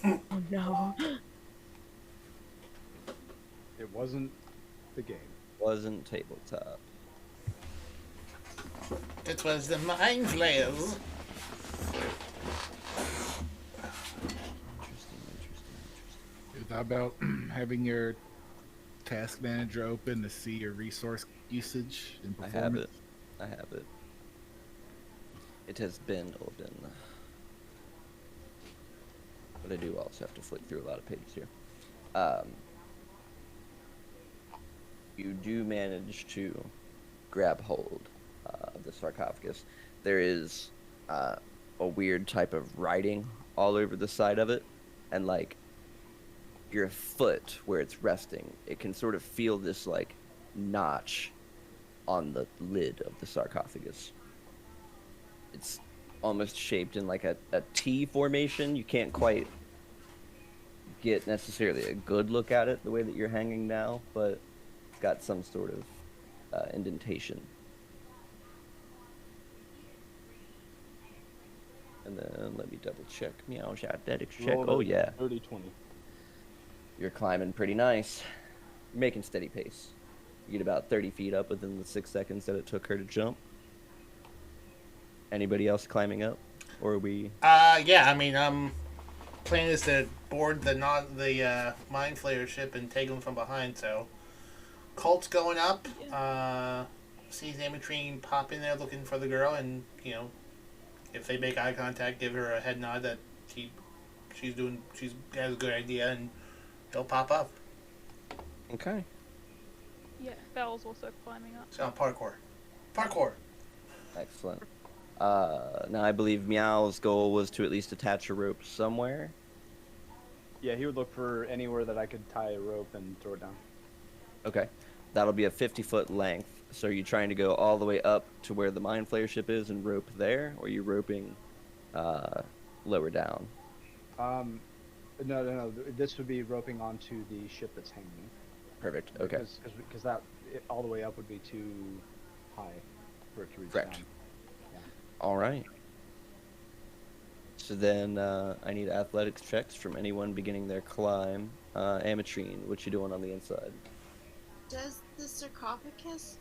Oh no. It wasn't the game. Wasn't tabletop. It was the Mind Flayers. Interesting. Is that about having your task manager open to see your resource usage and I performance? have it. It has been open. But I do also have to flick through a lot of pages here. You do manage to grab hold of the sarcophagus. There is a weird type of writing all over the side of it, and like your foot where it's resting, it can sort of feel this like notch on the lid of the sarcophagus. It's almost shaped in like a T formation. You can't quite get necessarily a good look at it the way that you're hanging now, but it's got some sort of indentation. And then let me double check. Meow, athletics check. Oh yeah. 30-20. You're climbing pretty nice. You're making steady pace. You get about 30 feet up within the 6 seconds that it took her to jump. Anybody else climbing up? Or are we... Yeah, I mean, plan is to board the Mind Flayer ship and take them from behind, so... Colt's going up, sees Avacyn pop in there looking for the girl, and, you know, if they make eye contact, give her a head nod that she has a good idea, and he'll pop up. Okay. Yeah, Belle's also climbing up. So, Parkour. Excellent. Now I believe Meow's goal was to at least attach a rope somewhere. Yeah, he would look for anywhere that I could tie a rope and throw it down. Okay. That'll be a 50-foot length. So are you trying to go all the way up to where the Mind Flayer ship is and rope there? Or are you roping lower down? No. This would be roping onto the ship that's hanging. Perfect. Okay. Because that all the way up would be too high for it to reach Correct. down. Yeah. All right. So then I need athletics checks from anyone beginning their climb. Avacyn, what you doing on the inside? Does the sarcophagus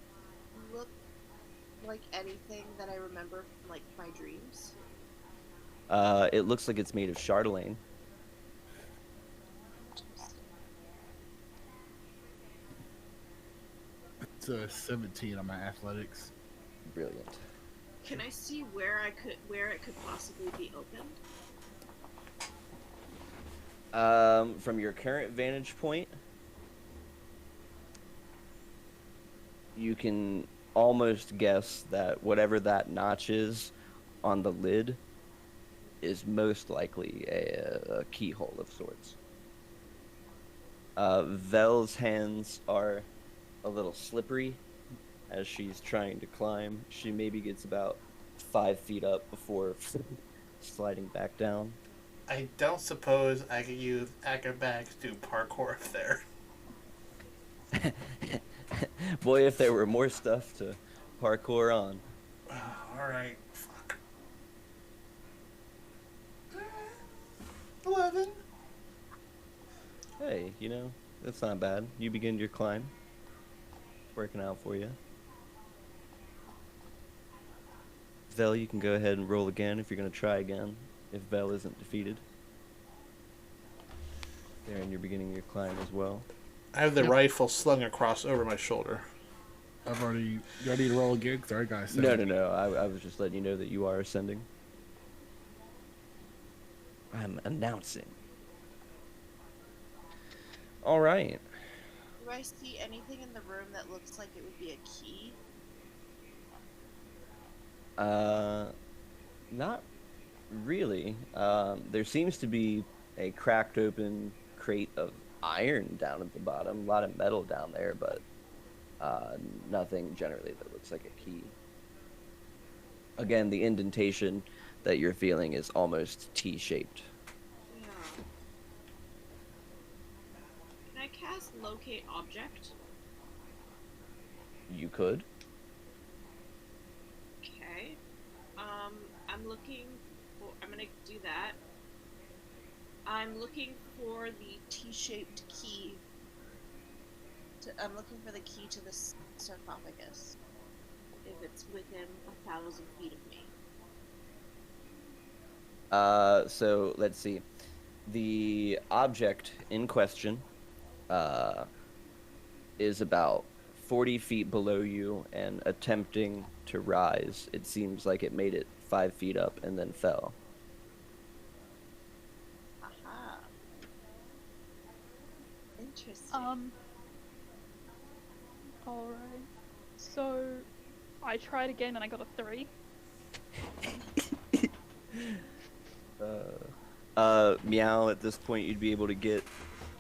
look like anything that I remember from like my dreams? It looks like it's made of chatelaine. It's a 17 on my athletics. Brilliant. Can I see where it could possibly be opened? From your current vantage point, you can almost guess that whatever that notch is on the lid is most likely a keyhole of sorts. Vel's hands are a little slippery as she's trying to climb. She maybe gets about 5 feet up before sliding back down. I don't suppose I could use acrobatics to parkour up there. Boy, if there were more stuff to parkour on. Alright, fuck. 11. Hey, you know, that's not bad. You begin your climb. It's working out for you. Vel, you can go ahead and roll again if you're going to try again, if Vel isn't defeated. There, and you're beginning your climb as well. I have the rifle slung across over my shoulder. I've already... You ready to roll a gig? Sorry, guys. No. I was just letting you know that you are ascending. I'm announcing. All right. Do I see anything in the room that looks like it would be a key? Not really. There seems to be a cracked open crate of iron down at the bottom. A lot of metal down there, but nothing generally that looks like a key. Again, the indentation that you're feeling is almost T-shaped. Yeah. Can I cast Locate Object? You could. Okay. I'm looking for... I'm gonna do that. I'm looking for the T-shaped key. I'm looking for the key to the sarcophagus. If it's within 1,000 feet of me. So let's see. The object in question is about 40 feet below you and attempting to rise. It seems like it made it 5 feet up and then fell. Aha. Interesting. Alright. So, I tried again and I got a 3. Meow, at this point you'd be able to get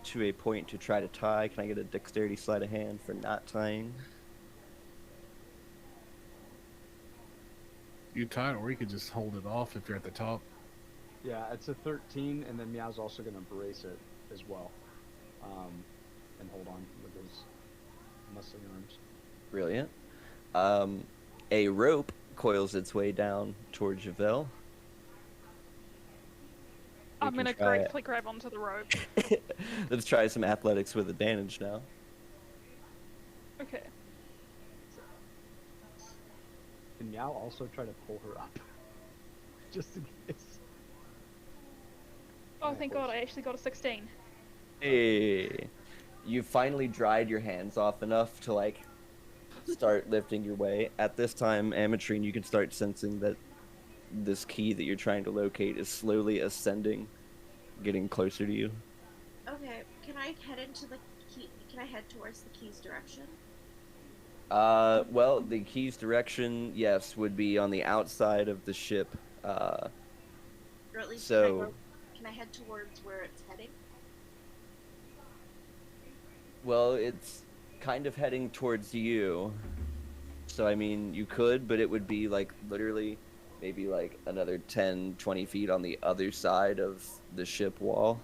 to a point to try to tie. Can I get a dexterity sleight of hand for not tying? You tie it, or you could just hold it off if you're at the top. Yeah, it's a 13, and then Meow's also going to brace it as well. And hold on with his muscly arms. Brilliant. A rope coils its way down towards Javel. I'm gonna gratefully grab onto the rope. Let's try some athletics with advantage now. Okay. Can Meow also try to pull her up? Just in case. Oh, thank God, I actually got a 16. Hey, you finally dried your hands off enough to, like, start lifting your way. At this time, Ametrine, you can start sensing that this key that you're trying to locate is slowly ascending, getting closer to you. Okay, can I head into the key? Can I head towards the key's direction? Well, the key's direction, yes, would be on the outside of the ship. Or at least so, can I head towards where it's heading? Well, it's kind of heading towards you. So, I mean, you could, but it would be, like, literally maybe, like, another 10, 20 feet on the other side of the ship wall.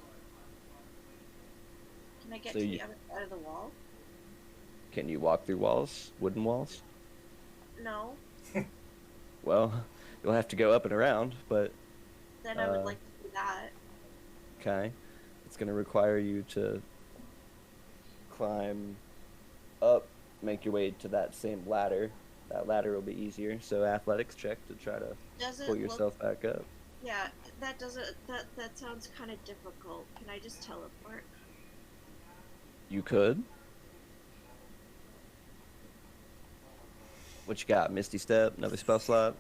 Can I get to the other side of the wall? Can you walk through walls? Wooden walls? No. Well, you'll have to go up and around, but... Then I would like to do that. Okay. It's going to require you to climb up, make your way to that same ladder that ladder will be easier. So athletics check to try to pull yourself back up. Yeah, that doesn't. That sounds kind of difficult. Can I just teleport? You could. What you got? Misty Step, another spell slot?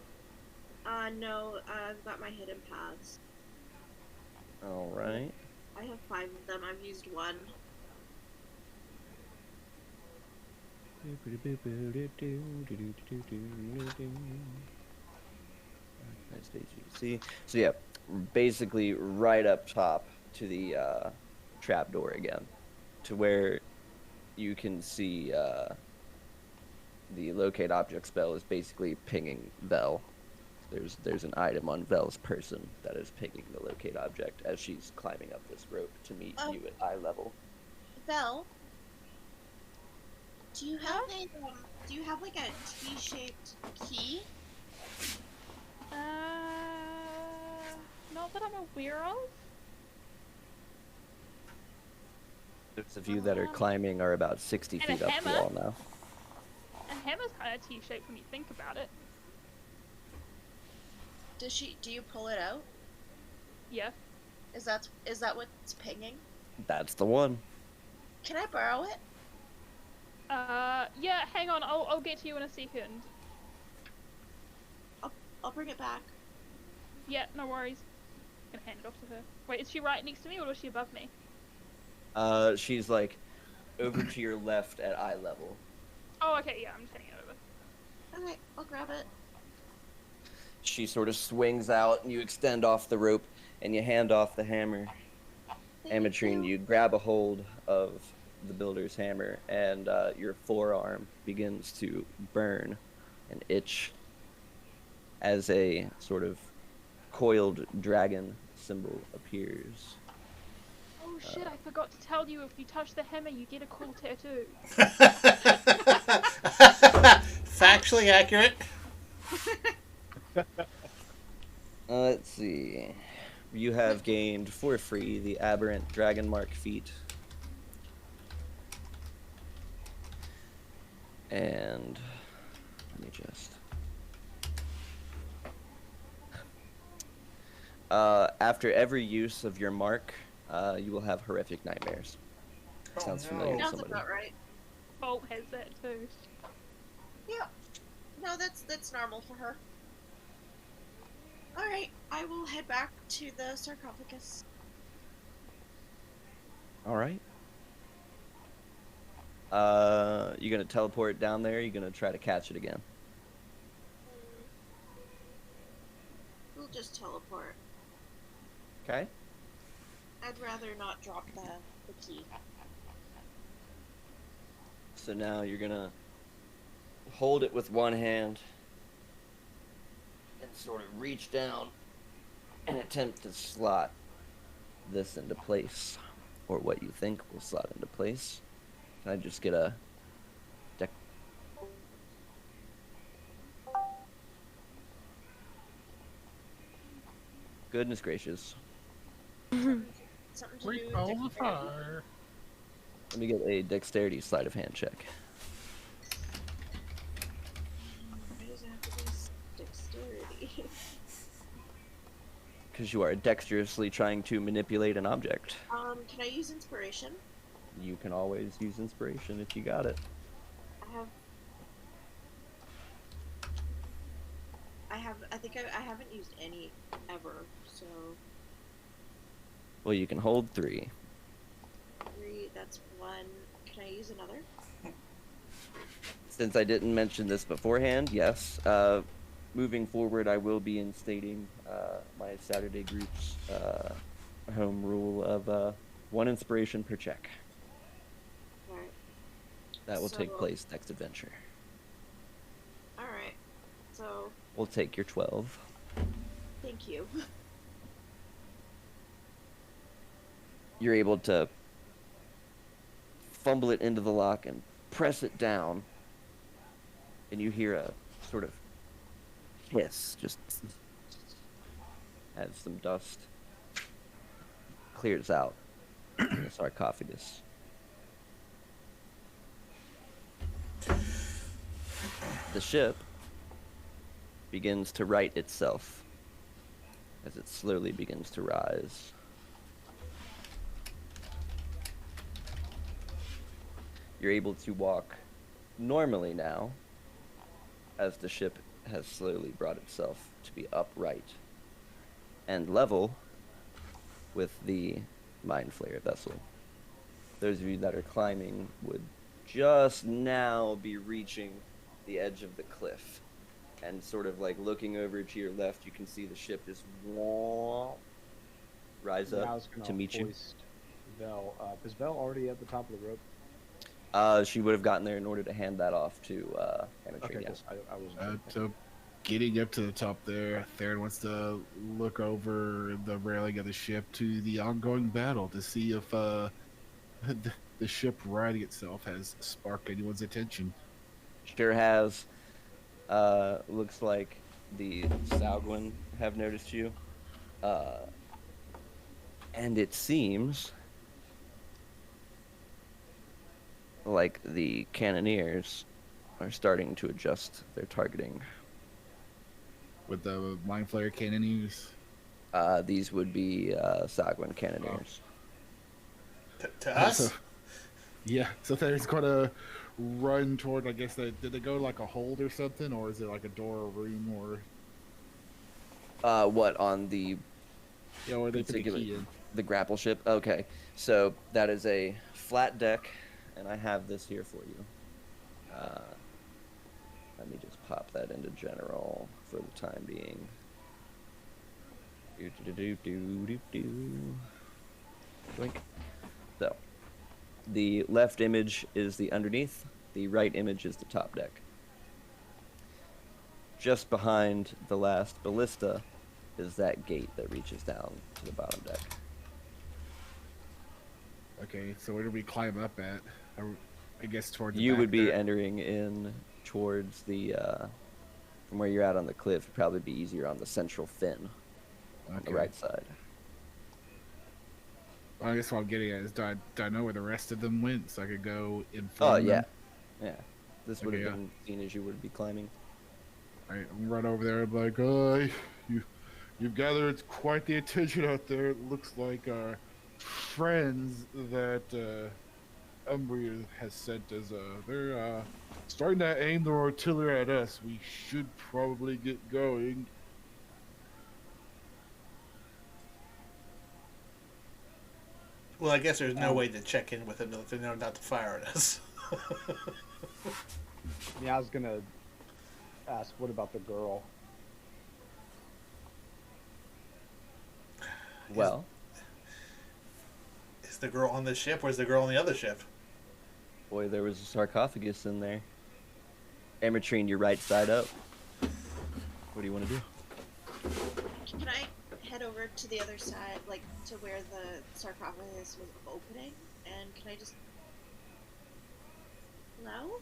No, I've got my hidden paths. Alright. I have 5 of them. I've used 1. See, so yeah, basically right up top to the trapdoor again, to where you can see the locate object spell is basically pinging Vel. There's an item on Vel's person that is pinging the locate object as she's climbing up this rope to meet you at eye level. Vel, do you have like a T-shaped key? Not that I'm aware of. Those of you that are climbing are about 60 feet up the wall now. A hammer's kind of T-shaped when you think about it. Do you pull it out? Yeah. Is that what's pinging? That's the one. Can I borrow it? Yeah, hang on, I'll get to you in a second. I'll bring it back. Yeah, no worries. I'm gonna hand it off to her. Wait, is she right next to me or is she above me? She's like over to your left at eye level. Oh, okay, yeah, I'm just handing it over. Okay, I'll grab it. She sort of swings out and you extend off the rope and you hand off the hammer. Amatrine, you grab a hold of the builder's hammer and your forearm begins to burn and itch as a sort of coiled dragon symbol appears. Oh shit, I forgot to tell you, if you touch the hammer you get a cool tattoo. Factually accurate. Let's see. You have gained for free the aberrant dragon mark feat. And let me just after every use of your mark, you will have horrific nightmares. Sounds familiar to Sounds somebody. about right. Bolt has that too. Yeah. No, that's normal for her. Alright, I will head back to the sarcophagus. Alright. You gonna teleport down there? You gonna try to catch it again? We'll just teleport. Okay. I'd rather not drop the key. So now you're gonna hold it with one hand and sort of reach down and attempt to slot this into place, or what you think will slot into place. Can I just get a deck? Goodness gracious. Something to We do with call the dexterity. fire. Let me get a dexterity sleight of hand check. Why does it have to be dexterity? Because you are dexterously trying to manipulate an object. Can I use inspiration? You can always use inspiration if you got it. I think I haven't used any ever, so Well, you can hold 3. 3, that's 1. Can I use another? Since I didn't mention this beforehand, yes. Moving forward, I will be instating my Saturday group's home rule of 1 inspiration per check. Alright. That will take place next adventure. Alright. So, We'll take your 12. thank you. You're able to fumble it into the lock and press it down, and you hear a sort of hiss, just as some dust clears out in the sarcophagus. The ship begins to right itself as it slowly begins to rise. You're able to walk normally now, as the ship has slowly brought itself to be upright and level with the Mind Flayer vessel. Those of you that are climbing would just now be reaching the edge of the cliff. And sort of like looking over to your left, you can see the ship just rise up to meet you. Vel. Is Vel already at the top of the rope? She would have gotten there in order to hand that off to Amateur. Okay, Yes. I was. So, getting up to the top there, Theron wants to look over the railing of the ship to the ongoing battle to see if the ship riding itself has sparked anyone's attention. Sure has. Looks like the Saugwin have noticed you. And it seems like the cannoneers are starting to adjust their targeting. With the Mind Flayer cannoneers? These would be Saugwin cannoneers. To us? So, yeah, so Theron's going to run toward, I guess, did they go like a hold or something, or is it like a door or room, or... What, on the... Yeah, or they put the key in. The grapple ship? Okay, so that is a flat deck, and I have this here for you. Let me just pop that into general for the time being. Blink. So, the left image is the underneath, the right image is the top deck. Just behind the last ballista is that gate that reaches down to the bottom deck. Okay, so where do we climb up at? I guess toward the You back would be there. entering in towards the, from where you're at on the cliff, it'd probably be easier on the central fin, on the right side. Well, I guess what I'm getting at is, do I know where the rest of them went, so I could go in front Oh, of yeah. them? Yeah. This would have been seen as you would be climbing. Alright, I'm right over there, I'm like, you've gathered quite the attention out there. It looks like our friends that Umbria has sent us, they're starting to aim their artillery at us. We should probably get going. Well, I guess there's no way to check in with them if they know not to fire at us. Yeah, I was gonna ask, what about the girl? Well, is the girl on the ship, or is the girl on the other ship? Boy, there was a sarcophagus in there. Amatrine, your right side up. What do you want to do? Can I head over to the other side, like to where the sarcophagus was opening, and can I just... Hello?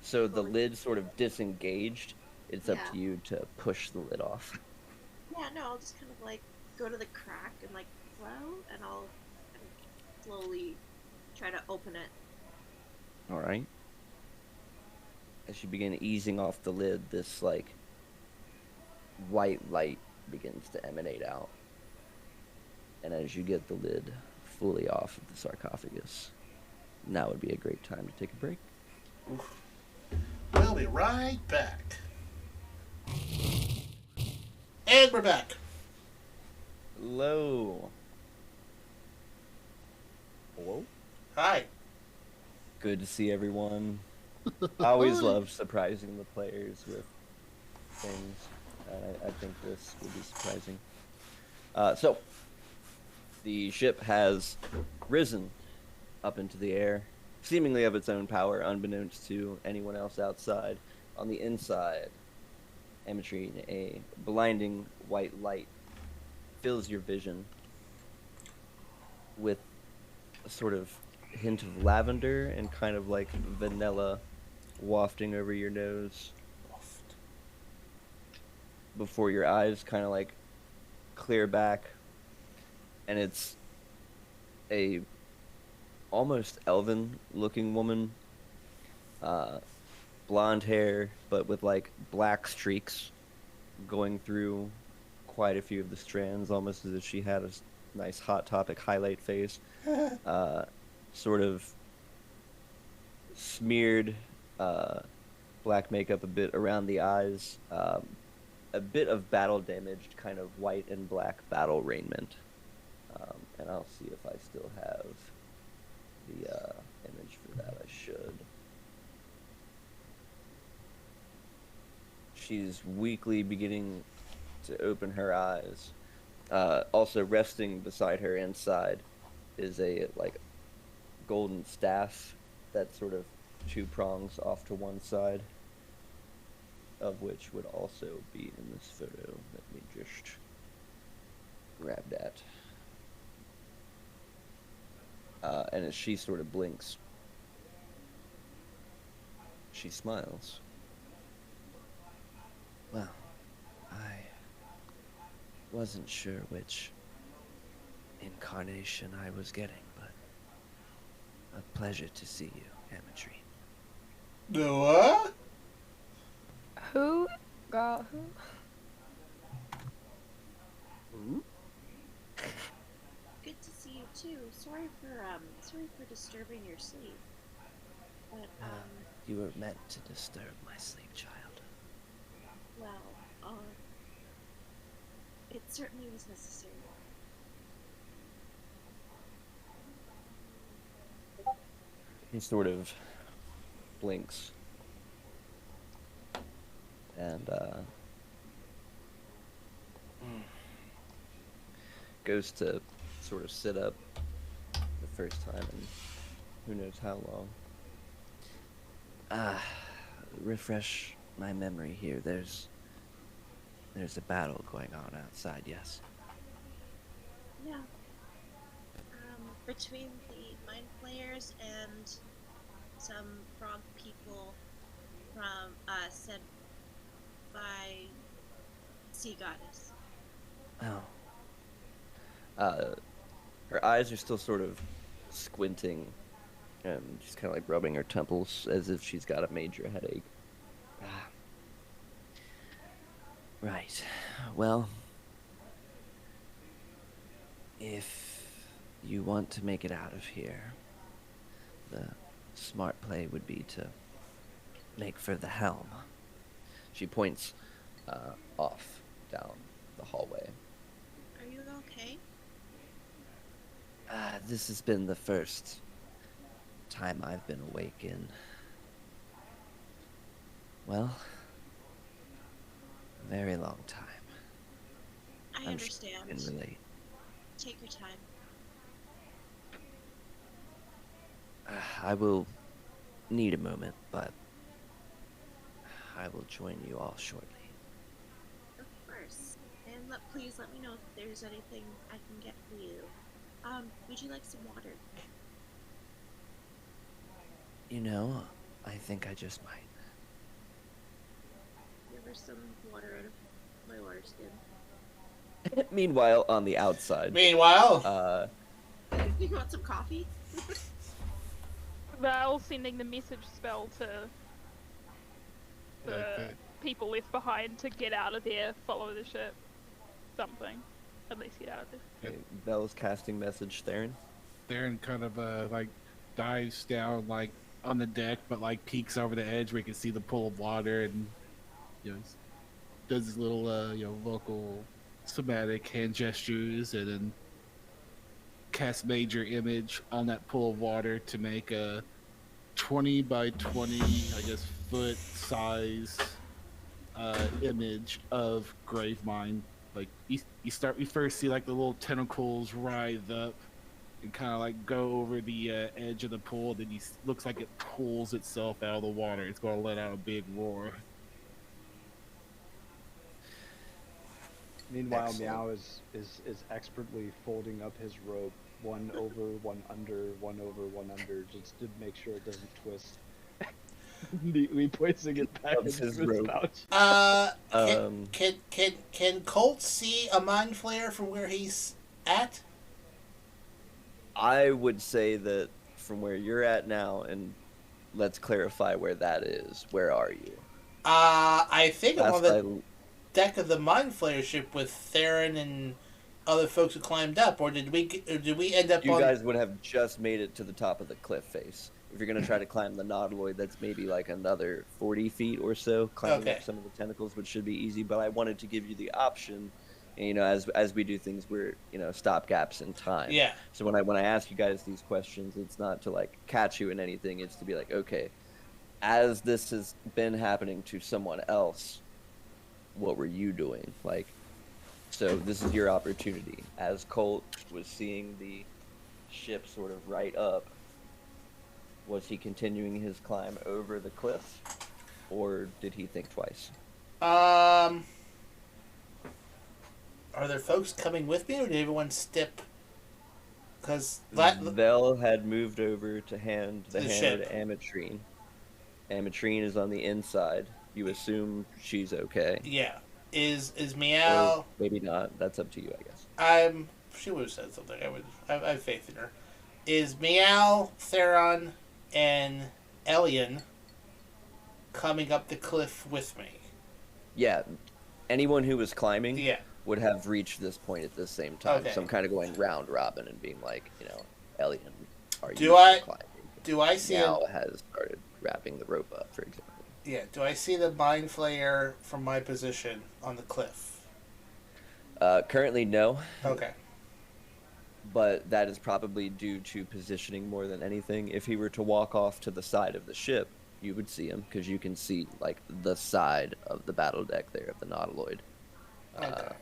So the lid sort of disengaged. It's up to you to push the lid off. Yeah, no, I'll just kind of like go to the crack and like hello, and I'll slowly try to open it. Alright. As you begin easing off the lid, this like white light begins to emanate out. And as you get the lid fully off of the sarcophagus, now would be a great time to take a break. Oof. We'll be right back. And we're back. Hello. Hello? Hi. Good to see everyone. I always love surprising the players with things. I think this will be surprising. So, the ship has risen up into the air, seemingly of its own power, unbeknownst to anyone else outside. On the inside, Amatrine, a blinding white light fills your vision with a sort of hint of lavender and kind of like vanilla wafting over your nose before your eyes kind of like clear back, and it's a almost elven looking woman blonde hair, but with like black streaks going through quite a few of the strands, almost as if she had a nice Hot Topic highlight face. Sort of smeared black makeup a bit around the eyes, a bit of battle damaged kind of white and black battle raiment. And I'll see if I still have the image for that. I should. She's weakly beginning to open her eyes. Also resting beside her inside is a like golden staff that sort of two prongs off to one side, of which would also be in this photo. Let me just grab that. And as she sort of blinks, she smiles. Well, I wasn't sure which incarnation I was getting, but a pleasure to see you, Avacyn. The what? Who? Girl, who? Good to see you too. Sorry for disturbing your sleep. But You were meant to disturb my sleep, child. Well, it certainly was necessary. He sort of blinks and goes to sort of sit up the first time in who knows how long. Refresh my memory here. There's a battle going on outside, yes? Yeah. Between the Mind Flayers and some frog people from, sent by Sea Goddess. Oh. Her eyes are still sort of squinting, and she's kind of like rubbing her temples as if she's got a major headache. Right. Well, if you want to make it out of here, the smart play would be to make for the helm. She points off down the hallway. Are you okay? This has been the first time I've been awake in, well, a very long time. I understand. Sure you can relate. Take your time. I will need a moment, but I will join you all shortly. Of course. And please let me know if there's anything I can get for you. Would you like some water? You know, I think I just might. Give her some water out of my water skin. Meanwhile, on the outside. You want some coffee? Val sending the message spell to the people left behind to get out of there, follow the ship, something. At least get out of there. Okay, Belle's casting message, Theron. Theron kind of like dives down like on the deck, but like peeks over the edge where you can see the pool of water, and does his little vocal somatic hand gestures, and then cast major image on that pool of water to make a 20 by 20, I guess, foot size image of Gravemind. Like you first see like the little tentacles writhe up and kind of like go over the edge of the pool. Then looks like it pulls itself out of the water. It's going to let out a big roar. Meanwhile, Excellent. Meow is expertly folding up his rope, one over, one under, one over, one under, just to make sure it doesn't twist. Neatly placing it back into his pouch. Can Colt see a Mind Flayer from where he's at? I would say that from where you're at now and let's clarify where that is. Where are you? I think I'm on the Last deck of the Mind Flayer ship with Theron and other folks who climbed up, or did we end up You on... guys would have just made it to the top of the cliff face. If you're gonna try to climb the nautiloid, that's maybe like another 40 feet or so, climbing up some of the tentacles, which should be easy. But I wanted to give you the option, and, you know, as we do things, we're, you know, stop gaps in time. Yeah. So when I ask you guys these questions, it's not to like catch you in anything. It's to be like, okay, as this has been happening to someone else, what were you doing? Like, so this is your opportunity. As Colt was seeing the ship sort of right up, was he continuing his climb over the cliff, or did he think twice? Are there folks coming with me, or did everyone step? Because Vel had moved over to hand the hammer ship to Ametrine. Ametrine is on the inside. You assume she's okay. Yeah. Is Meow? Or maybe not. That's up to you, I guess. She would have said something. I have faith in her. Is Meow, Theron, and Elian coming up the cliff with me? Yeah. Anyone who was climbing Yeah. would have reached this point at the same time. Okay. So I'm kind of going round robin and being like, you know, Elian, are you Do I- climbing? Do I see Meow has started wrapping the rope up, for example. Yeah, do I see the Mind Flayer from my position on the cliff? Currently, no. Okay. But that is probably due to positioning more than anything. If he were to walk off to the side of the ship, you would see him, because you can see, like, the side of the battle deck there of the nautiloid. Okay.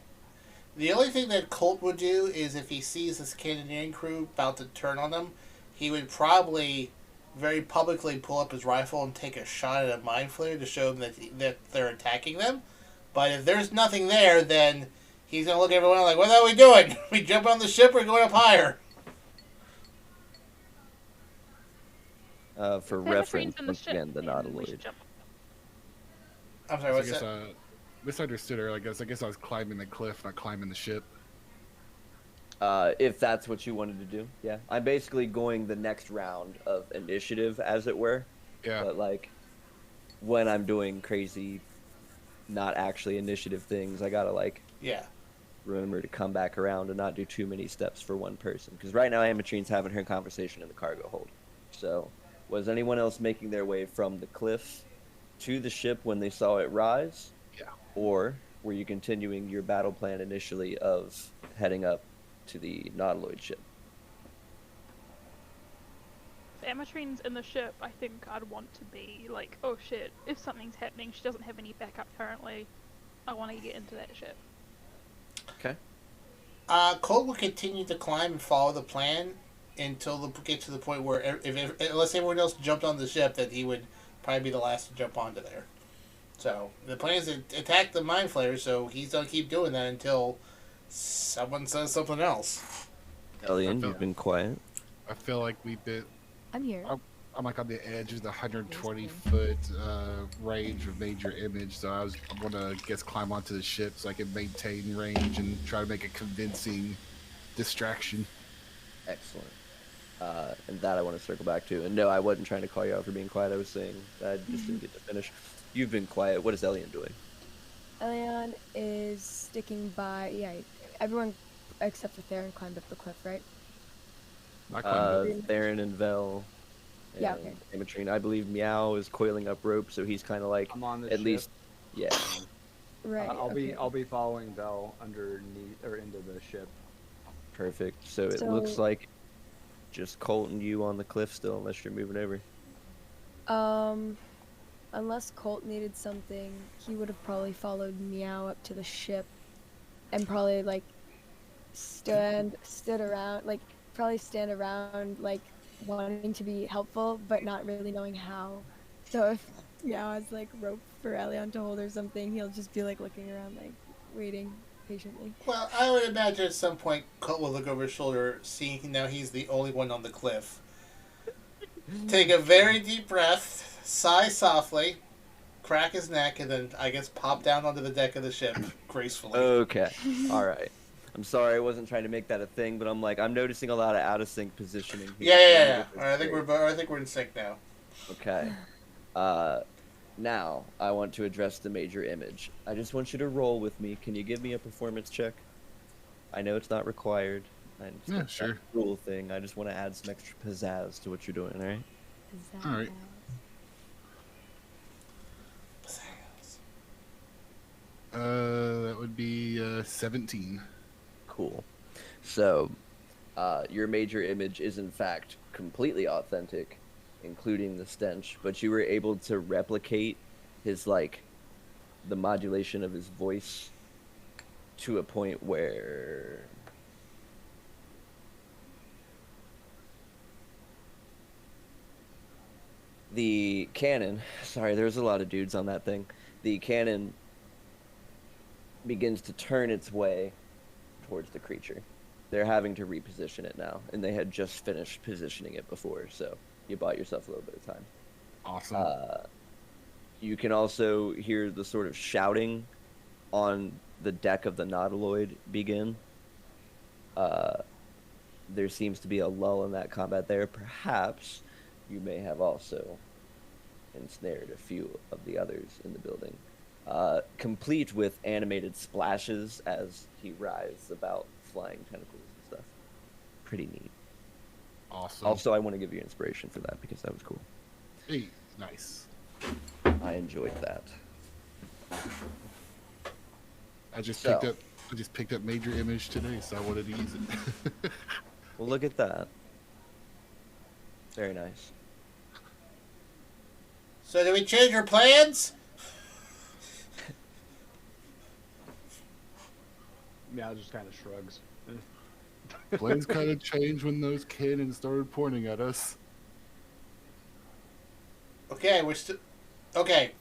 The only thing that Colt would do is if he sees this cannoneering crew about to turn on them, he would probably very publicly pull up his rifle and take a shot at a Mind Flayer to show them that they're attacking them. But if there's nothing there, then he's going to look at everyone like, what are we doing? We jump on the ship or going up higher? For reference, once again, the nautiloid. I'm sorry, what's that? Misunderstood her. I guess I was climbing the cliff, not climbing the ship. If that's what you wanted to do, yeah. I'm basically going the next round of initiative, as it were. Yeah. But, like, when I'm doing crazy, not actually initiative things, I gotta, like, remember to come back around and not do too many steps for one person. Because right now, Amatrine's having her conversation in the cargo hold. So, was anyone else making their way from the cliff to the ship when they saw it rise? Yeah. Or were you continuing your battle plan initially of heading up to the nautiloid ship? If Amatrine's in the ship, I think I'd want to be like, oh shit, if something's happening, she doesn't have any backup currently, I want to get into that ship. Okay. Colt will continue to climb and follow the plan until they get to the point where, unless everyone else jumped on the ship, that he would probably be the last to jump onto there. So, the plan is to attack the Mind Flayer, so he's going to keep doing that until someone says something else. Elian, you've been quiet. I feel like we've been... I'm here. I'm like on the edge of the 120-foot range of major image, so I want to climb onto the ship so I can maintain range and try to make a convincing distraction. Excellent. And that I want to circle back to. And no, I wasn't trying to call you out for being quiet. I was saying I just didn't get to finish. You've been quiet. What is Elian doing? Elian is sticking by... Yeah, everyone except for Theron climbed up the cliff, right? Theron and Vel. And yeah, okay. Amatrine. I believe Meow is coiling up rope, so he's kind of like I'm on the at ship. least, yeah. Right. I'll be following Vel underneath or into the ship. Perfect. So it looks like just Colt and you on the cliff still, unless you're moving over. Unless Colt needed something, he would have probably followed Meow up to the ship, and probably like stand around, like probably stand around, like wanting to be helpful, but not really knowing how. So if Meow has like rope for Elian to hold or something, he'll just be like looking around, like waiting patiently. Well, I would imagine at some point Colt will look over his shoulder, seeing now he's the only one on the cliff. Take a very deep breath, sigh softly, crack his neck, and then I guess pop down onto the deck of the ship gracefully. Okay. All right. I'm sorry, I wasn't trying to make that a thing, but I'm noticing a lot of out of sync positioning here. Yeah. All right, I think we're in sync now. Okay. Now, I want to address the major image. I just want you to roll with me. Can you give me a performance check? I know it's not required. Yeah, sure. Rule thing. I just want to add some extra pizzazz to what you're doing, all right? All right. That would be 17. Cool. So, your major image is in fact completely authentic, including the stench, but you were able to replicate his, like, the modulation of his voice to a point where the cannon, sorry, there's a lot of dudes on that thing, the cannon begins to turn its way towards the creature. They're having to reposition it now, and they had just finished positioning it before, so you bought yourself a little bit of time. Awesome. You can also hear the sort of shouting on the deck of the nautiloid begin. There seems to be a lull in that combat there. Perhaps you may have also ensnared a few of the others in the building. Complete with animated splashes as he writhes about, flying tentacles and stuff. Pretty neat. Awesome. Also, I want to give you inspiration for that because that was cool. Hey, nice. I enjoyed that. I just picked up major image today, so I wanted to use it. Well, look at that. Very nice. So do we change our plans? Meow just kind of shrugs. Plans kind of changed when those cannons started pointing at us. Okay, okay.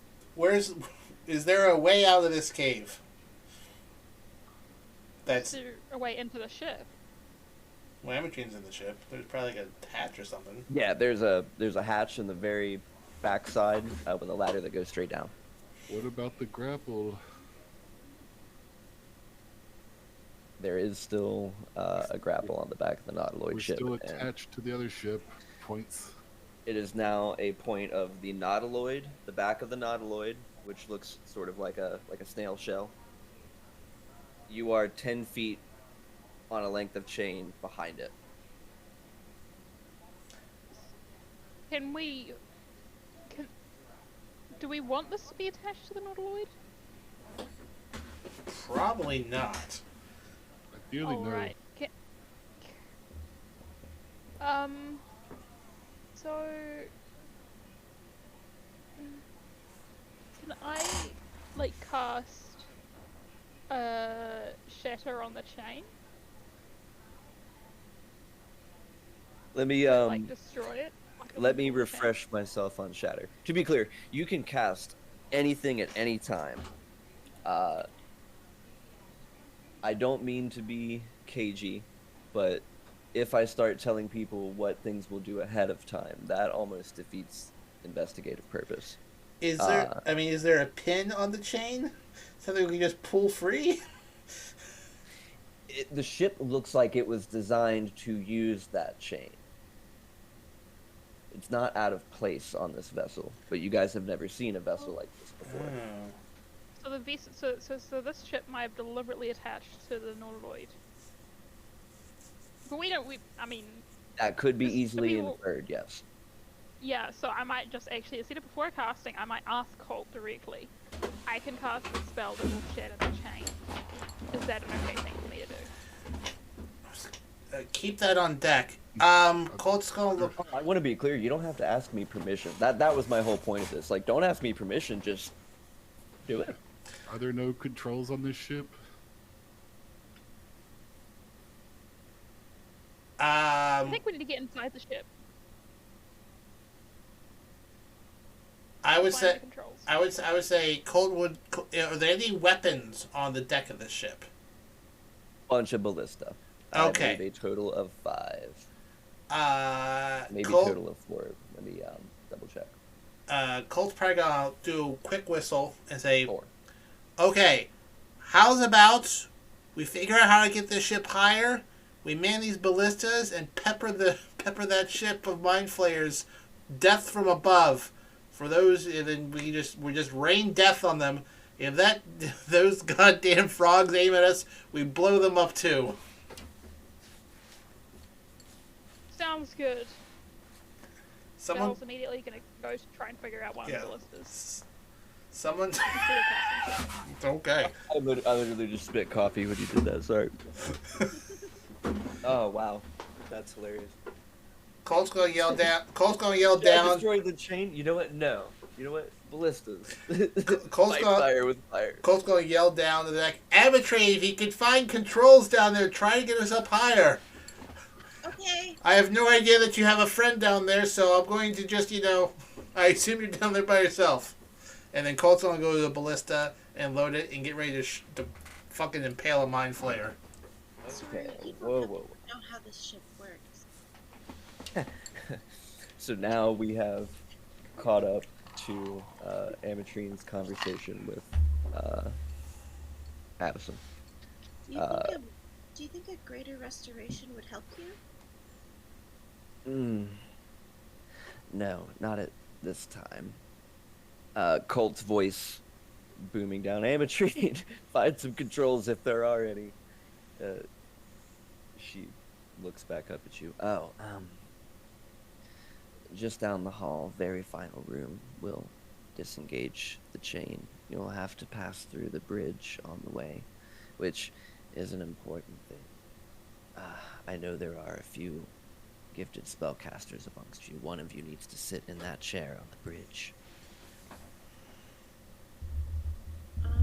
Is there a way out of this cave? Is there a way into the ship? Well, Amatrine's in the ship. There's probably like a hatch or something. Yeah, there's a hatch in the very backside with a ladder that goes straight down. What about the grapple? There is still a grapple on the back of the nautiloid ship. We're still attached to the other ship. Points. It is now a point of the nautiloid, the back of the nautiloid, which looks sort of like a snail shell. You are 10 feet on a length of chain behind it. Do we want this to be attached to the nautiloid? Probably not. Ideally, All no. right. So can I cast shatter on the chain? Let me destroy it? let me refresh myself on shatter. To be clear, you can cast anything at any time. I don't mean to be cagey, but if I start telling people what things will do ahead of time, that almost defeats investigative purpose. Is there a pin on the chain? Something we can just pull free? The ship looks like it was designed to use that chain. It's not out of place on this vessel, but you guys have never seen a vessel like this before. So this ship might have deliberately attached to the nautiloid. But that could be easily inferred, yes. Yeah, so I might just actually, instead of before casting, I might ask Colt directly. I can cast a spell that will shatter the chain. Is that an okay thing for me to do? Keep that on deck. Colt's gonna look. I want to be clear, you don't have to ask me permission. That was my whole point of this. Like, don't ask me permission, just do it. Are there no controls on this ship? I think we need to get inside the ship. I would say Colt would. Are there any weapons on the deck of this ship? Bunch of ballista. Okay. I believe a total of 5. Maybe Colt, total of 4. Let me double check. Colt's probably gonna do a quick whistle and say, 4. "Okay, how's about we figure out how to get this ship higher? We man these ballistas and pepper that ship of Mind Flayers death from above. For those, and then we just rain death on them. If those goddamn frogs aim at us, we blow them up too. Sounds good. Someone Bell's immediately gonna go to try and figure out one of the ballistas. Someone. Okay. I literally just spit coffee when you did that. Sorry. Oh wow, that's hilarious. Colt's gonna yell down. Colt's gonna yell Did I down. destroy the chain? You know what? No. You know what? Ballistas. Colt's gonna fire with fire. Colt's gonna yell down to the deck. Avacyn, if he can find controls down there, try to get us up higher. Okay. I have no idea that you have a friend down there, so I'm going to just, I assume you're down there by yourself. And then Colt's gonna go to the ballista and load it and get ready to fucking impale a Mind Flayer. Okay. Whoa. Know how this ship works. So now we have caught up to Ametryn's conversation with Avacyn. Do you think a greater restoration would help you? No, not at this time. Colt's voice booming down. Ametryn, find some controls if there are any. She looks back up at you. Just down the hall, very final room. We'll disengage the chain. You'll have to pass through the bridge on the way, which is an important thing. I know there are a few gifted spellcasters amongst you. One of you needs to sit in that chair on the bridge.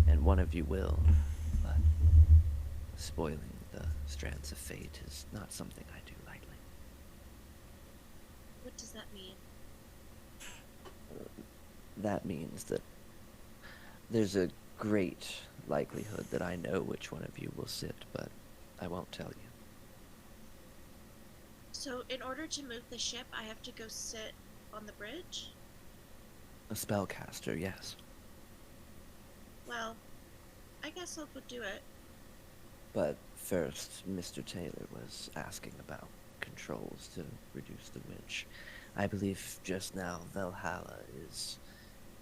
And one of you will, but spoiling the strands of fate is not something I do lightly. What does that mean? That means that there's a great likelihood that I know which one of you will sit, but I won't tell you. So, in order to move the ship, I have to go sit on the bridge? A spellcaster, yes. Well, I guess I'll go do it. But first, Mr. Taylor was asking about controls to reduce the witch. I believe just now Valhalla is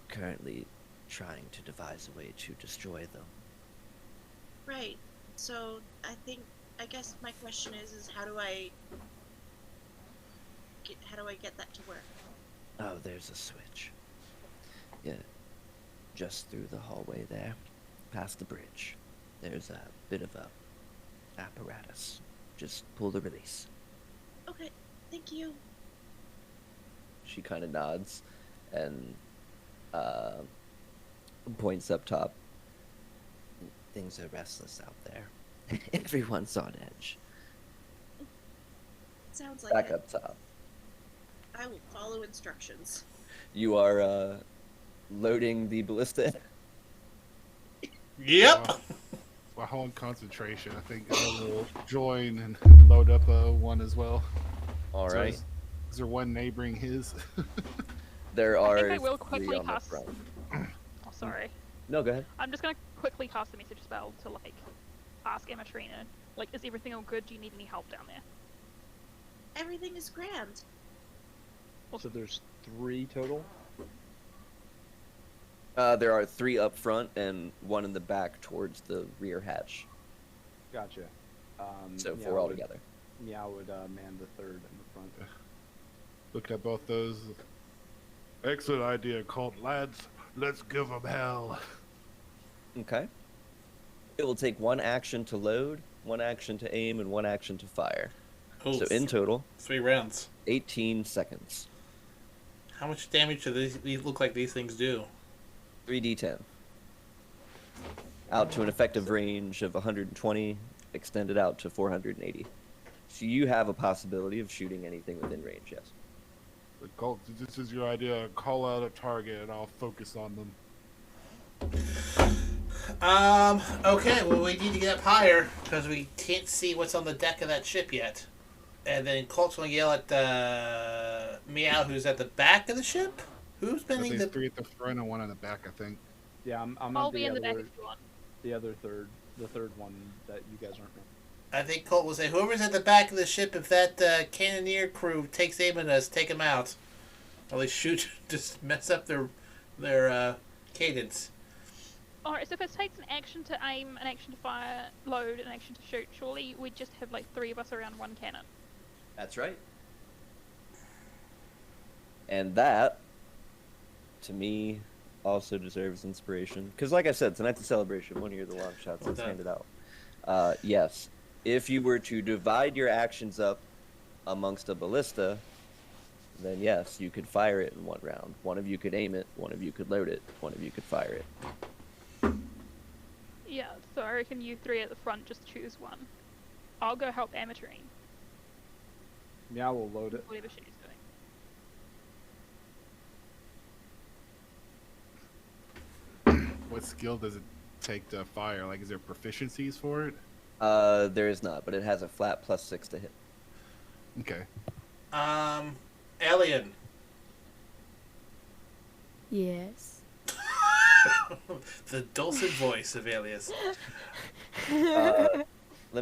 currently trying to devise a way to destroy them. Right. So, I guess my question is how do I get that to work? Oh, there's a switch. Yeah, just through the hallway there, past the bridge. There's a bit of a apparatus. Just pull the release. Okay, thank you. She kind of nods and points up top. Things are restless out there. Everyone's on edge. Sounds like Back it. up top. I will follow instructions. You are loading the ballista. Yep. My whole concentration. I think I will join and load up one as well. All So right. Is there one neighboring his? There I are think I will three quickly on the cast. front. Oh, sorry. No, go ahead. I'm just gonna quickly cast a message spell to ask Ametryn, is everything all good? Do you need any help down there? Everything is grand. So there's 3 total? There are 3 up front and 1 in the back towards the rear hatch. Gotcha. So yeah, 4 altogether. Yeah, I would man the 3rd in the front. Look at both those. Excellent idea, Colt. Lads, let's give them hell. Okay. It will take 1 action to load, 1 action to aim, and 1 action to fire. Cool. So in total, 3 rounds. 18 seconds. How much damage do these look like these things do? 3d10. Out to an effective range of 120, extended out to 480. So you have a possibility of shooting anything within range, yes. But Colt, this is your idea. Call out a target and I'll focus on them. Okay, well, we need to get up higher because we can't see what's on the deck of that ship yet. And then Colt's going to yell at Meow, who's at the back of the ship? Who's bending There's the... 3 at the front and 1 in the back, I think. Yeah, I'm I'll on be in the back if you want. the other third, the 3rd one that you guys aren't. I think Colt will say, whoever's at the back of the ship, if that cannoneer crew takes aim at us, take him out. While they shoot, just mess up their cadence. Alright, so if it takes an action to aim, an action to fire, load, an action to shoot, surely we'd just have like 3 of us around one cannon. That's right. And that, to me, also deserves inspiration. Because like I said, tonight's a celebration. 1 year of the Longshots is handed out. Yes, if you were to divide your actions up amongst a ballista, then yes, you could fire it in one round. One of you could aim it, one of you could load it, one of you could fire it. Yeah, so I reckon you 3 at the front just choose one. I'll go help Amateurine. Yeah, we'll load it. Whatever she's doing. What skill does it take to fire? Like, is there proficiencies for it? There is not, but it has a flat +6 to hit. Okay. Alien. Yes. The dulcet voice of Alias. Let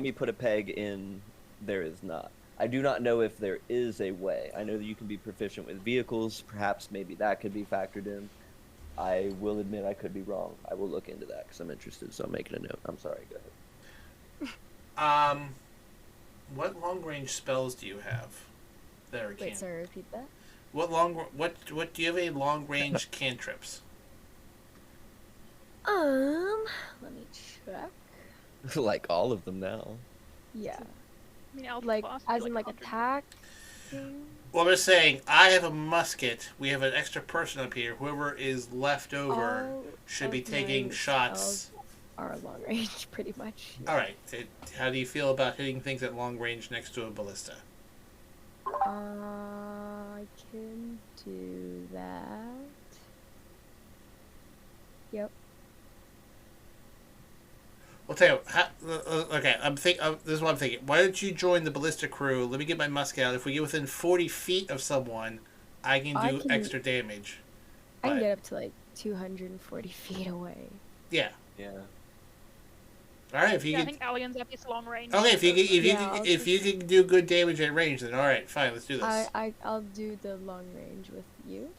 me put a peg in. There is not. I do not know if there is a way. I know that you can be proficient with vehicles. Perhaps maybe that could be factored in. I will admit I could be wrong. I will look into that because I'm interested, so I'm making a note. I'm sorry, go ahead. What long range spells do you have? There, Wait, sorry, repeat that. What do you have any long range cantrips? Let me check. Like all of them now. Yeah. I mean, Like, as in, like, attack thing? Well, I'm just saying, I have a musket. We have an extra person up here. Whoever is left over should be taking shots. Are long range, pretty much. Alright, how do you feel about hitting things at long range next to a ballista? I can do that. Yep. I'll tell you, okay, this is what I'm thinking. Why don't you join the ballista crew? Let me get my musket out. If we get within 40 feet of someone, I can do extra damage. I can get up to like 240 feet away. Yeah. Yeah. All right, if you I think Alien's up its long range. Okay, if you can do good damage at range, then all right, fine, let's do this. I'll do the long range with you.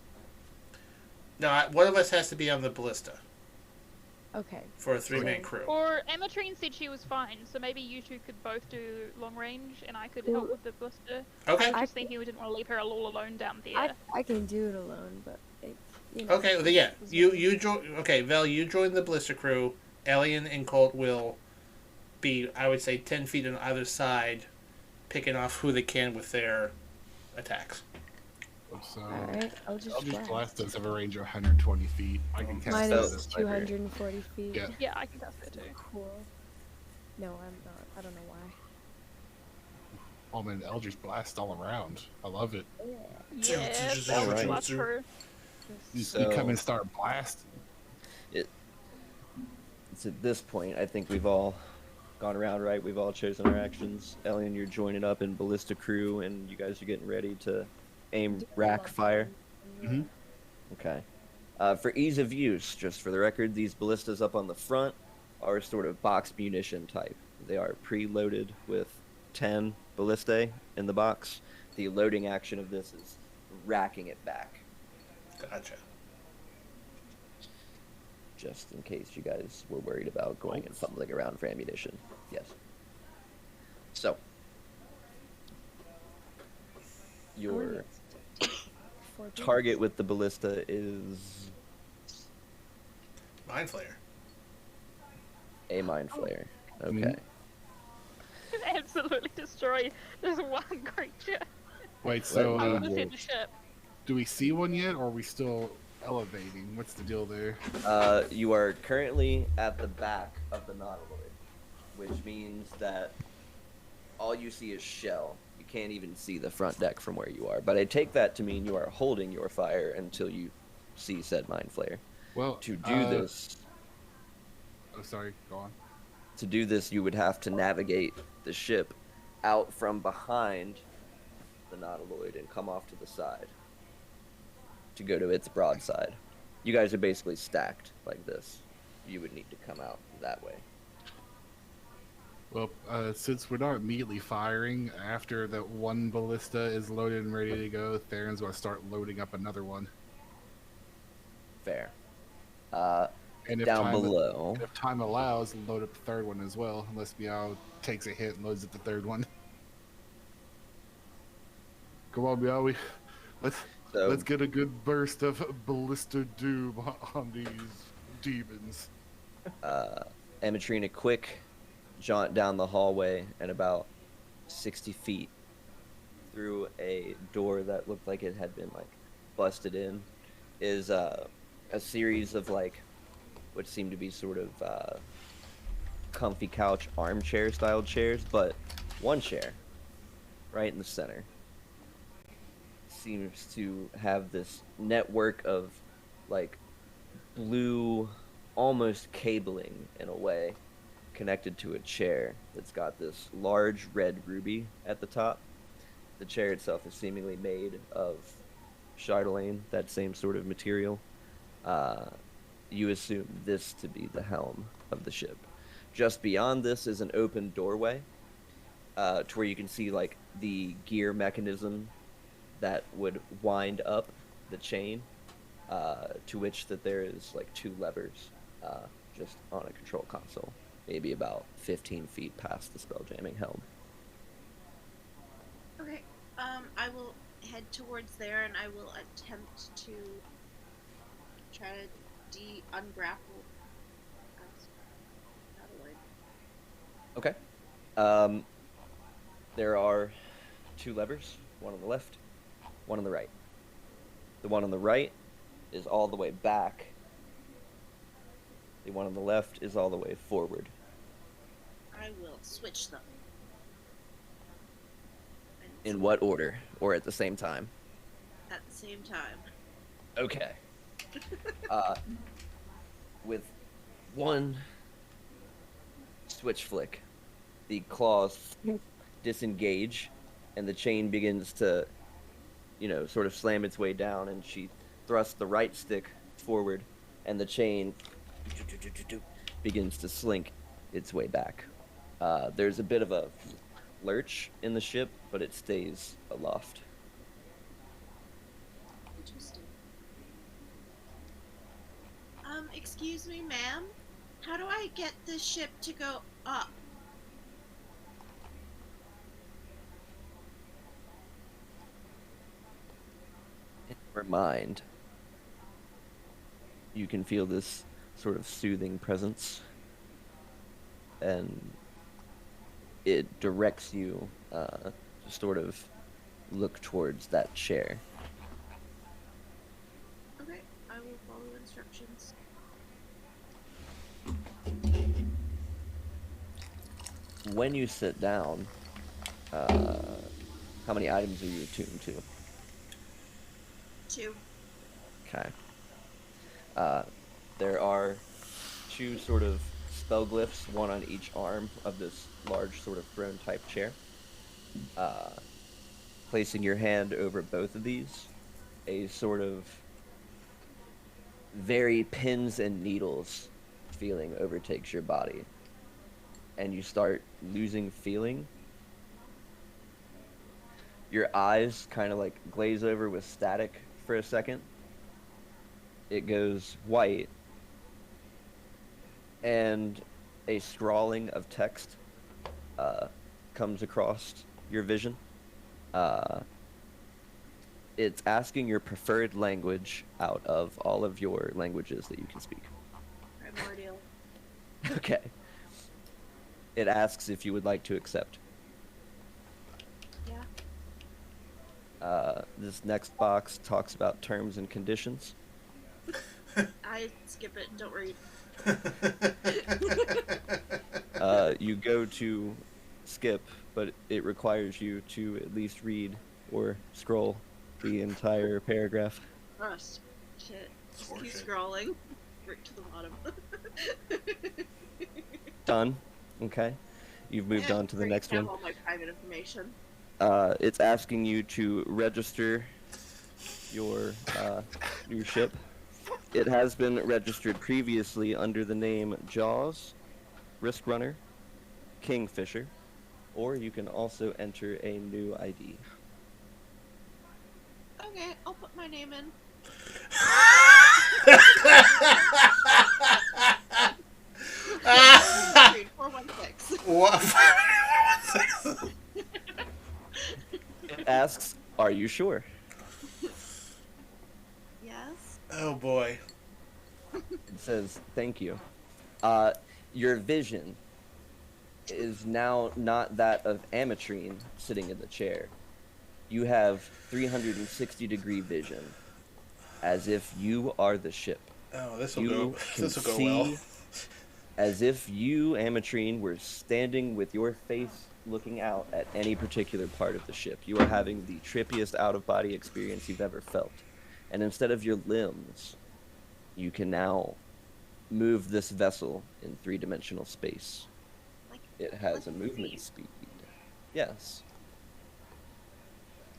No, one of us has to be on the ballista. Okay. For a 3-man crew. Or Amatrine said she was fine, so maybe you two could both do long range, and I could help with the ballista. Okay. I was just thinking we didn't want to leave her all alone down there. I can do it alone, but okay, well, yeah, you join. Okay, Val, you join the ballista crew. Alien and Colt will be, I would say, 10 feet on either side, picking off who they can with their attacks. So, alright, I'll just blast us have a range of 120 feet. I can cast mine that is 240 feet. Yeah, I can cast that too. Cool. No, I'm not. I don't know why. Oh man, Eldritch Blast all around. I love it. Yeah, that's true. You come and start blasting. It's at this point, I think we've all gone around, right? We've all chosen our actions. Elian, you're joining up in Ballista Crew, and you guys are getting ready to aim rack fire. Mm-hmm. Okay. For ease of use, just for the record, these ballistas up on the front are sort of box munition type. They are preloaded with 10 ballistae in the box. The loading action of this is racking it back. Gotcha. Just in case you guys were worried about going and fumbling around for ammunition. Yes. So, your target with the ballista is Mind Flayer. A Mind Flayer. Okay. Absolutely destroy this one creature. Wait, so do we see one yet, or are we still elevating? What's the deal there? You are currently at the back of the nautiloid, which means that all you see is shell. You can't even see the front deck from where you are. But I take that to mean you are holding your fire until you see said Mind Flayer. Well, to do this... Oh, sorry, go on. To do this, you would have to navigate the ship out from behind the nautiloid and come off to the side to go to its broadside. You guys are basically stacked like this. You would need to come out that way. Well, since we're not immediately firing, after that one ballista is loaded and ready to go, Theron's going to start loading up another one. Fair. And Down below. If time allows, load up the third one as well, unless Meow takes a hit and loads up the third one. Come on, Meow. Let's get a good burst of ballista doom on these demons. Amatrina, quick jaunt down the hallway and about 60 feet through a door that looked like it had been like busted in is a series of like what seemed to be sort of comfy couch armchair style chairs, but one chair right in the center seems to have this network of like blue almost cabling in a way connected to a chair that's got this large red ruby at the top. The chair itself is seemingly made of chatelaine, that same sort of material. You assume this to be the helm of the ship. Just beyond this is an open doorway to where you can see like the gear mechanism that would wind up the chain, to which that there is like 2 levers just on a control console, maybe about 15 feet past the spell jamming helm. Okay, I will head towards there and I will attempt to try to ungrapple. Okay. There are 2 levers, one on the left, one on the right. The one on the right is all the way back. The one on the left is all the way forward. I will switch them. In what order? Or at the same time? At the same time. Okay. With one switch flick, the claws disengage and the chain begins to, sort of slam its way down, and she thrusts the right stick forward and the chain begins to slink its way back. There's a bit of a lurch in the ship, but it stays aloft. Interesting. Excuse me, ma'am? How do I get this ship to go up? In your mind, you can feel this sort of soothing presence, and it directs you to sort of look towards that chair. Okay, I will follow instructions. When you sit down, how many items are you attuned to? 2. Okay. There are 2 sort of spell glyphs, one on each arm of this large sort of throne type chair. Placing your hand over both of these, a sort of very pins and needles feeling overtakes your body, and you start losing feeling. Your eyes kind of like glaze over with static for a second. It goes white, and a scrawling of text comes across your vision. It's asking your preferred language out of all of your languages that you can speak. Primordial. Okay. It asks if you would like to accept. Yeah. This next box talks about terms and conditions. I skip it, don't read. You go to skip, but it requires you to at least read or scroll the entire paragraph. Rust. Shit. Just keep scrolling. Right to the bottom. Done. Okay. You've moved on to the next one. All my private information. It's asking you to register your ship. It has been registered previously under the name Jaws, Risk Runner, Kingfisher, or you can also enter a new ID. Okay, I'll put my name in. 416. What? It asks, are you sure? Yes. Oh boy. It says, thank you. Your vision is now not that of Ametrine sitting in the chair. You have 360-degree vision, as if you are the ship. Oh, this will You can go well. see as if you, Ametrine, were standing with your face looking out at any particular part of the ship. You are having the trippiest out-of-body experience you've ever felt. And instead of your limbs, you can now move this vessel in three-dimensional space. It has a movement speed. Yes.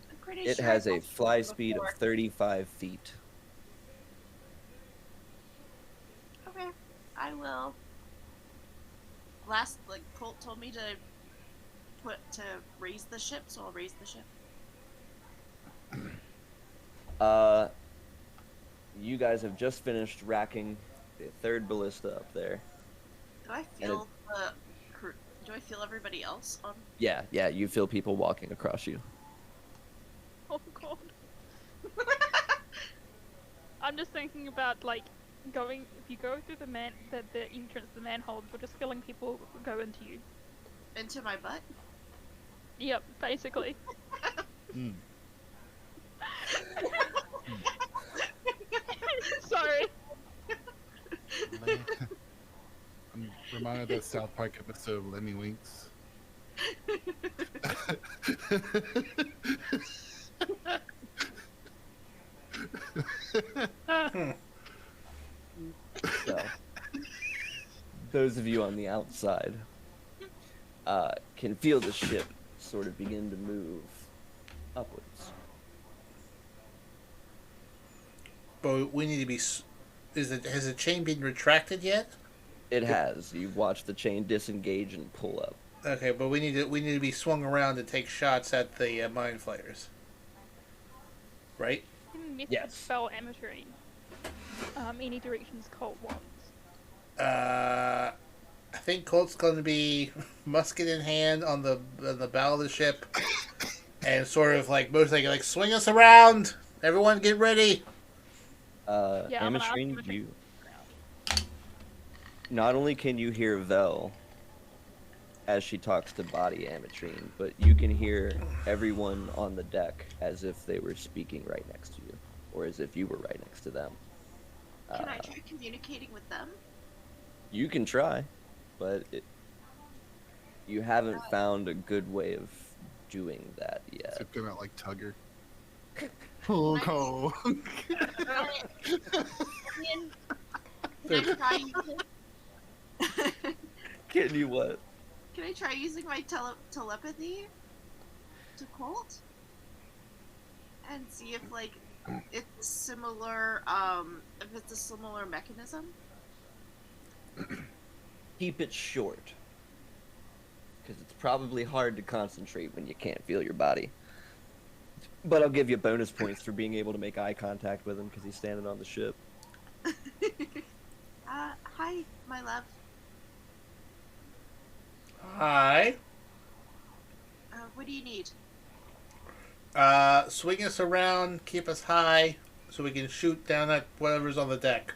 I'm pretty It sure has I've a fly speed of before. 35 feet. Okay, I will. Colt told me to raise the ship, so I'll raise the ship. You guys have just finished racking the third ballista up there. Do I feel do I feel everybody else on? Yeah, you feel people walking across you. Oh god. I'm just thinking about like if you go through the entrance, the manholes, we're just feeling people go into you. Into my butt? Yep, basically. Sorry. I'm reminded of that South Park episode of Lemmy Winks. So, those of you on the outside can feel the ship sort of begin to move upwards. But we need to be. Has the chain been retracted yet? It has. You watch the chain disengage and pull up. Okay, but we need to be swung around to take shots at the Mind Flayers. Right? Yes. Spell Ametrine. Any directions Colt wants. I think Colt's going to be musket in hand on the bow of the ship, and sort of like swing us around. Everyone, get ready. Ametrine, you. Not only can you hear Vel as she talks to Body Ametrine, but you can hear everyone on the deck as if they were speaking right next to you, or as if you were right next to them. Can I try communicating with them? You can try, but you haven't found a good way of doing that yet. So come out like Tugger. Oh, Cole. Can I try using... Can you what? Can I try using my telepathy to Colt? And see if it's similar, if it's a similar mechanism? Keep it short. Because it's probably hard to concentrate when you can't feel your body. But I'll give you bonus points for being able to make eye contact with him because he's standing on the ship. Hi, my love. Hi. What do you need? Swing us around, keep us high, so we can shoot down at whatever's on the deck.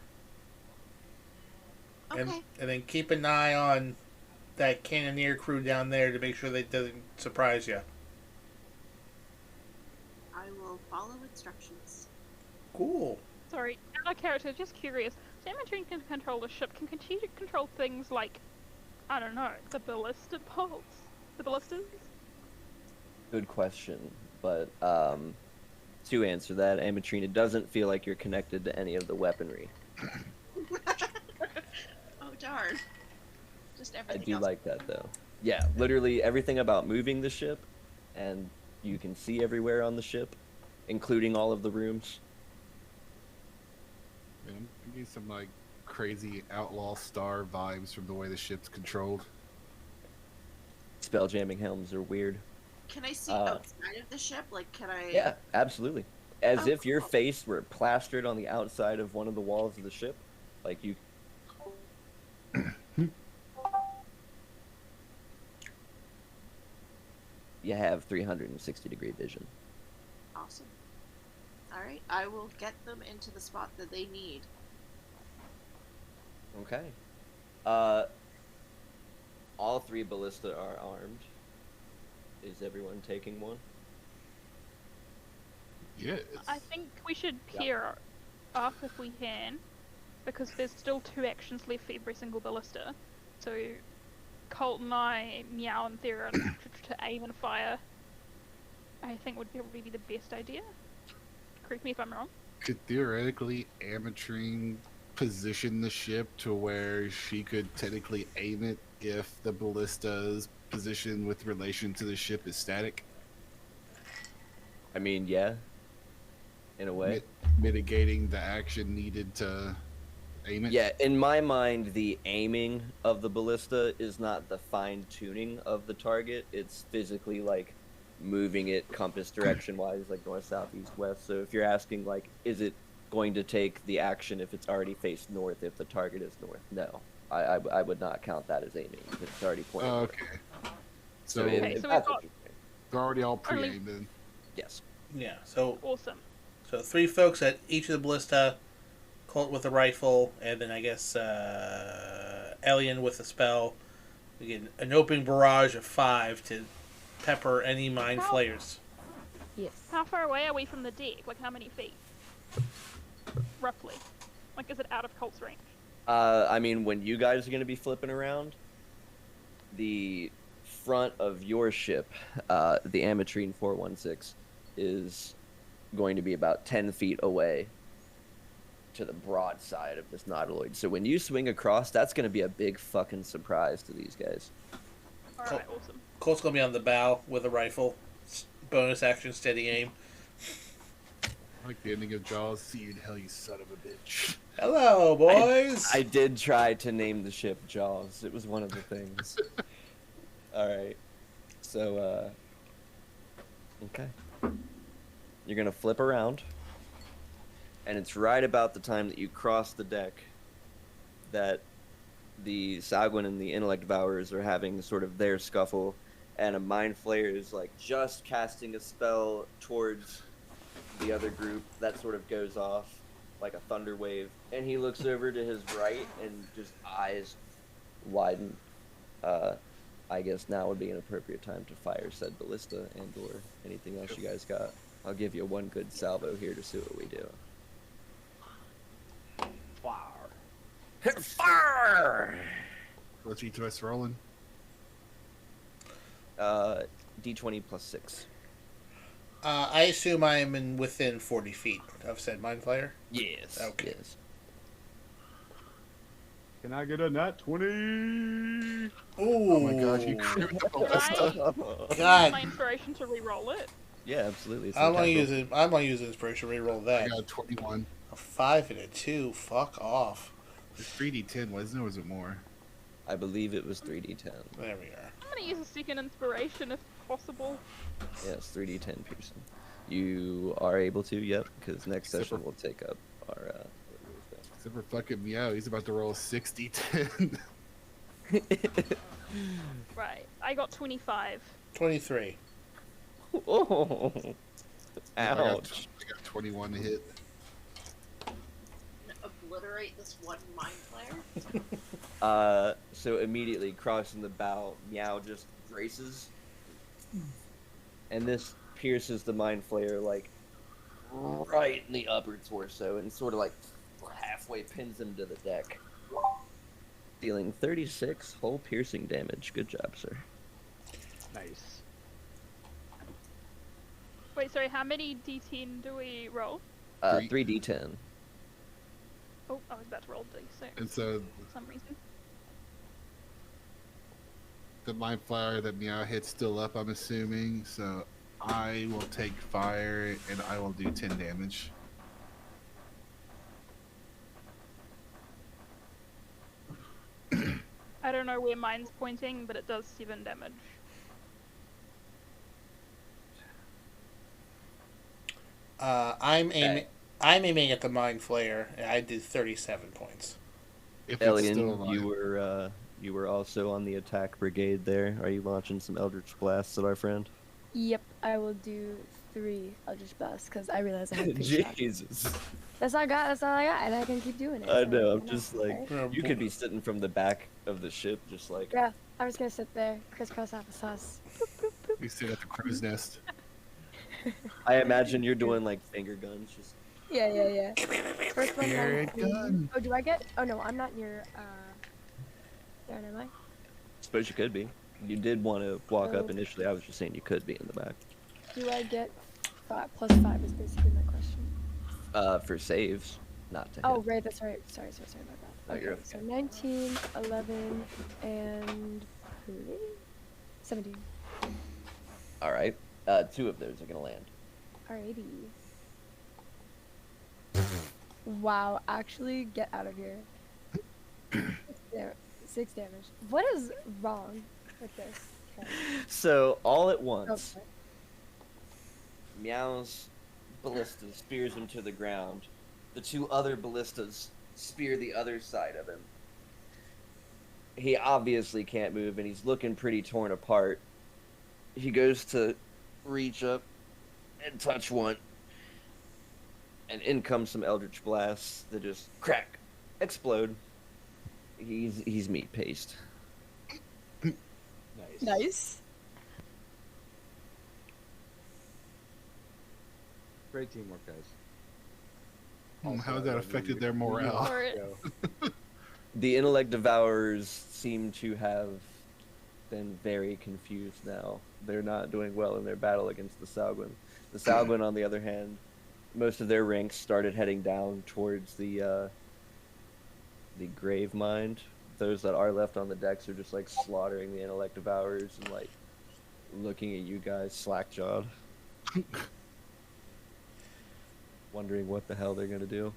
Okay. And then keep an eye on that cannoneer crew down there to make sure they doesn't surprise you. I will follow instructions. Cool. Sorry, out of character, just curious. So Ametrine can control the ship. Can she control things like, I don't know, the ballista bolts? The ballistas? Good question. But to answer that, Ametrine, doesn't feel like you're connected to any of the weaponry. Oh darn. Just everything I do else. like that though. Yeah, literally everything about moving the ship, and you can see everywhere on the ship, including all of the rooms. Man, I'm getting some like crazy outlaw star vibes from the way the ship's controlled. spell jamming helms are weird. Can I see outside of the ship? Like, can I? Yeah, absolutely. As if your face were plastered on the outside of one of the walls of the ship, like you. You have 360-degree vision. Awesome. All right, I will get them into the spot that they need. Okay. All 3 ballista are armed. Is everyone taking one? Yes. I think we should pair up if we can, because there's still 2 actions left for every single ballista. So Colt and I, Meow and Theron, to aim and fire, I think would probably be the best idea. Correct me if I'm wrong. Could theoretically Ametrine position the ship to where she could technically aim it if the ballista's position with relation to the ship is static? I mean, yeah. In a way. Mitigating the action needed to aim it? Yeah, in my mind, the aiming of the ballista is not the fine-tuning of the target. It's physically, like, moving it compass direction-wise, like north, south, east, west. So if you're asking, like, is it going to take the action if it's already faced north if the target is north? No. I would not count that as aiming. It's already pointing north. Okay. So we've got... They're already all pre-aimed then? Yes. Yeah, so... Awesome. So 3 folks at each of the ballista, Colt with a rifle, and then I guess Alien with a spell. We get an open barrage of 5 to pepper any Mind Flayers. Yes. How far away are we from the deck? Like, how many feet? Roughly. Like, is it out of Colt's range? I mean, when you guys are going to be flipping around, the front of your ship, the Ametrine 416, is going to be about 10 feet away to the broad side of this nautiloid. So when you swing across, that's going to be a big fucking surprise to these guys. Alright, awesome. Colt's going to be on the bow with a rifle. Bonus action, steady aim. I like the ending of Jaws. See you in hell, you son of a bitch. Hello, boys! I did try to name the ship Jaws. It was one of the things. Alright. So, okay. You're going to flip around. And it's right about the time that you cross the deck that the Sagwin and the Intellect Devourers are having sort of their scuffle, and a Mind Flayer is like just casting a spell towards the other group that sort of goes off like a thunder wave, and he looks over to his right and just eyes widen. I guess now would be an appropriate time to fire said ballista and or anything else you guys got. I'll give you one good salvo here to see what we do. Fire! Fire! What's each of us rolling? D20 plus 6. I assume I am within 40 feet of said Mind Flayer? Yes. Okay. Yes. Can I get a nat 20? Ooh. Oh my god, you crewed the ballista. God. My inspiration to re-roll it. Yeah, absolutely. I'm gonna use inspiration to reroll that. I got a 21. A 5 and a 2. Fuck off. It's 3d10, wasn't it? Or was it more? I believe it was 3d10. There we are. I'm gonna use a second inspiration if possible. Yes, 3d10 piercing. You are able to, yep, because next session we'll take up our... Except for fucking Meow, he's about to roll a 60-10. Right, I got 25. 23. Oh, ouch. I got 21 to hit. Obliterate this one Mind Flayer. So immediately crossing the bow, Meow just braces. And this pierces the Mind Flayer, like, right in the upper torso, and sort of, like, halfway pins him to the deck. Dealing 36 whole piercing damage. Good job, sir. Nice. Wait, sorry, how many d10 do we roll? 3d10. Oh, I was about to roll d6 And so for some reason. the Mind Flayer that Meow hit's still up, I'm assuming. So I will take fire and I will do 10 damage. I don't know where mine's pointing, but it does 7 damage. I'm aiming at the Mind Flayer. I did 37 points. If it's still Elian, alive. you were also on the attack brigade there. Are you launching some Eldritch Blasts at our friend? Yep, I will do 3 Eldritch Blasts because I realize I have 3 shots. Jesus. That's all I got. That's all I got, and I can keep doing it. I so, know. I'm why just not, like right? you could be sitting from the back of the ship, just like Yeah, I'm just gonna sit there, crisscross applesauce. We sit at the crow's nest. I imagine you're doing like finger guns, just Yeah. First one. Spirit 19. gun. Oh, do I get? Oh no, I'm not near. There, am I? suppose you could be. You did want to walk up initially. I was just saying you could be in the back. Do I get 5 plus 5 is basically my question. For saves, not to Oh, hit. right, that's right. Sorry about that. No, Okay, you're okay. so 19, 11, and 17. All right. 2 of those are gonna land. Alrighty. Wow, actually, get out of here. 6 damage. What is wrong with this? Okay. So all at Oh, once, sorry. Meow's ballista spears him to the ground. The 2 other ballistas spear the other side of him. He obviously can't move, and he's looking pretty torn apart. He goes to reach up and touch one, and in comes some Eldritch Blasts that just crack, explode. He's meat paste. Nice. Great teamwork, guys. How has Also, that I affected really their morale? Or go. The intellect devourers seem to have been very confused now. They're not doing well in their battle against the Salguin. The Salguin, on the other hand, most of their ranks started heading down towards the grave mind. Those that are left on the decks are just like slaughtering the intellect devourers and like looking at you guys slack-jawed, wondering what the hell they're gonna do.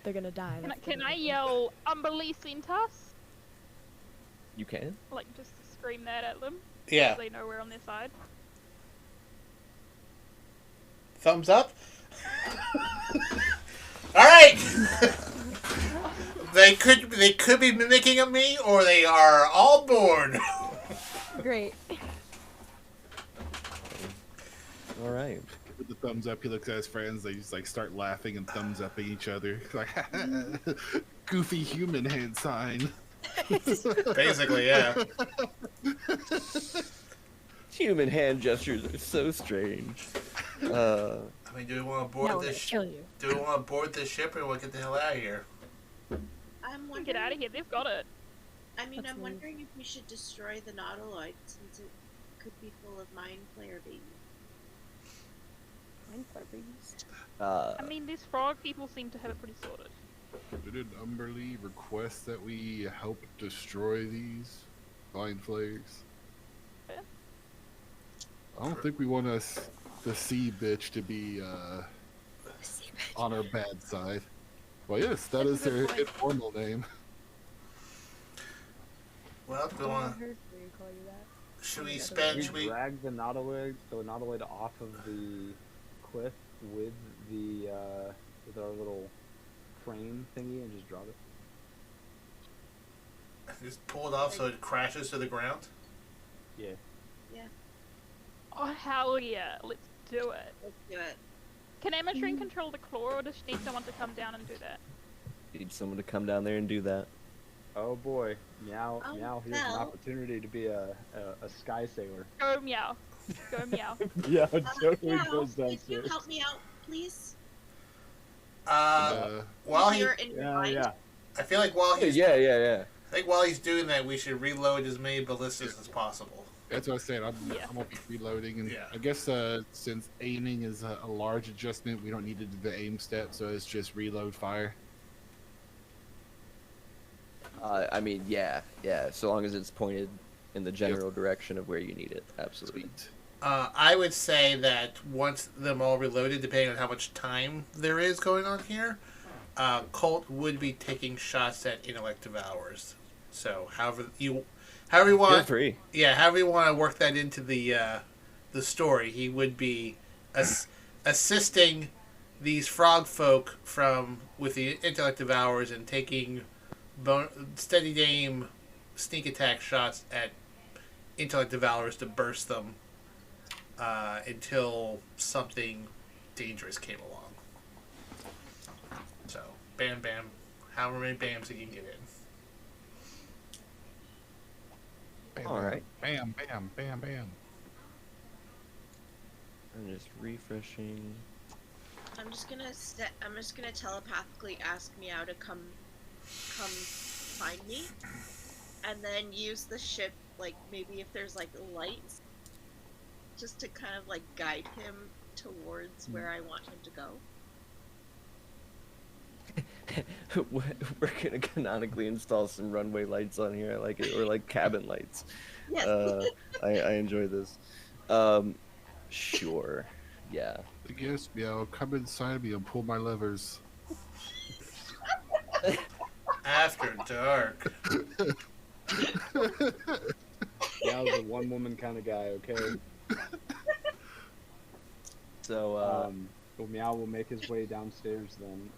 They're gonna die. can I yell Umberly Centas? You can? Like just scream that at them? Yeah. So they know we're on their side. Thumbs up. All right. They could be mimicking me, or they are all born. Great. All right. With the thumbs up, he looks at his friends. They just like start laughing and thumbs upping each other. Like goofy human hand sign. Basically, yeah. Human hand gestures are so strange. I mean, do we want to board Now we're this? gonna kill you. Do we want to board this ship, or want to get the hell out of here? I'm We wondering. can get out of here. They've got it. I mean, Let's I'm leave. wondering if we should destroy the nautiloid since it could be full of Mind Flayer babies. Mind Flayer babies. I mean, these frog people seem to have it pretty sorted. Did Umberly request that we help destroy these Mind Flayers? Yeah. I don't think we want us the sea bitch to be on our bad side. Well, yes, that is That's a their good point. informal name. Well, do we want? Should we spend? Should we? drag the nautiloid off of the cliff with the with our little crane thingy and just drop it? Just pull it off so it crashes to the ground? Yeah. Oh, hell yeah. Let's do it. Let's do it. Can Amatrine control the claw, or does she need someone to come down and do that? Need someone to come down there and do that. Oh boy, Meow, Oh, Meow, here's an well. opportunity to be a sky sailor. Go meow. Go meow. Yeah, Meow, could you help me out, please? While he, You're in your mind. Yeah. I feel like while he's, Yeah. I think while he's doing that, we should reload as many ballistas as possible. That's what I said. I'm Yeah. gonna be reloading, and Yeah. I guess since aiming is a large adjustment, we don't need to do the aim step, so it's just reload fire. I mean, yeah. So long as it's pointed in the general direction of where you need it, absolutely. Sweet. I would say that once them all reloaded, depending on how much time there is going on here, Colt would be taking shots at intellect devourers. So however you Feel want, free. yeah, however you want to work that into the story, he would be assisting these frog folk with the intellect devourers and taking steady aim sneak attack shots at intellect devourers to burst them until something dangerous came along. So, bam, bam, however many bams you can get in. Bam, All right. Bam, bam, bam, bam. I'm just refreshing. I'm just gonna telepathically ask Meow to come find me, and then use the ship, like maybe if there's like lights, just to kind of like guide him towards where I want him to go. We're gonna canonically install some runway lights on here. I like it, or like cabin lights. Yes. I enjoy this. Sure. Yeah. Yes, Meow, come inside me and pull my levers. After dark. Meow's a one-woman kind of guy, okay? So, well, Meow will make his way downstairs then.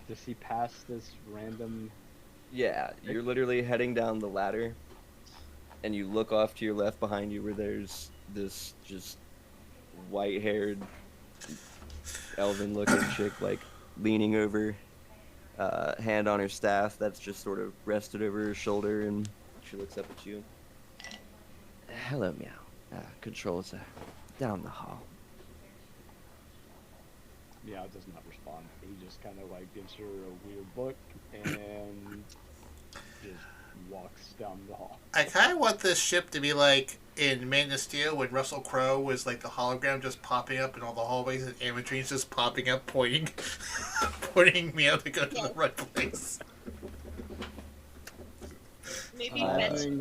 Does he pass this random... yeah, you're literally heading down the ladder, and you look off to your left behind you where there's this just white-haired, elven-looking chick, like, leaning over, hand on her staff that's just sort of rested over her shoulder, and she looks up at you. Hello, Meow. Controls are down the hall. Meow does not respond. He just kind of like gives her a weird look and just walks down the hall. I kind of want this ship to be like in Man of Steel when Russell Crowe was like the hologram just popping up in all the hallways and Amatrine's just popping up pointing me out to go to the right place. Maybe eventually,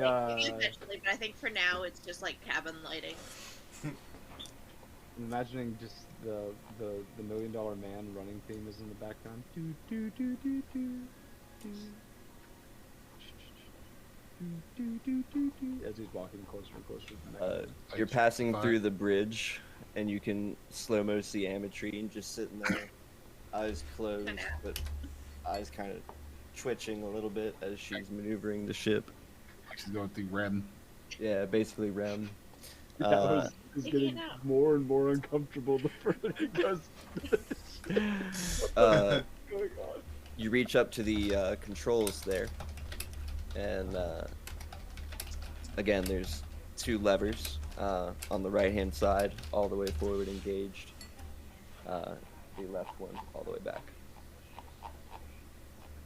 but I think for now it's just like cabin lighting. I'm imagining just the $1 Million Man running theme is in the background. Do do do do do do. As he's walking closer and closer to the You're passing through the bridge, and you can slow-mo see Amatrine just sitting there, eyes closed, but eyes kind of twitching a little bit as she's maneuvering the ship. She's going through REM. Yeah, basically REM. That was getting more and more uncomfortable the further it goes. You reach up to the controls there, and again, there's two levers on the right-hand side, all the way forward engaged. The left one all the way back.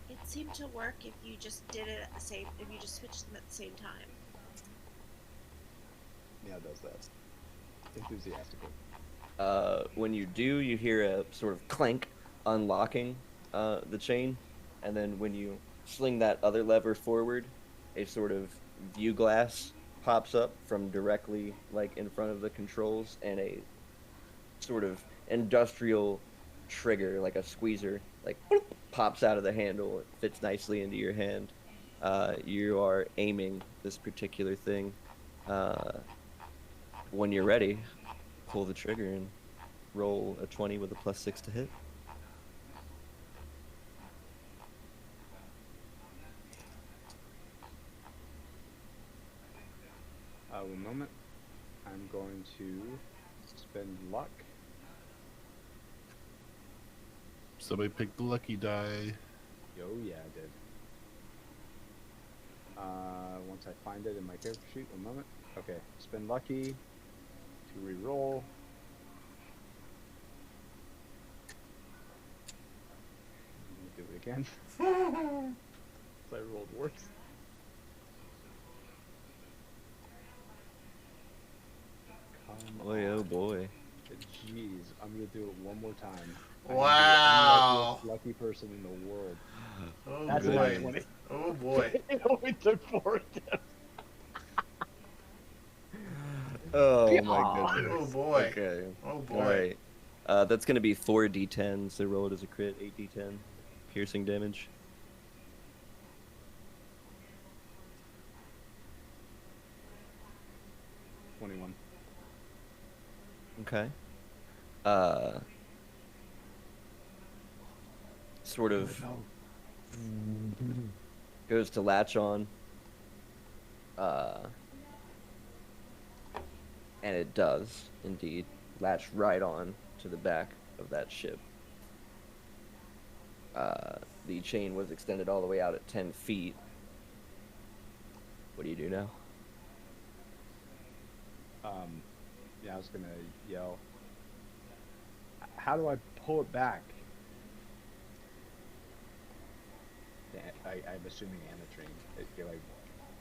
It seemed to work if you just did it at the same. If you just switched them at the same time. Yeah, does that enthusiastically. When you do, you hear a sort of clank unlocking the chain, and then when you sling that other lever forward, a sort of view glass pops up from directly like in front of the controls, and a sort of industrial trigger, like a squeezer, like pops out of the handle. It fits nicely into your hand. You are aiming this particular thing. When you're ready, pull the trigger and roll a 20 with a +6 to hit. One moment. I'm going to spend luck. Somebody picked the lucky die. Oh yeah, I did. Once I find it in my character sheet, one moment. Okay, spend lucky to re-roll. Do it again. I rolled worse. Boy, oh boy. Jeez, I'm gonna do it one more time. Wow. I'm the lucky person in the world. Oh That's boy. 20. Oh boy. It only took 4 attempts. Oh my goodness. Oh boy. Okay. Oh boy. Alright. That's gonna be 4d10, so roll it as a crit, 8d10. Piercing damage. $21. Okay. sort of goes to latch on, and it does indeed latch right on to the back of that ship. The chain was extended all the way out at 10 feet. What do you do now? Yeah, I was gonna yell. How do I pull it back? I'm assuming Amatrin.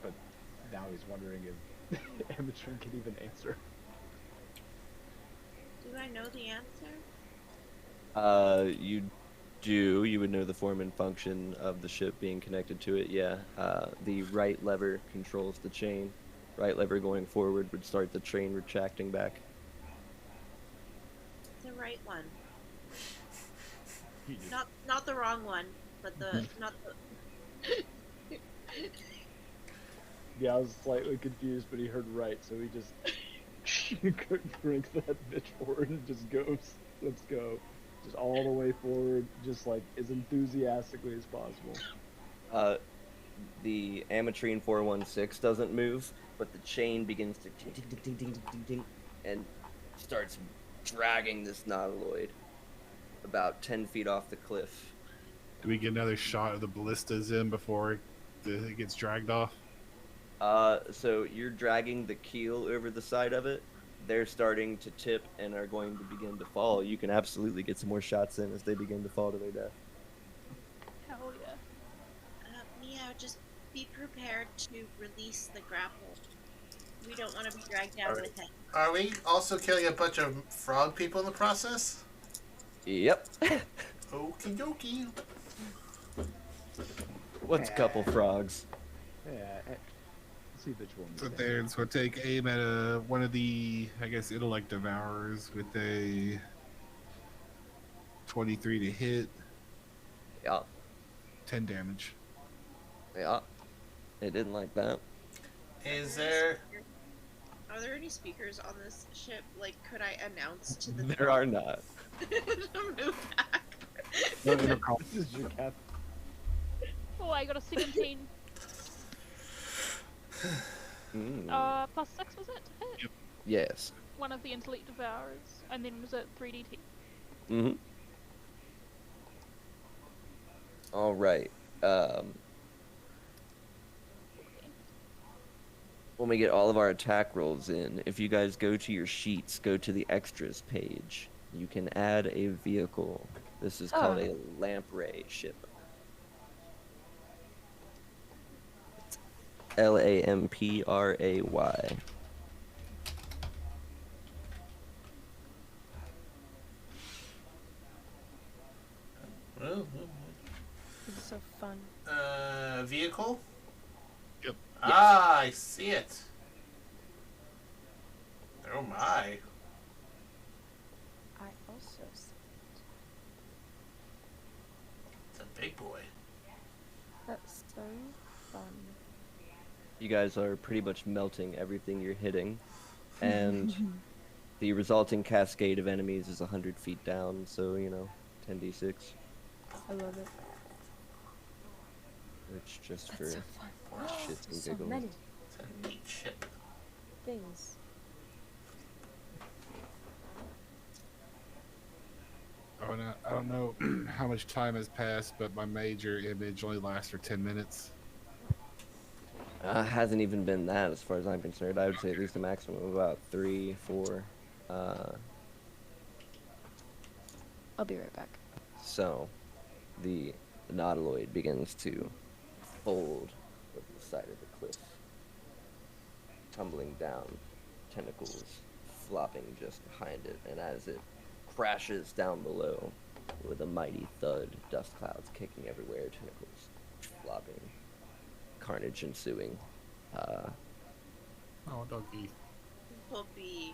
But now he's wondering if Amatrin can even answer. Do I know the answer? You do. You would know the form and function of the ship being connected to it, yeah. The right lever controls the chain. Right lever going forward would start the train retracting back. The right one. Not the wrong one, but not the. Yeah, I was slightly confused, but he heard right, so he just cranks that bitch forward and just goes. Let's go. Just all the way forward, just like as enthusiastically as possible. The Ametrine 416 doesn't move, but the chain begins to ting, ting, ting, ting, ting, ting, ting, and starts dragging this nautiloid about 10 feet off the cliff. Do we get another shot of the ballistas in before it gets dragged off? So you're dragging the keel over the side of it. They're starting to tip and are going to begin to fall. You can absolutely get some more shots in as they begin to fall to their death. Hell yeah. Meow, just be prepared to release the grapple. We don't want to be dragged down with it. Are we also killing a bunch of frog people in the process? Yep. Okie dokie. What's a couple frogs? Yeah. See which one. So take aim at one of the, I guess, intellect devourers with a 23 to hit. Yeah. 10 damage. Yeah. It didn't like that. Are there any speakers on this ship? Like, could I announce to the There are not. Move back. No, this is your cap. Oh, I got a 17. Plus 6 was it to hit? Yep. Yes. One of the intellect devourers, and then was it 3d10? Mm-hmm. All right. When we get all of our attack rolls in, if you guys go to your sheets, go to the extras page, you can add a vehicle. This is called a lamprey ship. It's Lampray. This is so fun. Vehicle? Yep. Ah, I see it. Oh my. I also see It's a big boy. That's so fun. You guys are pretty much melting everything you're hitting, and the resulting cascade of enemies is 100 feet down, so, 10d6. I love it. Which just That's for so fun. shits and So giggles. many It's a neat ship. things. Oh, no, I don't know how much time has passed, but my major image only lasts for 10 minutes. Hasn't even been that as far as I'm concerned. I would say at least a maximum of about 3, 4. I'll be right back. So, the nautiloid begins to fold over the side of the cliff, tumbling down, tentacles flopping just behind it, and as it crashes down below with a mighty thud, dust clouds kicking everywhere, tentacles flopping, carnage ensuing. Oh, doggy. Puppy.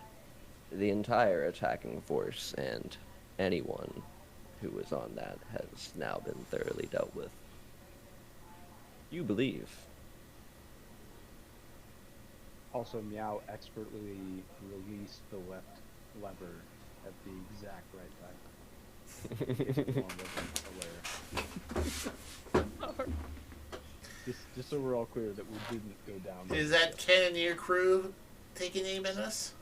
The entire attacking force and anyone who was on that has now been thoroughly dealt with. You believe. Also, Meow expertly released the left lever at the exact right time. Along with a layer. Just so we're all clear that we didn't go down. Is that Cannoneer crew taking aim at us?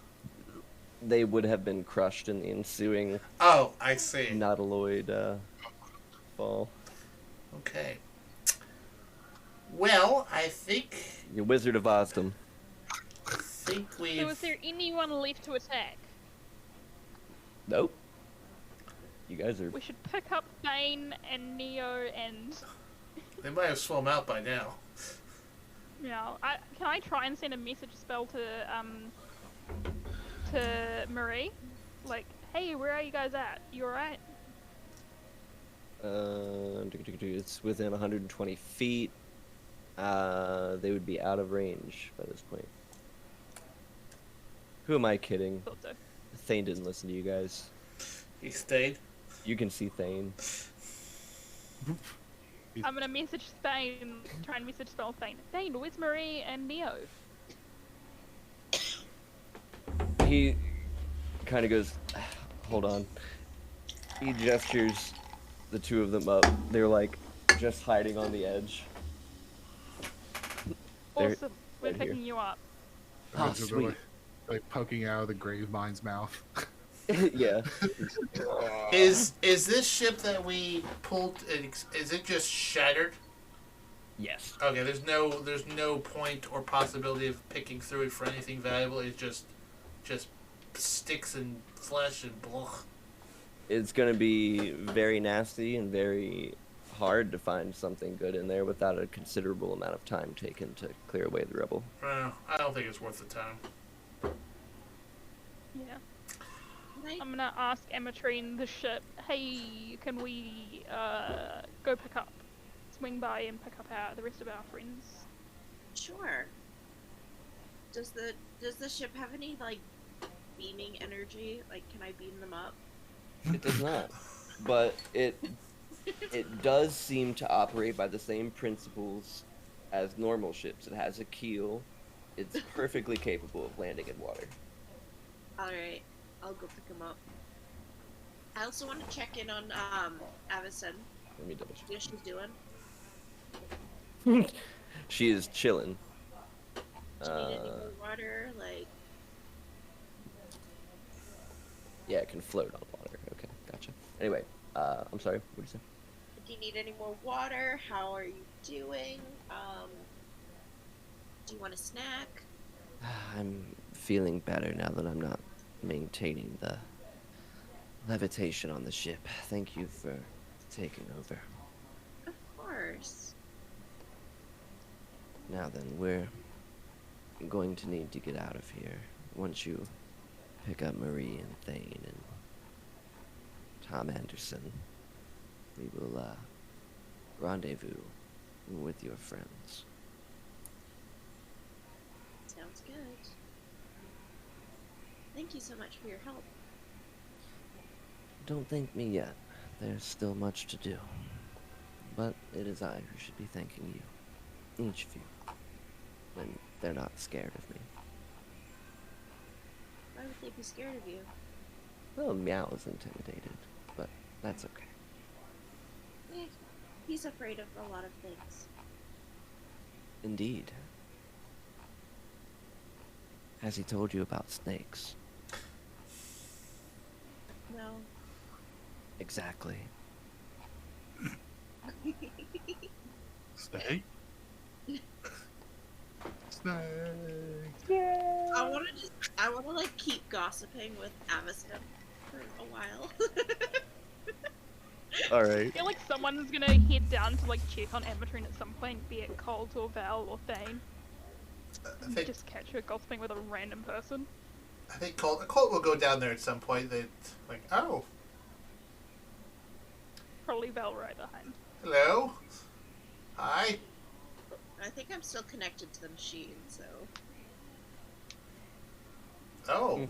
They would have been crushed in the ensuing. Oh, I see. Nautiloid fall. Okay. Well, I think. Your Wizard of Ozdom. So is there anyone left to attack? Nope. You guys are. We should pick up Thane and Neo and. They might have swum out by now. Can I try and send a message spell to Marie? Like, hey, where are you guys at? You alright? It's within 120 feet. They would be out of range by this point. Who am I kidding? Thought so. Thane didn't listen to you guys. He stayed. You can see Thane. I'm gonna message Thane, try and message spell Thane. Thane, where's Marie and Neo? He kind of goes, hold on. He gestures the two of them up. They're like just hiding on the edge. Awesome. We're picking you up. Oh, sweet. Like poking out of the grave mind's mouth. Yeah. Is this ship that we pulled? Is it just shattered? Yes. Okay. There's no point or possibility of picking through it for anything valuable. It's just sticks and flesh and blah. It's gonna be very nasty and very hard to find something good in there without a considerable amount of time taken to clear away the rubble. I don't think it's worth the time. Yeah. I'm gonna ask Amatrine the ship, hey, can we go swing by and pick up the rest of our friends? Sure. Does the ship have any like beaming energy? Like, can I beam them up? It does not, but it does seem to operate by the same principles as normal ships. It has a keel. It's perfectly capable of landing in water. Alright, I'll go pick them up. I also want to check in on Avacyn. Let me double check. See what she's doing. She is chilling. Do you need any more water? Like. Yeah, it can float on water. Okay, gotcha. Anyway, I'm sorry. What did you say? Do you need any more water? How are you doing? Do you want a snack? I'm feeling better now that I'm not maintaining the levitation on the ship. Thank you for taking over. Of course. Now then, we're going to need to get out of here. Once you pick up Marie and Thane and Tom Anderson, we will rendezvous with your friends. Sounds good. Thank you so much for your help. Don't thank me yet. There's still much to do. But it is I who should be thanking you. Each of you. When they're not scared of me. Why would they be scared of you? Well, Meow is intimidated, but that's okay. He's afraid of a lot of things. Indeed. Has he told you about snakes? No. Exactly. Snake? Snake. I want to like keep gossiping with Avacyn for a while. Alright. I feel like someone's gonna head down to like check on Amatrine at some point, be it Colt or Val or Thane. Just catch her gossiping with a random person. I think Colt will go down there at some point. That like, oh, Probably Val right behind. hello, hi. I think I'm still connected to the machine, so. Oh,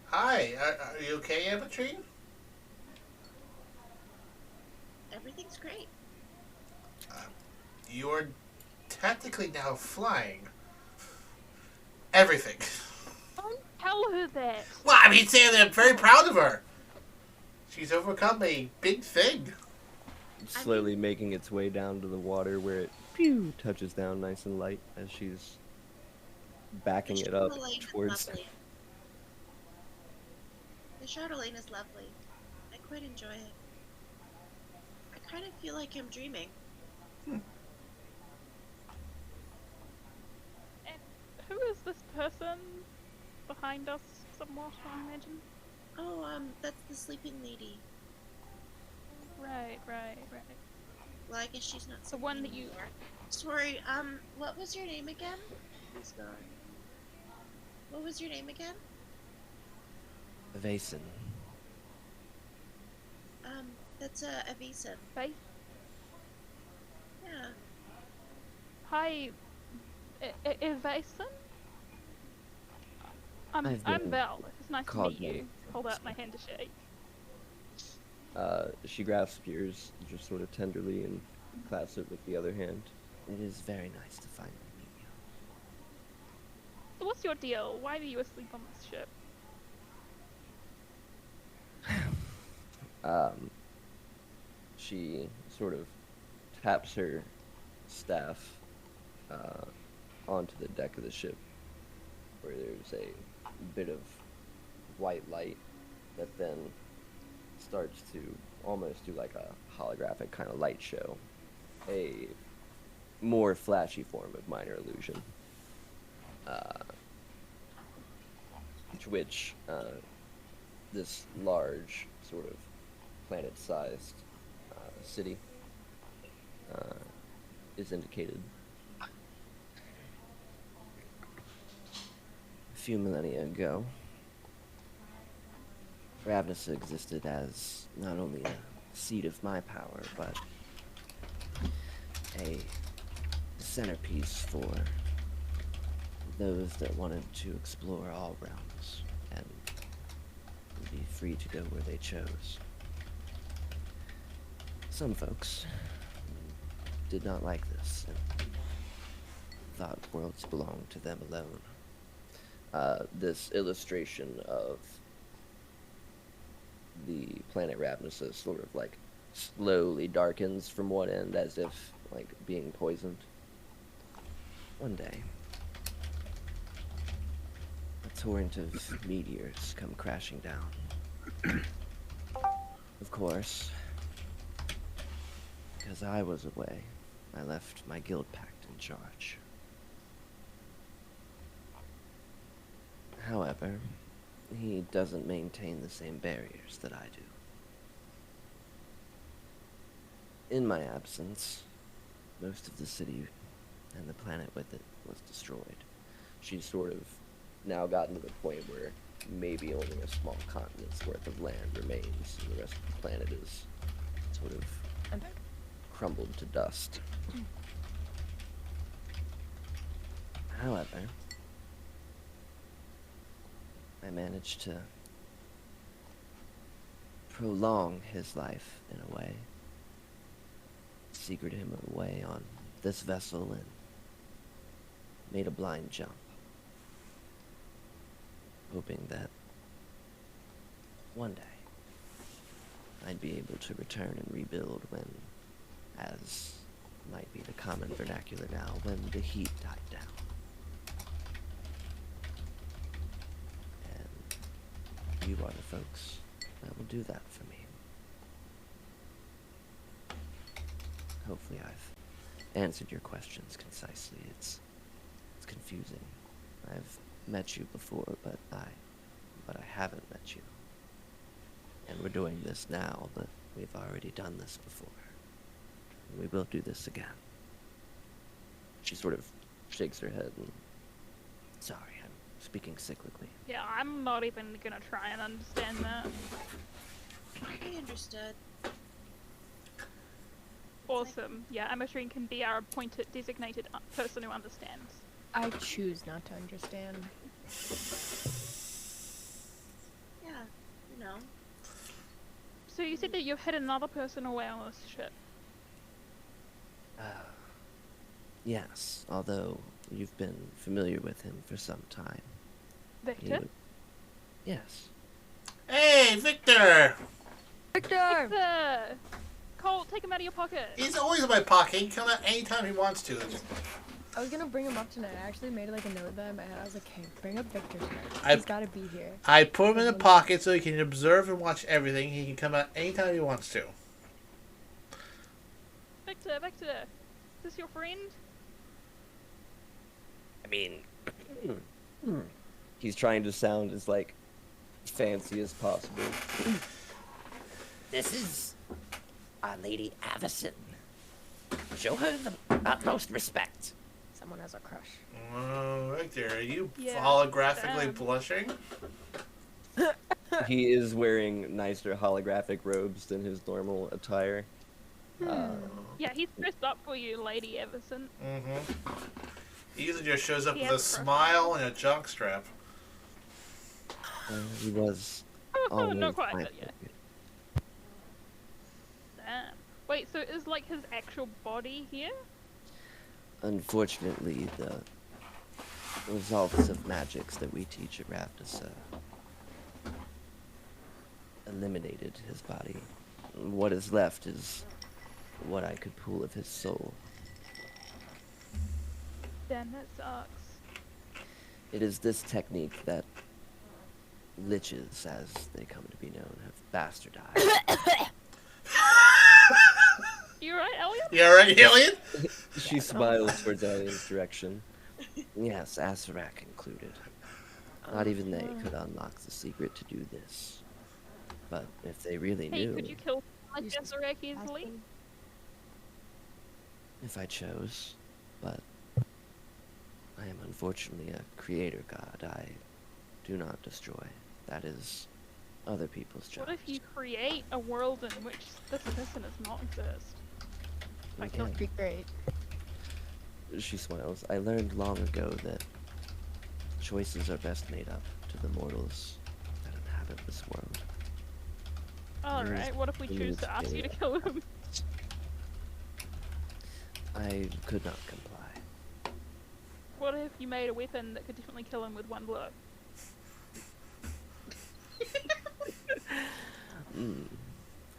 hi. Are you okay, Amatrine? Everything's great. You're technically now flying. Everything. Tell her that. Well, I mean, saying that I'm very proud of her. She's overcome a big thing. Slowly making its way down to the water where it touches down nice and light as she's backing it up towards. The Chardonnay is lovely. I quite enjoy it. I kind of feel like I'm dreaming. And who is this person behind us somewhat, I imagine? Oh, that's the sleeping lady. Right. Well, I guess she's not The one that you... anymore. Sorry, what was your name again? He's gone. What was your name again? Avacyn. That's Avacyn. Faith? Yeah. Hi, Avacyn? I'm Val. It's nice to meet you. Hold out my hand to shake. She grasps yours just sort of tenderly and clasps it with the other hand. It is very nice to finally meet you. So what's your deal? Why are you asleep on this ship? She sort of taps her staff onto the deck of the ship, where there's a bit of white light that then starts to almost do like a holographic kind of light show, a more flashy form of minor illusion, which this large sort of planet-sized city is indicated. A few millennia ago, Ravnica existed as not only a seat of my power, but a centerpiece for those that wanted to explore all realms and be free to go where they chose. Some folks did not like this and thought worlds belonged to them alone. This illustration of the planet Ravnica sort of like slowly darkens from one end as if like being poisoned. One day, a torrent of meteors come crashing down. Of course, because I was away, I left my guild pact in charge. However, he doesn't maintain the same barriers that I do. In my absence, most of the city and the planet with it was destroyed. She's sort of now gotten to the point where maybe only a small continent's worth of land remains, and the rest of the planet is sort of crumbled to dust. However, I managed to prolong his life in a way. Secreted him away on this vessel and made a blind jump, hoping that one day I'd be able to return and rebuild when, as might be the common vernacular now, when the heat died down. You are the folks that will do that for me. Hopefully I've answered your questions concisely. It's confusing. I've met you before, but I haven't met you. And we're doing this now, but we've already done this before. And we will do this again. She sort of shakes her head and... Sorry, I'm speaking cyclically. Yeah, I'm not even gonna try and understand that. I understood. Awesome. Yeah, Ametrine can be our appointed, designated person who understands. I choose not to understand. Yeah, you know. So you said that you've had another person away on this ship. Yes, although you've been familiar with him for some time. Victor? Yes. Hey, Victor! Victor! Colt, take him out of your pocket. He's always in my pocket. He can come out anytime he wants to. I was gonna bring him up tonight. I actually made like a note of them, and I was like, "Hey, bring up Victor tonight. He's gotta be here." I put him in the pocket so he can observe and watch everything. He can come out anytime he wants to. Victor, is this your friend? I mean, he's trying to sound as like fancy as possible. This is our Lady Avacyn. Show her the utmost respect. Someone has a crush. Oh, Victor, are you Yeah, holographically blushing? He is wearing nicer holographic robes than his normal attire. Yeah, he's dressed up for you, Lady Avacyn. Mm-hmm. He usually just shows up He with a has a crush. smile and a junk strap. He was Oh, always not quite, my but yeah. favorite. Damn. Wait, so is like his actual body here? Unfortunately, the results of magics that we teach at Raptus eliminated his body. What is left is what I could pull of his soul. Damn, that sucks. It is this technique that liches, as they come to be known, have bastardized. You right, Elliot? Yeah, right, Alien? She smiles towards Alien's direction. Yes, Asarak included. Not even they could unlock the secret to do this. But if they really Hey, knew, could you kill like Jezarek easily? if I chose, but I am unfortunately a creator god. I do not destroy. That is other people's job. What if you create a world in which this person does not exist? Like, That would be great. She smiles. I learned long ago that choices are best made up to the mortals that inhabit this world. alright, what if we choose to ask you to kill him? I could not comply. What if you made a weapon that could definitely kill him with one blow?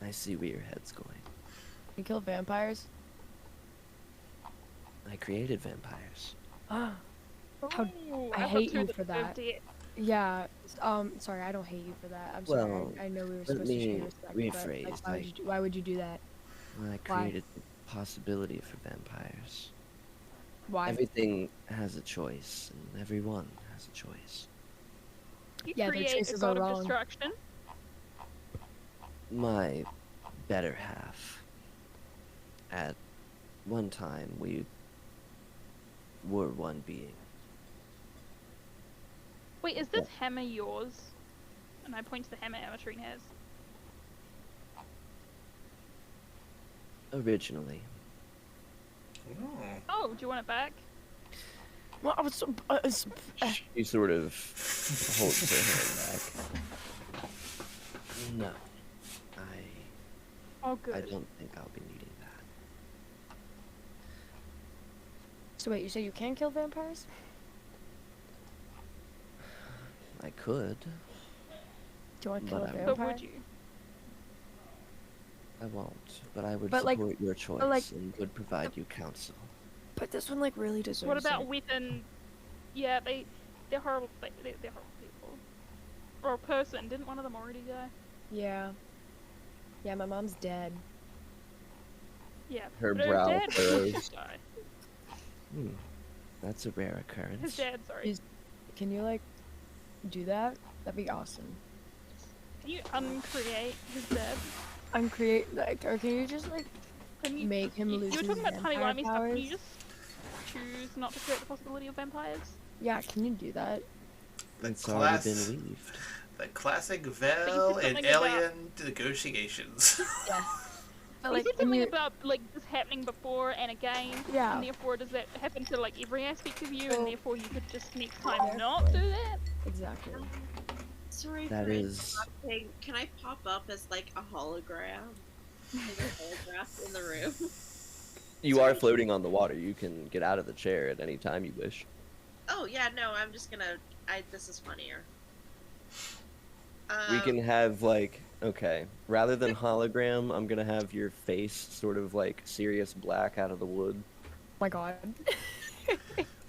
I see where your head's going. You kill vampires? I created vampires. How, Ooh, I thought hate two you that for deserve that. death. Yeah. Sorry, I don't hate you for that. I'm Well, sorry. I know we were let supposed to me share respect, rephrase, but like, why would you do that? I created the possibility for vampires. Why? Everything has a choice, and everyone has a choice. You Yeah, their create a choices are god of wrong. destruction. My better half. At one time, we were one being. Wait, is this hammer yours? And I point to the hammer Avatrin has. Originally. Oh, do you want it back? Well, I was. She sort of holds her hand back. No. Oh, good. I don't think I'll be needing that. So wait, you say you can kill vampires? I could. Do you want to kill But a I vampire? But would you? I won't, but I would But, like- support your choice like- and would provide you counsel. But this one like really deserves What about it. weapon? Yeah, they're horrible. They're horrible people. Or a person. Didn't one of them already die? Yeah. Yeah, my mom's dead. Yeah. Her but brow dad furrows. died. That's a rare His occurrence. dad, sorry. Can you like do that? That'd be awesome. Can you uncreate his dad? Uncreate like, or can you just like Can you, make him lose You were his talking about tiny vampire white stuff. Can you powers? just choose not to create the possibility of vampires? Yeah, can you do that? It's already class- been weaved. The classic you Vel said and something about- Alien negotiations. Yeah. But You like, said can something you, about like this happening before and again, Yeah. and therefore does that happen to like every aspect of you, Well, and therefore you could just next time not do that? exactly. Sorry That for is- interrupting. Can I pop up as like a hologram? Like a holograph in the room? You are floating on the water. You can get out of the chair at any time you wish. Oh yeah, no, I'm just gonna. This is funnier. We can have like, okay, rather than hologram, I'm gonna have your face sort of like Sirius Black out of the wood. Oh my god.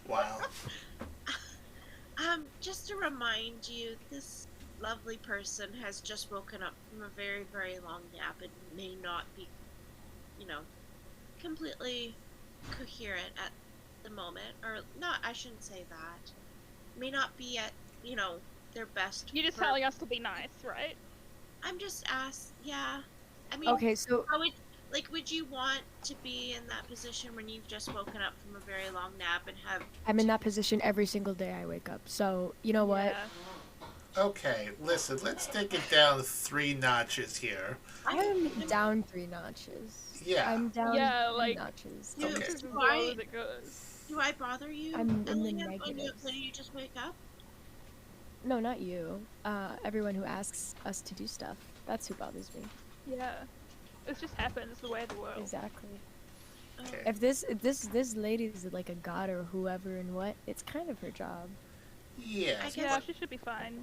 Wow. Just to remind you, this lovely person has just woken up from a very, very long nap and may not be, completely coherent at the moment. Or not, I shouldn't say that. May not be at, their best. You're just telling us to be nice, right? I'm just asked, yeah. I mean, okay, so would you want to be in that position when you've just woken up from a very long nap and have... I'm in that position every single day I wake up. So, you know what? Okay, listen, let's take it down 3 notches here. I'm down 3 notches. Yeah. I'm down 3 notches. Do I bother you? I'm in the when negatives. you just wake up? No, not you. Everyone who asks us to do stuff. That's who bothers me. Yeah. It just happens the way of the world. Exactly. Okay. If this lady is like a god or whoever and what, it's kind of her job. Yeah. Yeah, she should be fine.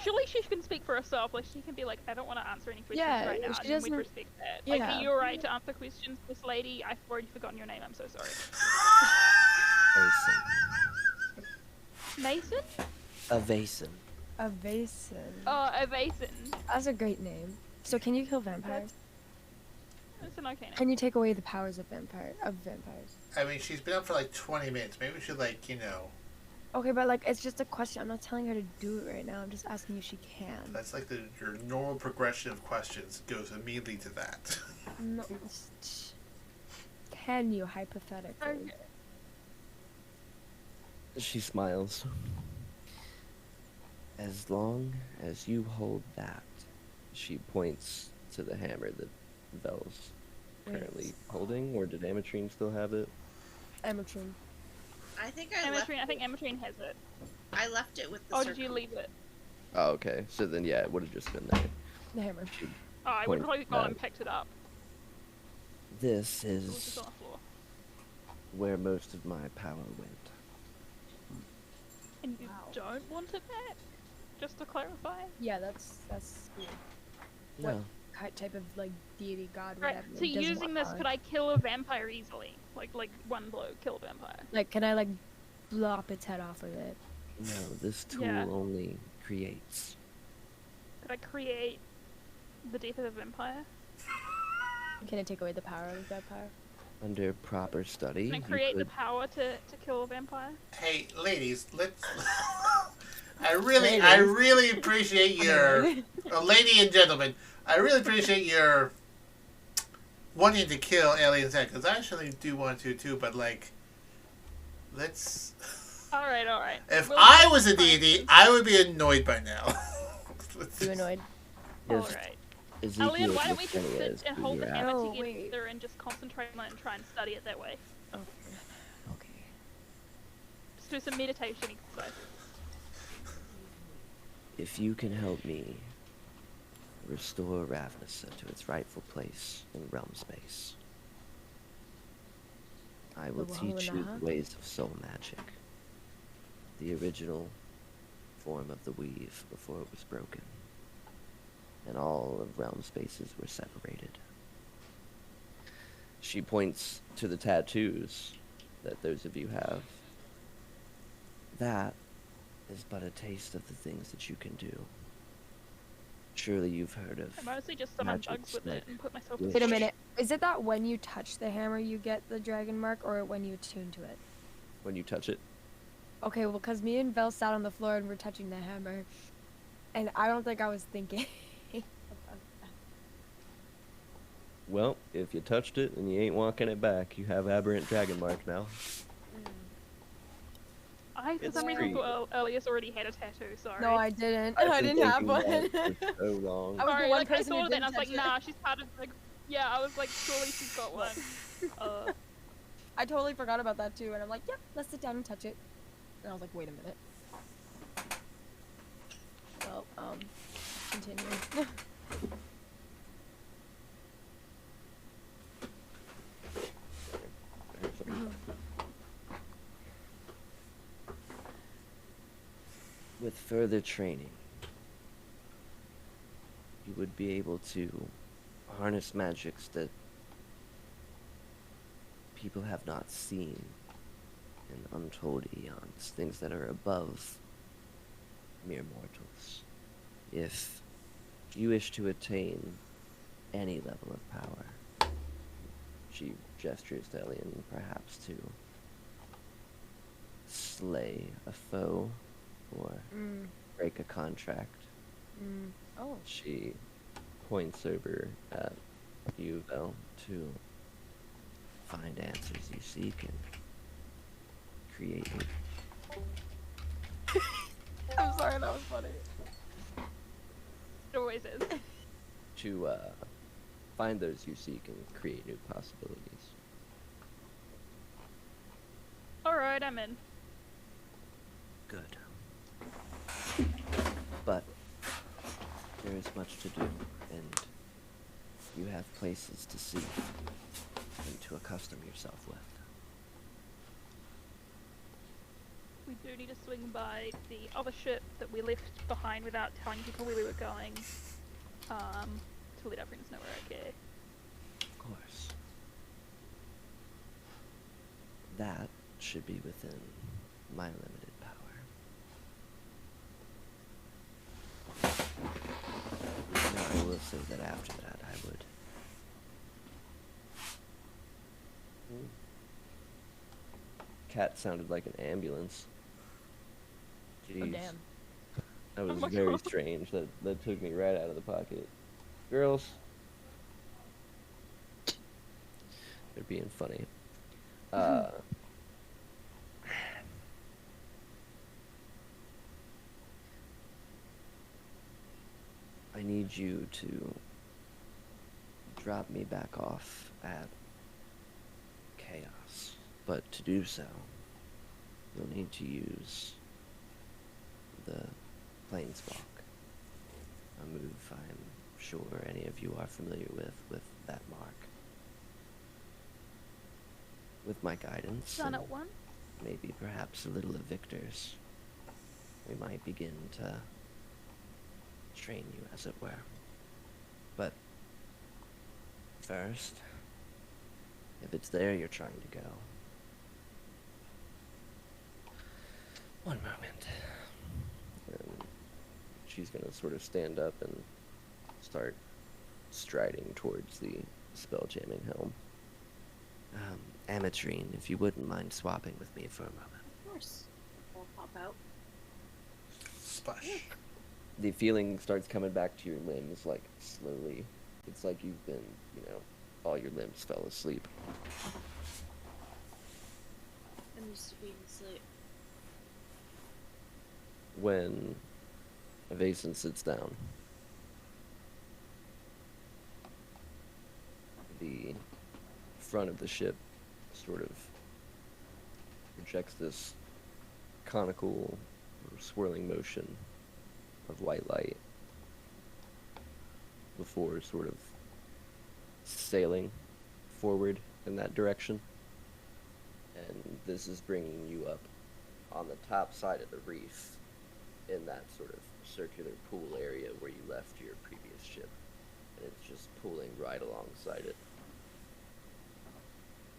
Surely she can speak for herself. Like, she can be like, I don't want to answer any questions right now, and then we'd respect that. Like, are you alright to answer questions, this lady? I've already forgotten your name, I'm so sorry. Mason? Avacyn. Avacyn. Oh, Avacyn. That's a great name. So can you kill vampires? That's an okay name. Can you take away the powers of vampires? I mean, she's been up for like 20 minutes. Maybe we should Okay, but like, it's just a question. I'm not telling her to do it right now. I'm just asking if she can. That's like your normal progression of questions goes immediately to that. No. Can you, hypothetically? Okay. She smiles. As long as you hold that, she points to the hammer that Vel's currently holding, or did Amatrine still have it? Amatrine. I think Amatrine has it. I left it with the circle. Did you leave it? Oh, okay. So then, yeah, it would have just been there. The hammer. I would have probably gone and picked it up. This is where most of my power went. And you don't want it back? Just to clarify? Yeah, that's weird. No. What type of like deity, god, right. whatever? So using this, could I kill a vampire easily? Like one blow, kill a vampire. Like, can I like blop its head off with it? No, this tool only creates. Could I create the death of a vampire? Can I take away the power of the vampire? Under proper study, Can I create the power to kill a vampire? Hey, ladies, let's... I really appreciate your... lady and gentlemen, I really appreciate your wanting to kill aliens, because I actually do want to too, but like, let's... Alright. If I was a deity, I would be annoyed by now. You annoyed? Alright. Alien, why don't we just sit and hold the hammer together and just concentrate on it and try and study it that way? Okay. Just do some meditation exercises. If you can help me restore Ravnica to its rightful place in realm space, I will teach you the ways of soul magic. The original form of the weave before it was broken. And all of realm spaces were separated. She points to the tattoos that those of you have. That is but a taste of the things that you can do. Surely you've heard of... I mostly just summon bugs with it and put myself in... Wait a minute. Is it that when you touch the hammer you get the dragon mark, or when you attune to it? When you touch it. Okay, well, because me and Vel sat on the floor and we're touching the hammer. And I don't think I was thinking... Well, if you touched it and you ain't walking it back, you have aberrant dragon mark now. I, for some reason, thought Elias already had a tattoo, sorry. No, I didn't. I didn't have one. So long. I was the one person I thought who of that and I didn't was like, touch nah, she's part of, like, yeah, I was like, surely she's got one. I totally forgot about that too, and I'm like, yep, let's sit down and touch it. And I was like, wait a minute. Well, continue. With further training, you would be able to harness magics that people have not seen in untold eons, things that are above mere mortals. If you wish to attain any level of power, she gestures to Elian, perhaps to slay a foe or break a contract. Oh. She points over at you, Vel, to find answers you seek and create I'm sorry, that was funny. It always is. to find those you seek and create new possibilities. Alright, I'm in. Good. But there is much to do, and you have places to see and to accustom yourself with. We do need to swing by the other ship that we left behind without telling people where we were going. To let our friends know we're okay. Of course. That should be within my limited power. Now, I will say that after that, I would... Cat sounded like an ambulance. Jeez. Oh, damn. That was my very God. strange. That took me right out of the pocket. Girls. They're being funny. I need you to drop me back off at Chaos. But to do so, you'll need to use the Planeswalk. A move I'm sure any of you are familiar with that mark. With my guidance, Done and at one. maybe perhaps a little of Victor's, we might begin to train you, as it were. But first, if it's there you're trying to go, one moment. And she's gonna sort of stand up and start striding towards the spell jamming helm. Amatrine, if you wouldn't mind swapping with me for a moment. Of course. I'll pop out. Splash. The feeling starts coming back to your limbs, like, slowly. It's like you've been, all your limbs fell asleep. I'm used to being asleep. When Avacyn sits down, the front of the ship sort of projects this conical or swirling motion of white light before sort of sailing forward in that direction. And this is bringing you up on the top side of the reef in that sort of circular pool area where you left your previous ship. And it's just pulling right alongside it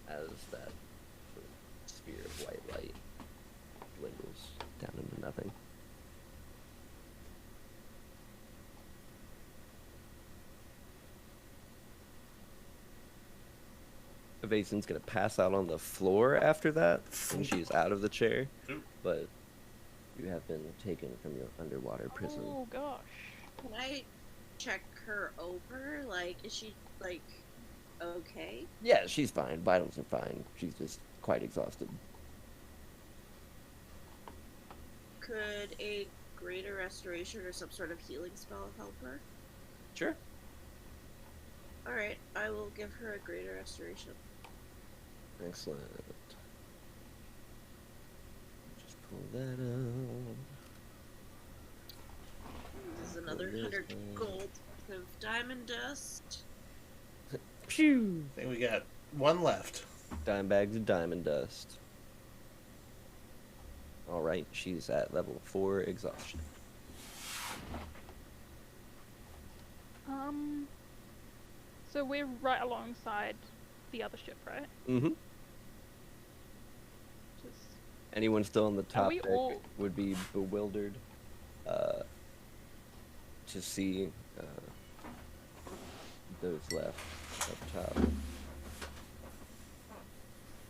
as that sort of sphere of white light dwindles down into nothing. Avacyn's gonna pass out on the floor after that when she's out of the chair, but you have been taken from your underwater prison. Oh gosh. Can I check her over? Like, is she, like, okay? Yeah, she's fine. Vitals are fine. She's just quite exhausted. Could a greater restoration or some sort of healing spell help her? Sure. Alright, I will give her a greater restoration. Excellent. Just pull that out. This is another Pull this 100 out. gold of diamond dust. Phew! I think we got one left. Dime bags of diamond dust. Alright, she's at level 4 exhaustion. So we're right alongside the other ship, right? Mm-hmm. Just... Anyone still on the top we deck all... would be bewildered to see those left up top.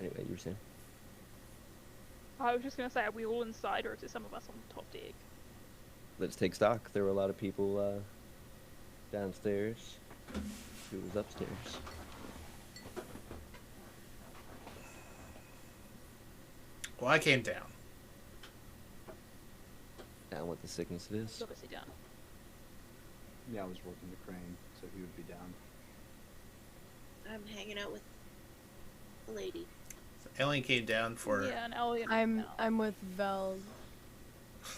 Anyway, you were saying? I was just gonna say, are we all inside, or is there some of us on the top deck? Let's take stock. There were a lot of people downstairs. Who was upstairs? Well, I came down. Down with the sickness it is. Obviously down. Yeah, I was working the crane, so he would be down. I'm hanging out with the lady. So Ellie came down for. Yeah, and Elliot. I'm with Vel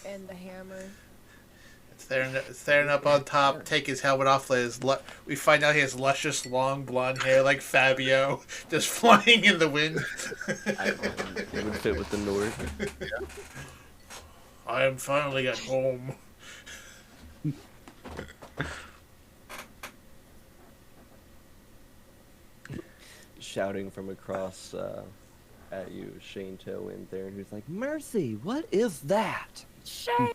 and the hammer. Staring up on top, take his helmet off. We find out he has luscious, long blonde hair like Fabio, just flying in the wind. It would fit with the Nord. I am finally at home. Shouting from across at you, Shane Tailwind there, and who's like, "Mercy, what is that?" Shane!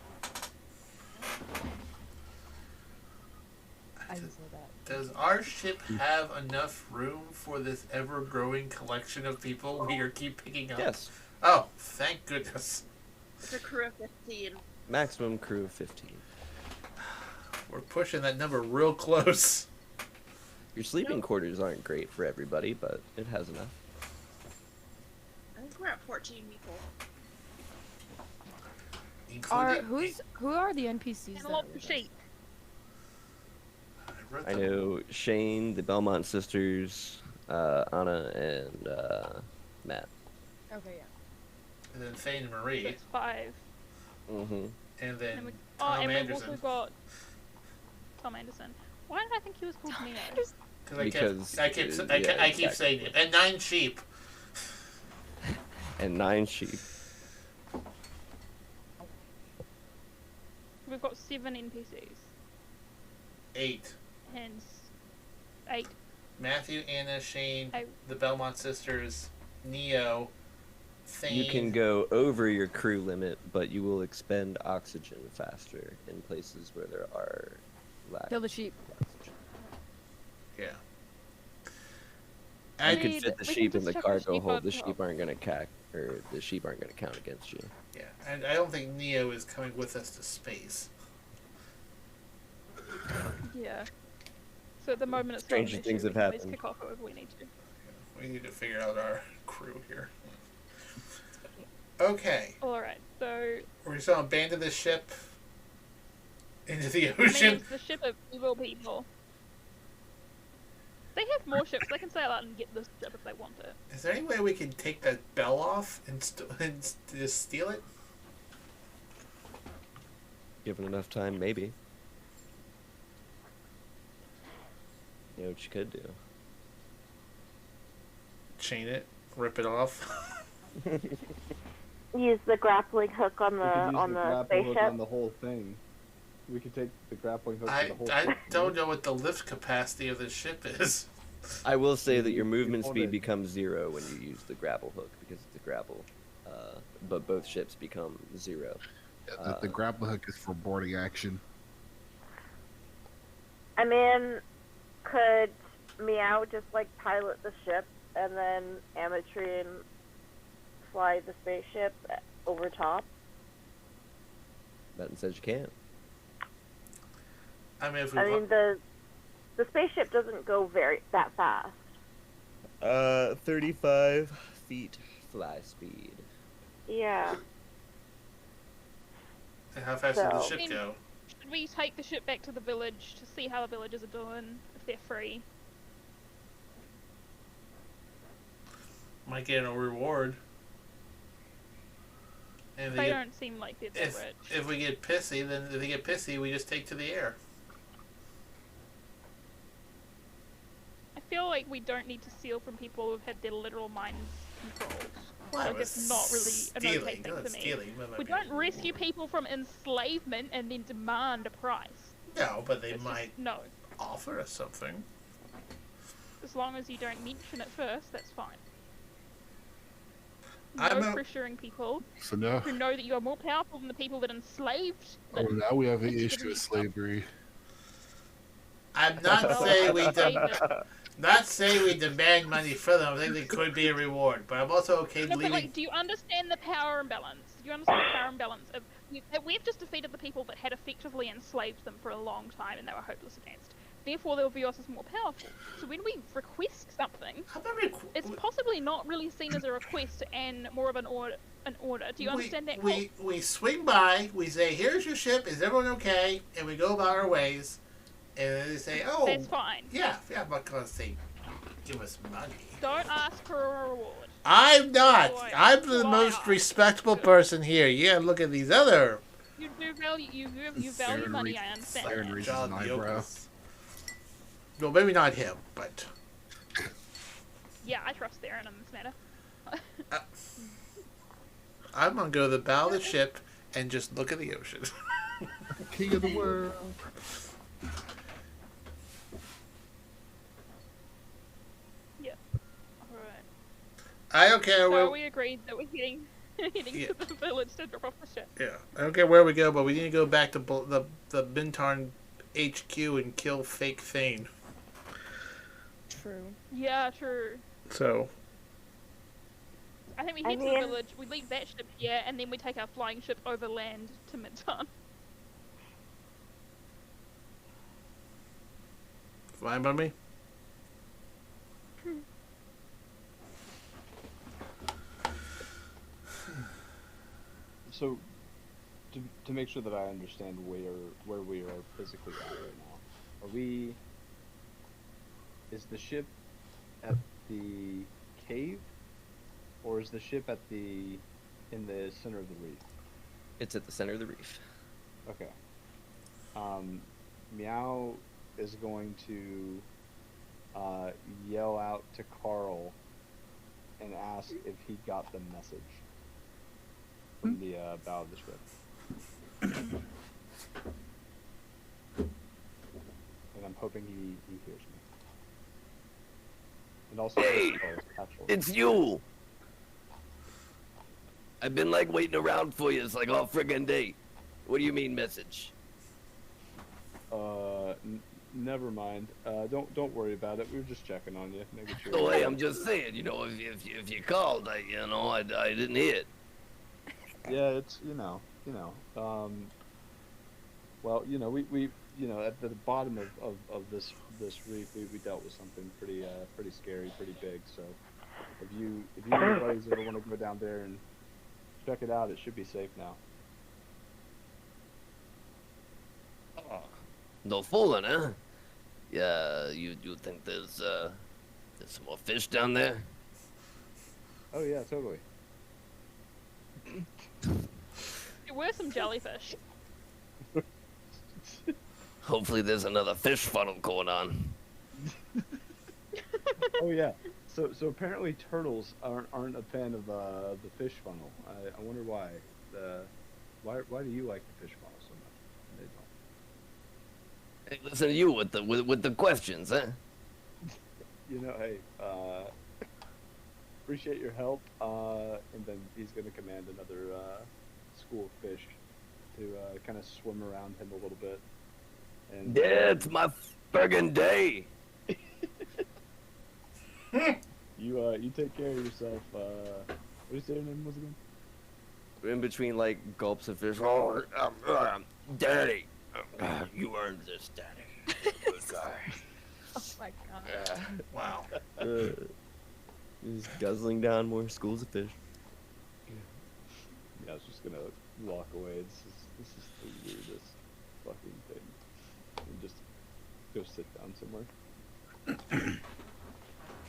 I just know that. Does our ship have enough room for this ever-growing collection of people we keep picking up? Yes. Oh, thank goodness. It's a crew of 15. Maximum crew of 15. We're pushing that number real close. Your sleeping quarters aren't great for everybody, but it has enough. I think we're at 14 people. Who are the NPCs? And a lot of sheep. I know Shane, the Belmont sisters, Anna, and Matt. Okay, yeah. And then Thane and Marie. That's 5. Mm-hmm. And then and Tom and Anderson. we've also got Tom Anderson. Why did I think he was called Neo? Because I keep saying it. And 9 sheep. And 9 sheep. We've got 7 NPCs. 8. Hence 8. Matthew, Anna, Shane, 8. the Belmont sisters, Neo, Thane. You can go over your crew limit, but you will expend oxygen faster in places where there are lack. Kill the sheep. Oxygen. Yeah. You could fit the sheep in the cargo hold. The up sheep aren't gonna count against you. Yeah, and I don't think Neo is coming with us to space. Yeah. So at the moment it's Stranger not an things issue. have We can always happened. kick off whoever we need to. We need to figure out our crew here. Okay. Alright, so... We're just gonna abandon this ship into the I mean, ocean. it's the ship of evil people. They have more ships. They can sail out and get this ship if they want it. Is there any way we can take that bell off and just steal it? Given enough time, maybe. You know what you could do? Chain it, rip it off. Use the grappling hook on the grappling hook spaceship. on the whole thing. We could take the grappling hook I to the whole thing. don't know what the lift capacity of this ship is. I will say that your movement speed becomes 0 when you use the grapple hook because it's a grapple, but both ships become 0. Yeah, the grapple hook is for boarding action. I mean, could Meow just like pilot the ship and then Ametrine fly the spaceship over top? Button says you can't. I mean, the spaceship doesn't go that fast. 35 feet fly speed. Yeah. And how fast does the ship go? Should we take the ship back to the village to see how the villagers are doing, if they're free? Might get a reward. And They don't seem like they're that rich. If we get pissy, then if they get pissy, we just take to the air. I feel like we don't need to steal from people who've had their literal minds controlled. Well, like, it's not really an okay thing for me. Stealing, We don't rescue people from enslavement and then demand a price. No, but they It's might just, no. offer us something. as long as you don't mention it first, that's fine. No I'm pressuring people So now, who know that you are more powerful than the people that enslaved oh, them. now we have the It's issue of different. slavery. I'm not Well, saying we say not saying we demand money for them. I think there could be a reward, but I'm also okay no, but leaving. like, do you understand the power imbalance? Do you understand the power imbalance of we've just defeated the people that had effectively enslaved them for a long time and they were hopeless against. Therefore, they'll view us as more powerful. So when we request something, How about it's possibly not really seen as a request and more of an order. Do you understand that? We swing by. We say, "Here's your ship. Is everyone okay?" And we go about our ways. And then they say, "Oh, that's fine. Yeah, I'm not gonna say give us money. Don't ask for a reward." I'm not. Boy, I'm the most respectable person here. You gotta look at these other. You do value you value money. I understand. Siren that. raises an eyebrow. No, maybe not him, but Yeah, I trust Theron in this matter. I'm gonna go to the bow of the ship and just look at the ocean. King of the world. Yeah. Alright. I don't care So where. we agreed that we're heading to the village to drop off the ship. Yeah, I don't care where we go, but we need to go back to the Mintarn HQ and kill fake Thane. True. Yeah, true. So. I think we head to the village, we leave that ship here, and then we take our flying ship overland to Midtown. Fine by me. So, to make sure that I understand where we are physically at right now, is the ship at the cave, or is the ship in the center of the reef? It's at the center of the reef. Okay. Meow is going to yell out to Carl and ask if he got the message from the bow of the ship. And I'm hoping he hears me. And also, Hey, it's you. I've been like waiting around for you. It's like all friggin' day. What do you mean, message? Never mind. Don't worry about it. We were just checking on you, making sure. Oh, hey, I'm just saying. You know, if you called, I didn't hear it. Yeah, it's well, we at the bottom of this reef, we dealt with something pretty scary, pretty big. So if you and your buddies ever want to go down there and check it out, it should be safe now. Oh, no fooling, huh? Yeah, you think there's some more fish down there? Oh yeah, totally. There were some jellyfish. Hopefully there's another fish funnel going on. Oh yeah. So apparently turtles aren't a fan of the fish funnel. I wonder why. Why do you like the fish funnel so much? They don't. Hey, listen to you with the questions, huh? Hey, appreciate your help. And then he's gonna command another school of fish to kind of swim around him a little bit. And yeah, it's my friggin' day. You take care of yourself. What did you say your name was again? In between like gulps of fish. Oh, Daddy, you earned this, Daddy. Good guy. Oh my god. Wow. He's guzzling down more schools of fish. Yeah, I was just gonna walk away. This is the weirdest fucking thing. And just go sit down somewhere.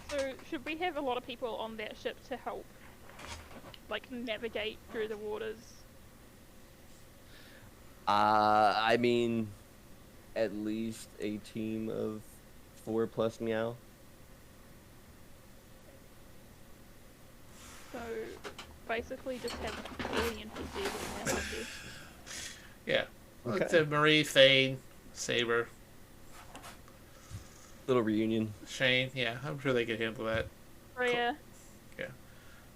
So should we have a lot of people on that ship to help, like, navigate through the waters? I mean, at least a team of 4 plus Meow. So basically just have all the NPCs on that, I guess. Yeah. Okay. Let's have Marie, Thane, Saber. Little reunion. Shane, yeah, I'm sure they could handle that. Rhea. Yeah.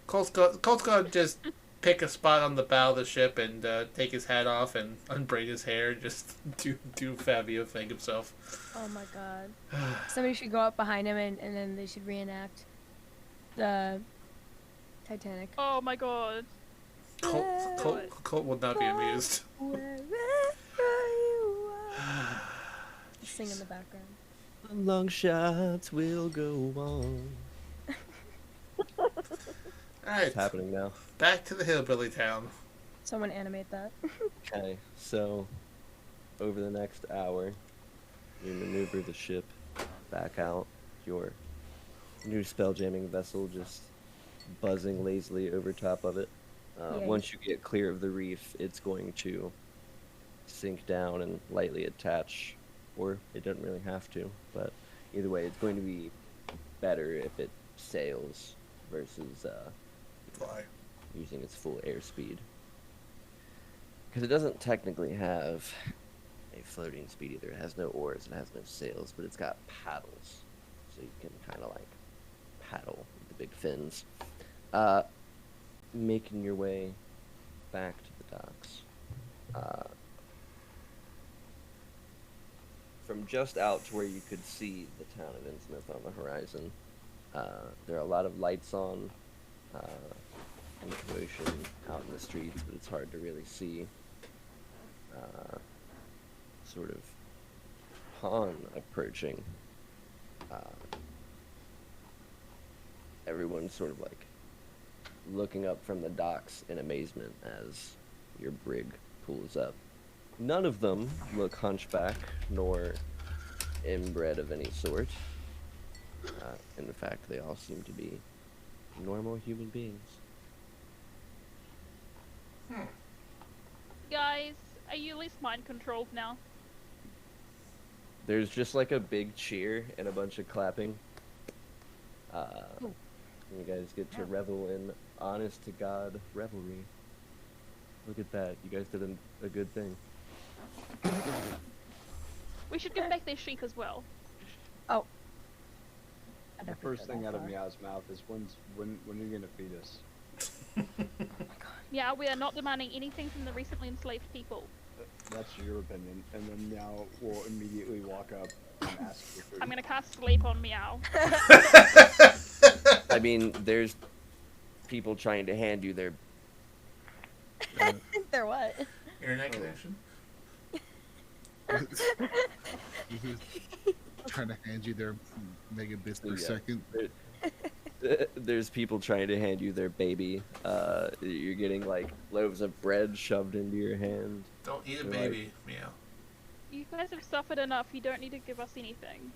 Colt's gonna just pick a spot on the bow of the ship and take his hat off and unbraid his hair and just do Fabio thing himself. Oh my god. Somebody should go up behind him and then they should reenact the Titanic. Oh my god. Colt would not be amused. Wherever you are. Just sing in the background. Long shots will go on. Alright. It's happening now. Back to the hillbilly town. Someone animate that. Okay, so over the next hour, you maneuver the ship back out. Your new spelljamming vessel just buzzing lazily over top of it. Once you get clear of the reef, it's going to sink down and lightly attach, or it doesn't really have to, but either way, it's going to be better if it sails versus fly, using its full airspeed. Because it doesn't technically have a floating speed either. It has no oars, it has no sails, but it's got paddles, so you can kind of like paddle with the big fins. Making your way back to the docks. From just out to where you could see the town of Innsmouth on the horizon, there are a lot of lights on and commotion out in the streets, but it's hard to really see. Sort of pawn approaching. Everyone's sort of like looking up from the docks in amazement as your brig pulls up. None of them look hunchback nor inbred of any sort. In fact, they all seem to be normal human beings. Guys, are you at least mind controlled now? There's just like a big cheer and a bunch of clapping. You guys get to revel in honest to God revelry. Look at that. You guys did a good thing. We should give back their sheep as well. Oh. The first thing out of Meow's mouth is when are you gonna feed us? Yeah, we are not demanding anything from the recently enslaved people. That's your opinion, and then Meow will immediately walk up and ask for food. I'm gonna cast sleep on Meow. I mean, there's people trying to hand you their... They're what? Internet connection? Trying to hand you their megabits per second. There's people trying to hand you their baby. You're getting like loaves of bread shoved into your hand. Don't eat a baby, Meow. You guys have suffered enough. You don't need to give us anything.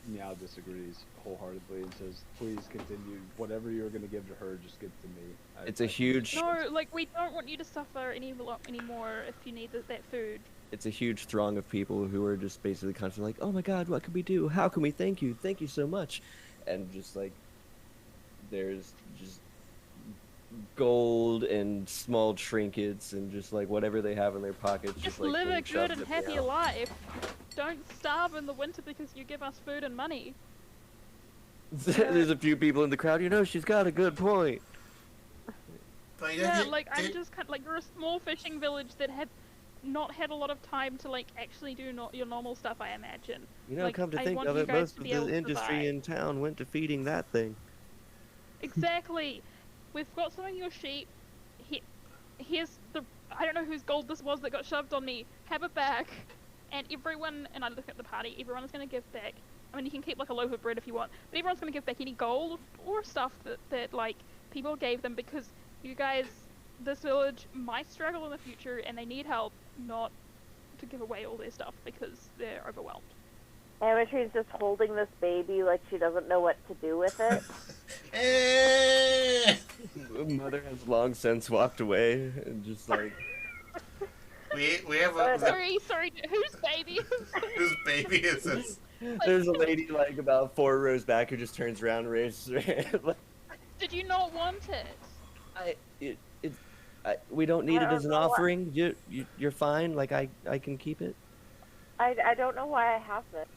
Meow disagrees wholeheartedly and says, "Please continue. Whatever you're going to give to her, just give to me." It's a huge... No, like, we don't want you to suffer anymore if you need that food. It's a huge throng of people who are just basically constantly like, "Oh my God, what can we do? How can we thank you? Thank you so much." And just like, there's just gold and small trinkets and just like whatever they have in their pockets. Just like, live a being good shoved and at happy Meow. life. Don't starve in the winter because you give us food and money. There's a few people in the crowd. You know, she's got a good point. But Yeah, like, I'm just kind of, like, you're a small fishing village that have not had a lot of time to, like, actually do your normal stuff, I imagine. You know, like, come to I think want of you it, guys most to of be able the to industry survive. in town went to feeding that thing. Exactly. We've got some of your sheep. Here's the... I don't know whose gold this was that got shoved on me. Have it back. And everyone... And I look at the party. Everyone is going to give back... I mean, you can keep, like, a loaf of bread if you want. But everyone's going to give back any gold or stuff that, like, people gave them because you guys... This village might struggle in the future and they need help, not to give away all their stuff because they're overwhelmed. Avacyn's just holding this baby like she doesn't know what to do with it. Mother has long since walked away and just like... we have a... Sorry, whose baby? Whose baby is this? There's a lady like about 4 rows back who just turns around and raises her hand. Like, Did you not want it? we don't need it as an offering. You're fine. Like I can keep it. I don't know why I have this.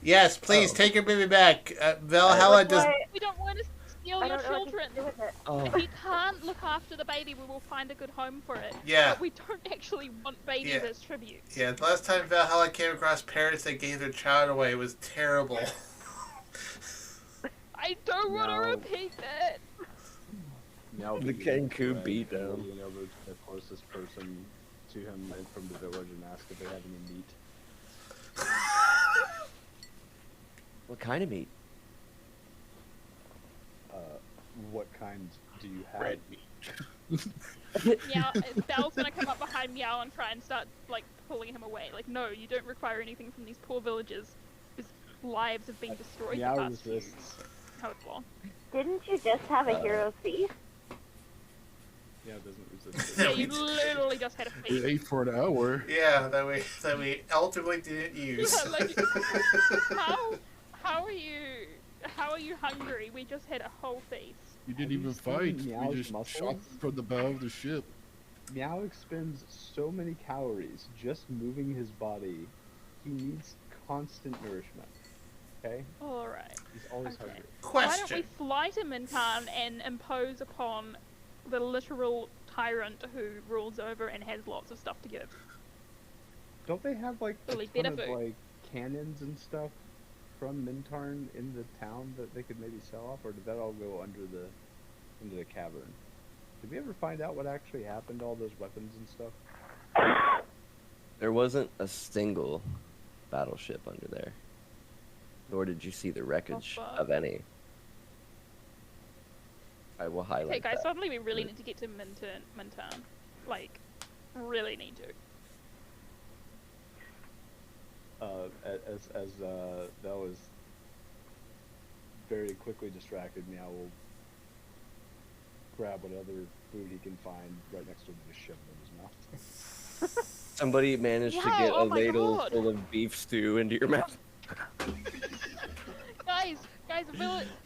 Yes, please take your baby back. Valhalla does. We don't want to steal your children. If you can't look after the baby, we will find a good home for it. Yeah. But we don't actually want babies as tributes. Yeah, the last time Valhalla came across parents that gave their child away was terrible. I don't want to repeat that. Now The Cancun beatdown. Going over to the closest person to him and from the village and ask if they have any meat. What kind of meat? What kind do you have? Red meat. Meow, Belle's gonna come up behind Meow and try and start, like, pulling him away. Like, no, you don't require anything from these poor villagers whose lives have been destroyed the past few however long. Didn't you just have a hero feast? Yeah, it doesn't resist. Yeah, you literally just had a feast. We ate for an hour. Yeah, that we ultimately didn't use. Yeah, like, how are you hungry? We just had a whole feast. You didn't even fight. We just shot from the bow of the ship. Meow expends so many calories just moving his body. He needs constant nourishment. Okay? Alright. He's always hungry. Why don't we fly to Mintan and impose upon the literal tyrant who rules over and has lots of stuff to give? Don't they have like a Really ton of better food. like cannons and stuff from Mintarn in the town that they could maybe sell off, or did that all go into the cavern? Did we ever find out what actually happened to all those weapons and stuff? There wasn't a single battleship under there. Nor did you see the wreckage of any. I will highlight Okay, guys, that. suddenly we really need to get to Mintan. Like, really need to. As that was very quickly distracted, Meow will grab whatever food he can find right next to him and just shove it in his mouth. Somebody managed to get a ladle full of beef stew into your mouth. Guys,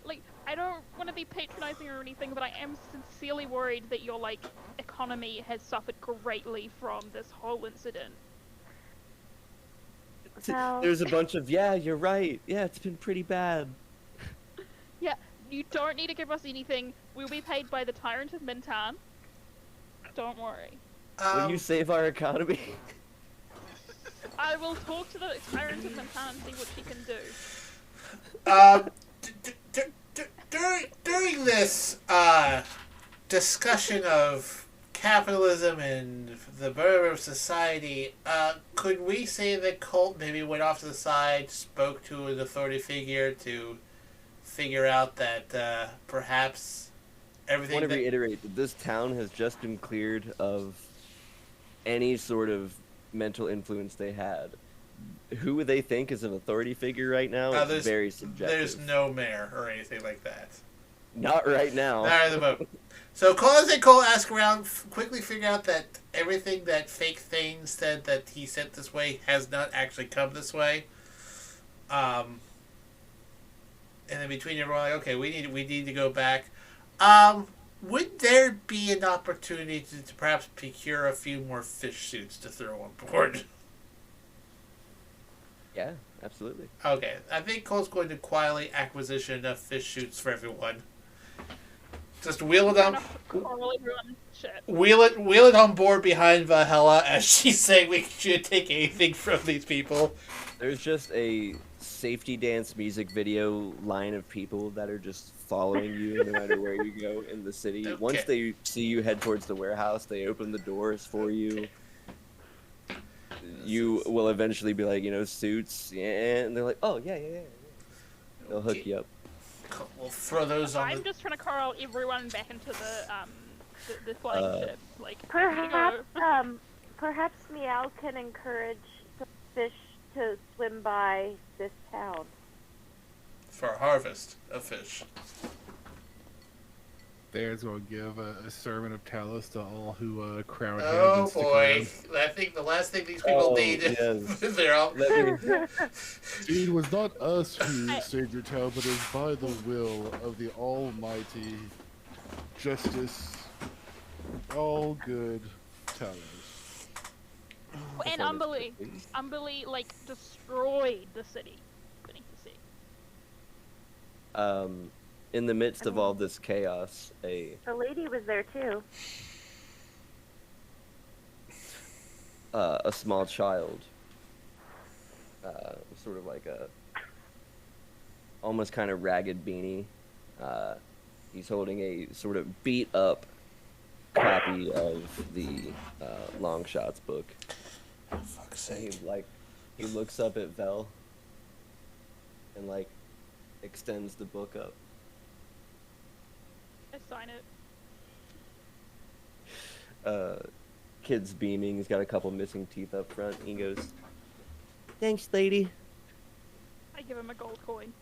like, I don't want to be patronizing or anything, but I am sincerely worried that your, like, economy has suffered greatly from this whole incident. There's a bunch of, yeah, you're right. Yeah, it's been pretty bad. Yeah, you don't need to give us anything. We'll be paid by the Tyrant of Mintan. Don't worry. Will you save our economy? I will talk to the Tyrant of Mintan and see what she can do. During this discussion of capitalism and the birth of society, could we say that Colt maybe went off to the side, spoke to an authority figure to figure out that perhaps everything... I want to reiterate that this town has just been cleared of any sort of mental influence they had. Who they think is an authority figure right now is very subjective. There's no mayor or anything like that. Not right now. Not at the moment. So Cole ask around, quickly figure out that everything that Fake Thane said that he sent this way has not actually come this way. And then between everyone, like, okay, we need to go back. Would there be an opportunity to perhaps procure a few more fish suits to throw on board? Yeah, absolutely. Okay, I think Cole's going to quietly acquisition enough fish suits for everyone. Just wheel it on. Wheel it on board behind Valhalla as she's saying we should take anything from these people. There's just a safety dance music video line of people that are just following you no matter where you go in the city. Okay. Once they see you head towards the warehouse, they open the doors for you. Okay. You will eventually be like, suits, yeah, and they're like, oh, yeah. They'll hook you up. We'll throw those on. I'm just trying to corral everyone back into the flying ship. Like, perhaps Meow can encourage the fish to swim by this town. For a harvest of fish. There's going to give a sermon of Talos to all who crowd him. Oh boy, I think the last thing these people need is they're all... It was not us who saved your town, but it was by the will of the almighty justice, all good Talos. And Umberly, like, destroyed the city beneath the sea. In the midst of all this chaos, the lady was there too. A small child, sort of like a almost kind of ragged beanie. He's holding a sort of beat up copy of the Longshots book. For fuck's sake. He looks up at Vel and like extends the book up. I sign it. Kid's beaming. He's got a couple missing teeth up front. He goes, "Thanks, lady." I give him a gold coin.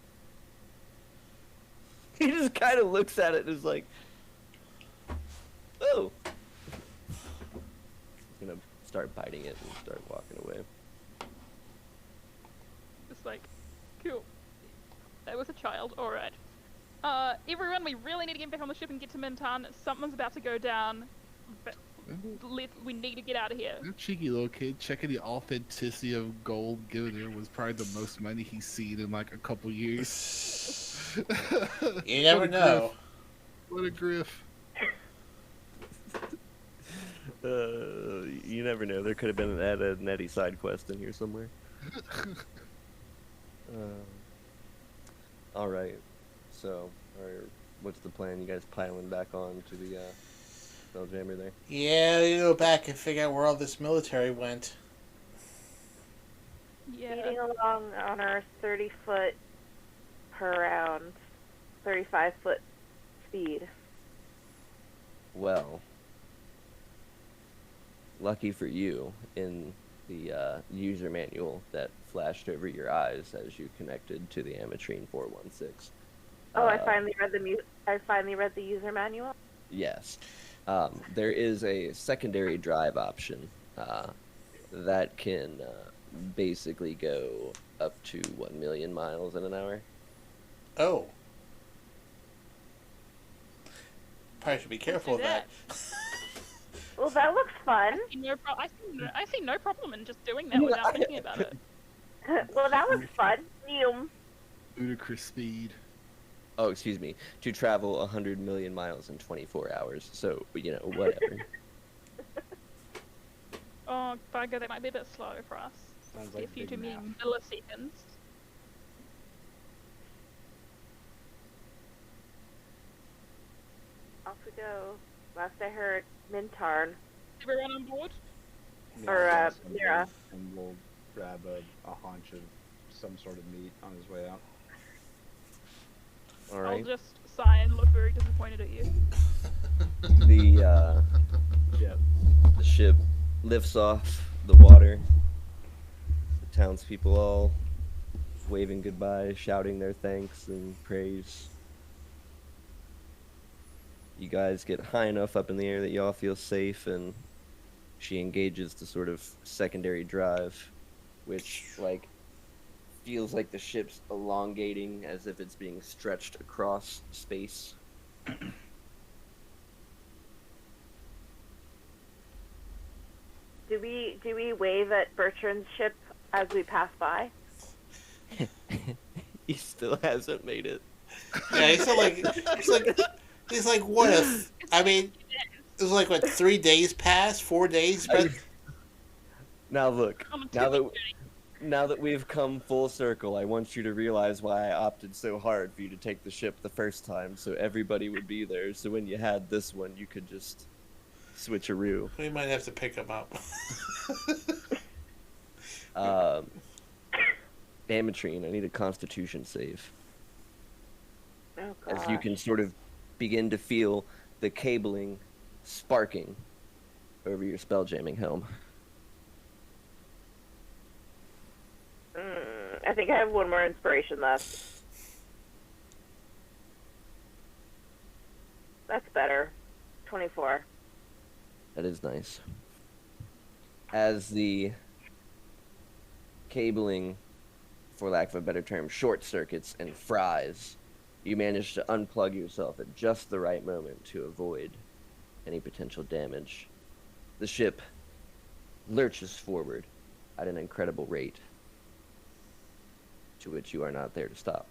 He just kind of looks at it and is like, "Oh." He's gonna start biting it and start walking away. It's like, cool. That was a child. All right. Everyone, we really need to get back on the ship and get to Mintan. Something's about to go down. But we need to get out of here. That cheeky little kid checking the authenticity of gold given her was probably the most money he's seen in like a couple years. You never know. What a griff. You never know. There could have been a Nettie side quest in here somewhere. All right. So, what's the plan? You guys piling back on to the Spelljammer there? Yeah, you go back and figure out where all this military went. Yeah. Speeding along on our 30-foot per round, 35-foot speed. Well, lucky for you, in the user manual that flashed over your eyes as you connected to the Amatrine 416. Oh, I finally read the user manual. Yes, there is a secondary drive option that can basically go up to 1 million miles in an hour. Oh. Probably should be careful of that. Well, that looks fun. I see no problem in just doing that without thinking about it. Well, that looks fun. Ludicrous speed. Oh, excuse me. To travel 100 million miles in 24 hours. So, whatever. Oh, bugger, that might be a bit slow for us. Sounds like if you big do math. milliseconds. Off we go. Last I heard, Mintarn. Everyone on board? Or, Mira. And we'll grab a haunch of some sort of meat on his way out. All right. I'll just sigh and look very disappointed at you. The ship lifts off the water. The townspeople all waving goodbye, shouting their thanks and praise. You guys get high enough up in the air that you all feel safe, and she engages the sort of secondary drive, which, feels like the ship's elongating as if it's being stretched across space. Do we wave at Bertrand's ship as we pass by? He still hasn't made it. Yeah, he's like what if? I mean, it was like what 3 days passed, 4 days. Now look, now that we've come full circle, I want you to realize why I opted so hard for you to take the ship the first time, so everybody would be there. So when you had this one, you could just switcheroo. We might have to pick him up. Amatrine, I need a Constitution save. Oh, as you can sort of begin to feel the cabling sparking over your spelljamming helm. I think I have one more inspiration left. That's better. 24. That is nice. As the cabling, for lack of a better term, short circuits and fries, you manage to unplug yourself at just the right moment to avoid any potential damage. The ship lurches forward at an incredible rate, to which you are not there to stop.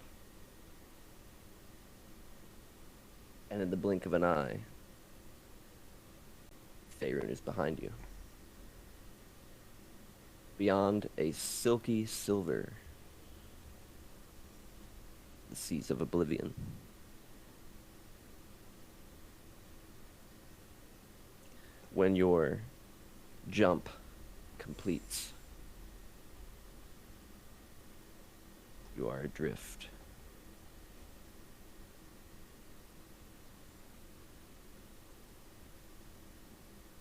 And in the blink of an eye, Faerun is behind you. Beyond a silky silver, the seas of oblivion. When your jump completes, you are adrift.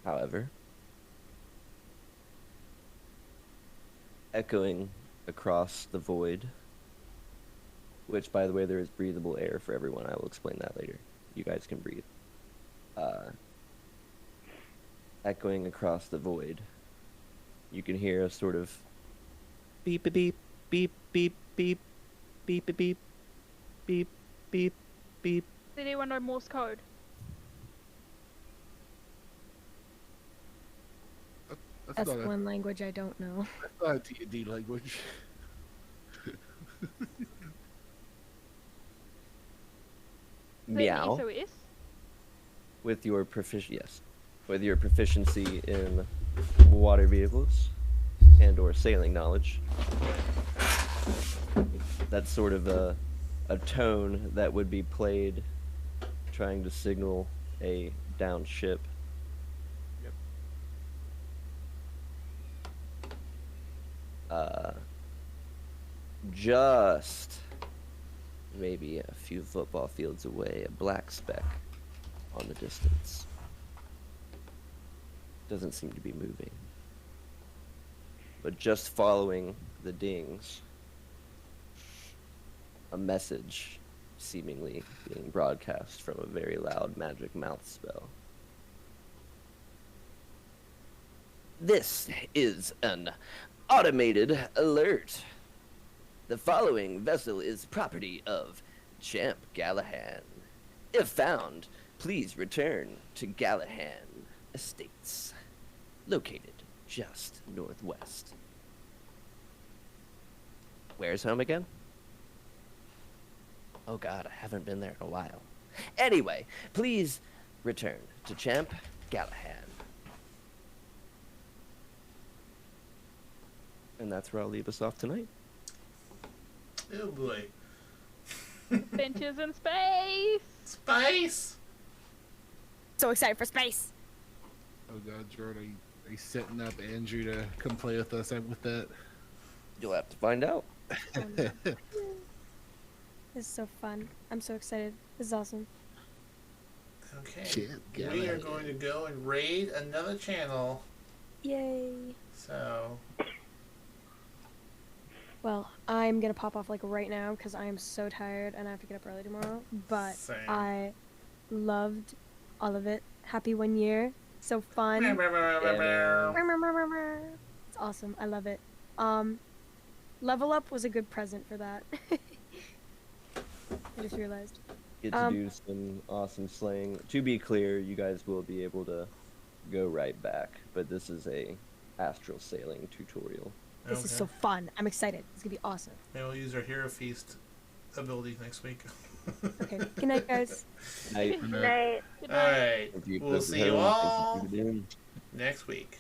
However, echoing across the void, which, by the way, there is breathable air for everyone. I will explain that later. You guys can breathe. Echoing across the void, you can hear a sort of beep, beep, beep, beep, beep, beep, beep, beep, beep, beep, beep, beep. Did anyone know Morse code? That's one language I don't know. That's not a D&D language. Meow. SOS? With your proficiency in water vehicles and/or sailing knowledge, that's sort of a tone that would be played trying to signal a downed ship. Just maybe a few football fields away, a black speck on the distance. Doesn't seem to be moving. But just following the dings, a message seemingly being broadcast from a very loud magic mouth spell. This is an automated alert. The following vessel is property of Champ Gallahan. If found, please return to Gallahan Estates, located just northwest. Where's home again? Oh God, I haven't been there in a while. Anyway, please return to Champ Gallahan. And that's where I'll leave us off tonight. Oh boy. Adventures in space! Space! So excited for space! Oh God, Jordan, are you setting up Andrew to come play with us with that? You'll have to find out. This is so fun. I'm so excited. This is awesome. Okay. We are going to go and raid another channel. Yay. So... Well, I'm gonna pop off like right now because I am so tired and I have to get up early tomorrow. But Same. I loved all of it. Happy 1 year. So fun. It's awesome. I love it. Level Up was a good present for that. I just realized. Get to do some awesome slaying. To be clear, you guys will be able to go right back, but this is a astral sailing tutorial. This is so fun. I'm excited. It's gonna be awesome. Maybe we'll use our Hero Feast ability next week. Okay. Good night, guys. Night. Good night. Alright. We'll see you all next week.